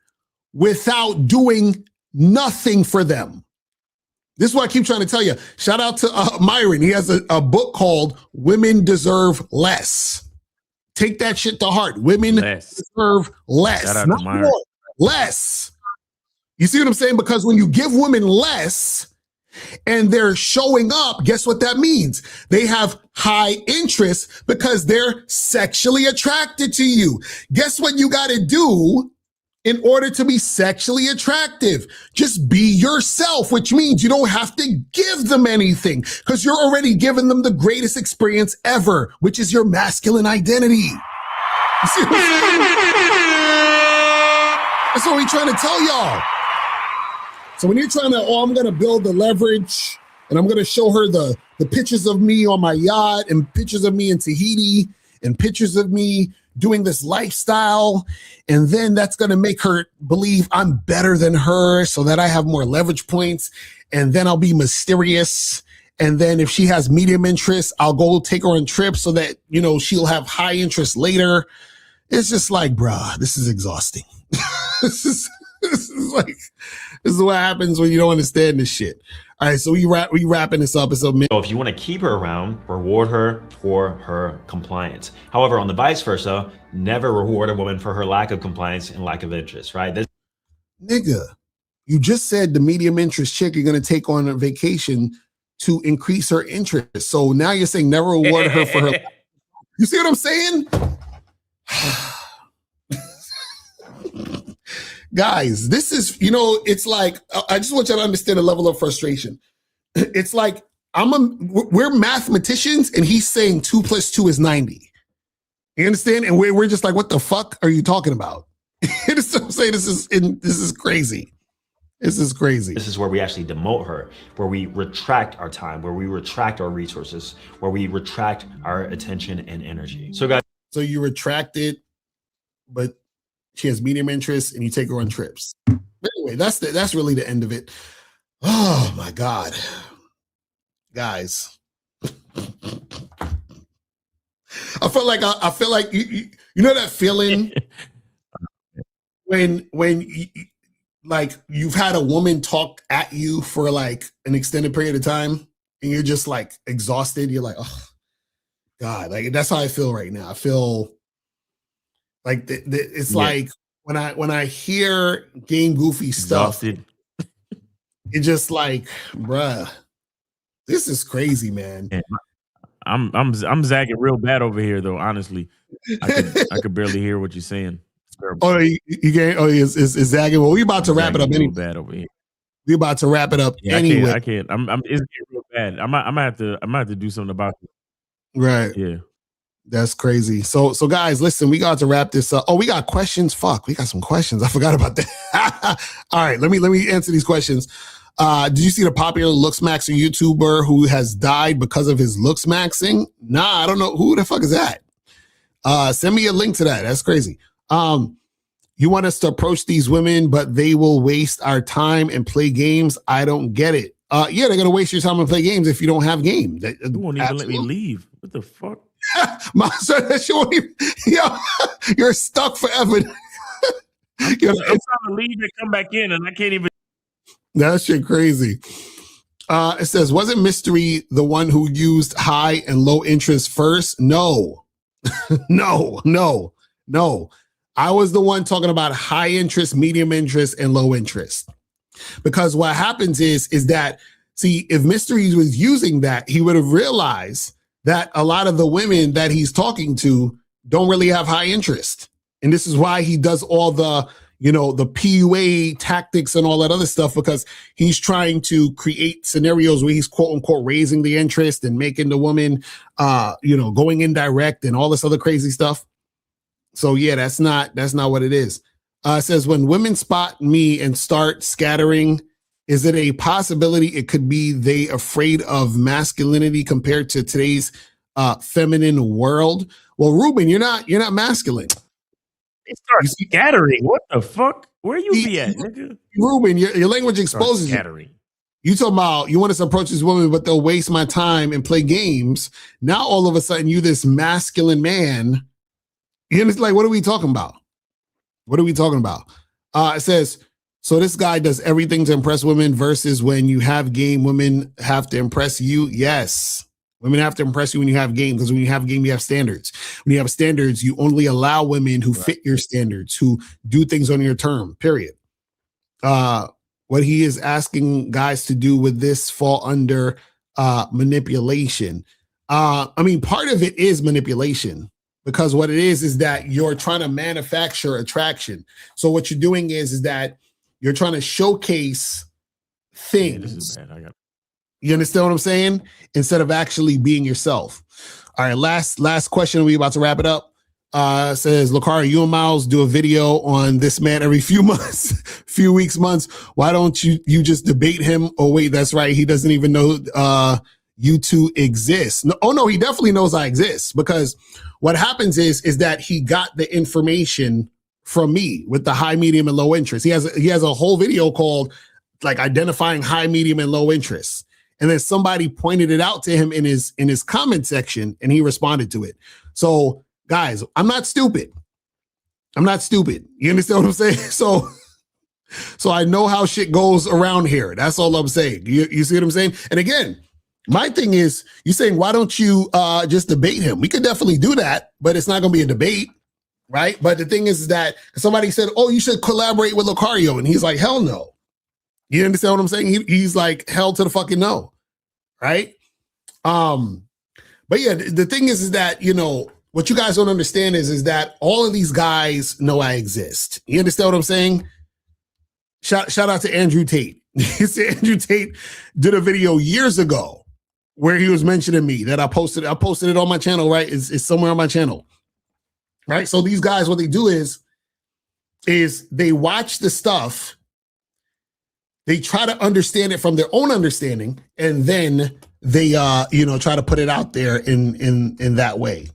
without doing nothing for them. This is what I keep trying to tell you. Shout out to Myron. He has a book called Women Deserve Less. Take that shit to heart. Women deserve less. Shout out Not to Myron. more, less. You see what I'm saying? Because when you give women less and they're showing up, guess what that means? They have high interest because they're sexually attracted to you. Guess what you got to do in order to be sexually attractive? Just be yourself, which means you don't have to give them anything because you're already giving them the greatest experience ever, which is your masculine identity. You see what I'm saying? That's what we're trying to tell y'all. So when you're trying to, I'm going to build the leverage and I'm going to show her the pictures of me on my yacht and pictures of me in Tahiti and pictures of me doing this lifestyle. And then that's going to make her believe I'm better than her so that I have more leverage points. And then I'll be mysterious. And then if she has medium interest, I'll go take her on trips so that, you know, she'll have high interest later. It's just like, bruh, this is exhausting. This is what happens when you don't understand this shit. All right, so we wrapping this up. So if you want to keep her around, reward her for her compliance. However, on the vice versa, never reward a woman for her lack of compliance and lack of interest, right? Nigga, you just said the medium interest chick you're going to take on a vacation to increase her interest. So now you're saying never reward her for her. You see what I'm saying? Guys, this is, you know, it's like, I just want you to understand the level of frustration. It's like, we're mathematicians and he's saying 2 + 2 is 90. You understand? And we're just like, what the fuck are you talking about? You understand what I'm saying? This is crazy. This is crazy. This is where we actually demote her, where we retract our time, where we retract our resources, where we retract our attention and energy. So guys, so you retract it, but she has medium interest and you take her on trips. But anyway, that's really the end of it. Oh my God. Guys. I feel like you know that feeling when like you've had a woman talk at you for like an extended period of time and you're just like exhausted. You're like, oh God, like that's how I feel right now. I feel like it's like when I hear Game Goofy stuff, Exhausted. it's just like, bruh, this is crazy, man. Yeah, I'm zagging real bad over here though. Honestly, I could barely hear what you're saying. Oh, you can't. Oh, is zagging. Well, we about to wrap it up. Real bad over here. We about to wrap it up Yeah, anyway. I can't. I'm. It's real bad. I'm gonna have to do something about it. Right. Yeah. That's crazy. So guys, listen, we got to wrap this up. Oh, we got questions. Fuck, we got some questions. I forgot about that. All right, let me answer these questions. Did you see the popular looks maxer YouTuber who has died because of his looks maxing? Nah, I don't know. Who the fuck is that? Send me a link to that. That's crazy. You want us to approach these women, but they will waste our time and play games. I don't get it. Yeah, they're gonna waste your time and play games if you don't have game. You won't even let me leave. What the fuck? My son, that shit won't even, yo, you're stuck forever. I'm trying to leave and come back in, and I can't even. That shit crazy. It says, wasn't Mystery the one who used high and low interest first? No, no. I was the one talking about high interest, medium interest, and low interest. Because what happens is that, see, if Mystery was using that, he would have realized that a lot of the women that he's talking to don't really have high interest. And this is why he does all the, the PUA tactics and all that other stuff, because he's trying to create scenarios where he's quote unquote raising the interest and making the woman, going indirect and all this other crazy stuff. So yeah, that's not what it is. It says, when women spot me and start scattering, is it a possibility it could be they afraid of masculinity compared to today's feminine world? Well, Ruben, you're not masculine. They start scattering. What the fuck? Where you be at, nigga? Ruben, your language exposes scattering. You talking about you want us to approach this woman, but they'll waste my time and play games. Now all of a sudden you this masculine man. It's like, what are we talking about? What are we talking about? It says, so this guy does everything to impress women versus when you have game, women have to impress you. Yes. Women have to impress you when you have game, because when you have game, you have standards. When you have standards, you only allow women who fit your standards, who do things on your term, period. What he is asking guys to do with this fall under manipulation. Part of it is manipulation. Because what it is that you're trying to manufacture attraction. So what you're doing is that you're trying to showcase things. Yeah, this is bad. You understand what I'm saying? Instead of actually being yourself. All right, last question. We're about to wrap it up. Says, Locario, you and Miles do a video on this man every few months, few weeks, months. Why don't you just debate him? Oh, wait, that's right. He doesn't even know you two exist. No, he definitely knows I exist, because what happens is that he got the information from me with the high, medium, and low interest. He has a whole video called like identifying high, medium, and low interest. And then somebody pointed it out to him in his comment section, and he responded to it. So guys, I'm not stupid. You understand what I'm saying? So I know how shit goes around here. That's all I'm saying. You see what I'm saying? And again, my thing is, you saying, why don't you just debate him? We could definitely do that, but it's not going to be a debate, right? But the thing is that somebody said, oh, you should collaborate with Locario. And he's like, hell no. You understand what I'm saying? He's like, hell to the fucking no, right? But yeah, the thing is that, what you guys don't understand is that all of these guys know I exist. You understand what I'm saying? Shout out to Andrew Tate. Andrew Tate did a video years ago where he was mentioning me that I posted it on my channel, right? It's somewhere on my channel, right? So these guys, what they do is they watch the stuff They try to understand it from their own understanding, and then they try to put it out there in that way.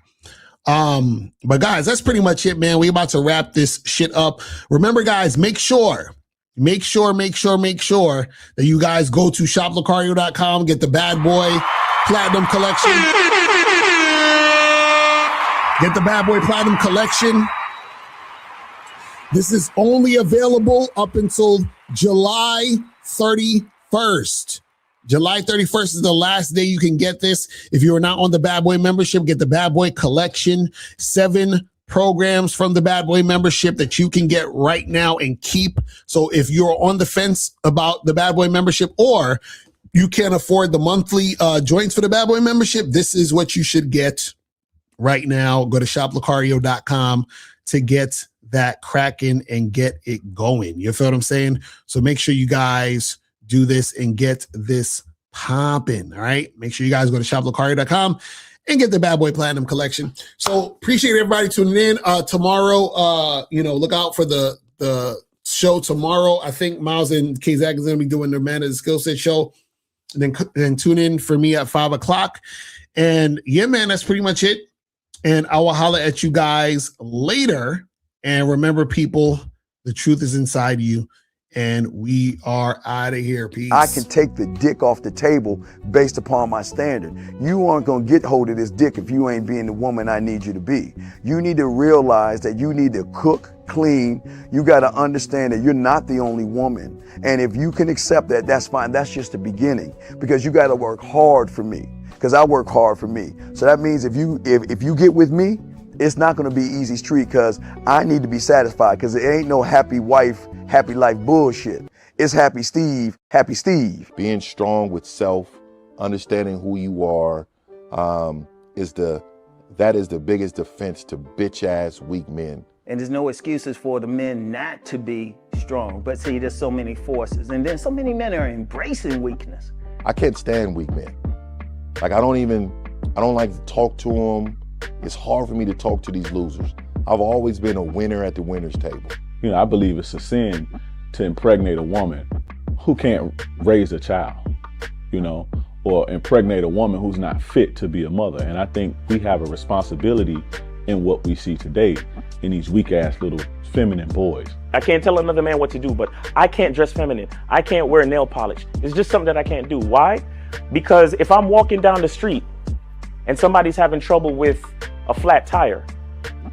But guys, that's pretty much it, man. We about to wrap this shit up. Remember, guys, make sure that you guys go to shoplocario.com, get the Bad Boy Platinum Collection. Get the Bad Boy Platinum Collection. This is only available up until July 31st. July 31st is the last day you can get this. If you are not on the Bad Boy membership, get the Bad Boy Collection. 7 programs from the Bad Boy membership that you can get right now and keep. So if you're on the fence about the Bad Boy membership, or you can't afford the monthly joints for the Bad Boy membership, this is what you should get right now. Go to shoplocario.com to get that cracking and get it going. You feel what I'm saying? So make sure you guys do this and get this popping. All right. Make sure you guys go to shoplocario.com and get the Bad Boy Platinum Collection. So appreciate everybody tuning in. Tomorrow, look out for the show tomorrow. I think Miles and K-Zach is going to be doing their Man of the Skill Set show. And then tune in for me at 5:00. And yeah, man, that's pretty much it. And I will holler at you guys later. And remember, people, the truth is inside you. And we are out of here. Peace. I can take the dick off the table based upon my standard. You aren't going to get hold of this dick if you ain't being the woman I need you to be. You need to realize that you need to cook, clean. You got to understand that you're not the only woman. And if you can accept that, that's fine. That's just the beginning, because you got to work hard for me, because I work hard for me. So that means if you get with me, it's not going to be easy street, because I need to be satisfied, because it ain't no happy wife, happy life bullshit. It's happy Steve, happy Steve. Being strong with self, understanding who you are, that is the biggest defense to bitch ass weak men. And there's no excuses for the men not to be strong. But see, there's so many forces, and then so many men are embracing weakness. I can't stand weak men. Like I don't like to talk to them. It's hard for me to talk to these losers. I've always been a winner at the winner's table. You know, I believe it's a sin to impregnate a woman who can't raise a child, or impregnate a woman who's not fit to be a mother. And I think we have a responsibility in what we see today in these weak ass little feminine boys. I can't tell another man what to do, but I can't dress feminine. I can't wear nail polish. It's just something that I can't do. Why? Because if I'm walking down the street and somebody's having trouble with a flat tire,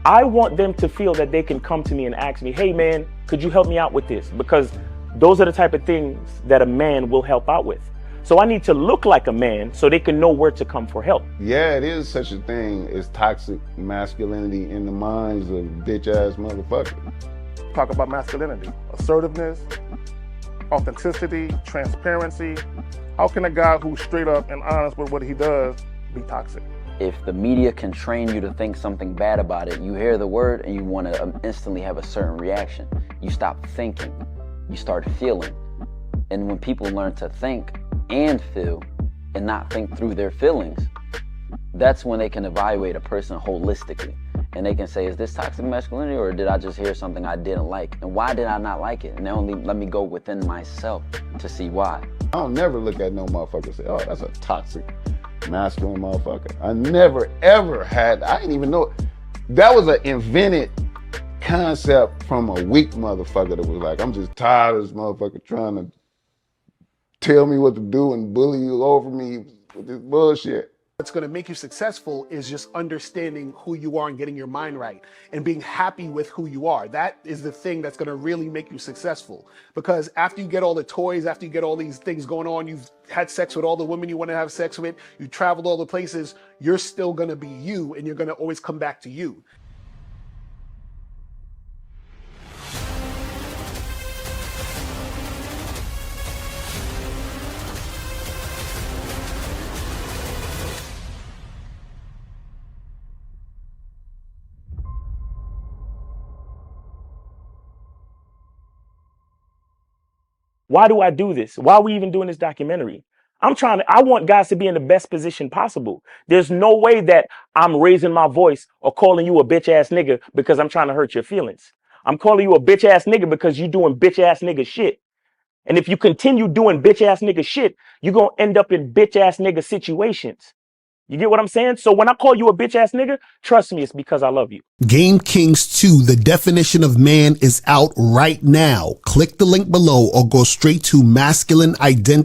I want them to feel that they can come to me and ask me, hey man, could you help me out with this? Because those are the type of things that a man will help out with. So I need to look like a man so they can know where to come for help. Yeah, it is such a thing as toxic masculinity in the minds of bitch ass motherfuckers. Talk about masculinity, assertiveness, authenticity, transparency. How can a guy who's straight up and honest with what he does be toxic? If the media can train you to think something bad about it, you hear the word and you want to instantly have a certain reaction. You stop thinking, you start feeling. And when people learn to think and feel and not think through their feelings, that's when they can evaluate a person holistically. And they can say, is this toxic masculinity, or did I just hear something I didn't like? And why did I not like it? And only let me go within myself to see why. I don't never look at no motherfucker and say, oh, that's a toxic masculine motherfucker. I never ever had, I didn't even know, that was an invented concept from a weak motherfucker that was like, I'm just tired of this motherfucker trying to tell me what to do and bully you over me with this bullshit. What's going to make you successful is just understanding who you are and getting your mind right and being happy with who you are. That is the thing that's going to really make you successful. Because after you get all the toys, after you get all these things going on, you've had sex with all the women you want to have sex with, you traveled all the places, you're still going to be you, and you're going to always come back to you. Why do I do this? Why are we even doing this documentary? I want guys to be in the best position possible. There's no way that I'm raising my voice or calling you a bitch ass nigga because I'm trying to hurt your feelings. I'm calling you a bitch ass nigga because you're doing bitch ass nigga shit. And if you continue doing bitch ass nigga shit, you're going to end up in bitch ass nigga situations. You get what I'm saying? So when I call you a bitch ass nigga, trust me, it's because I love you. Game Kings 2, the definition of man, is out right now. Click the link below or go straight to masculine identity.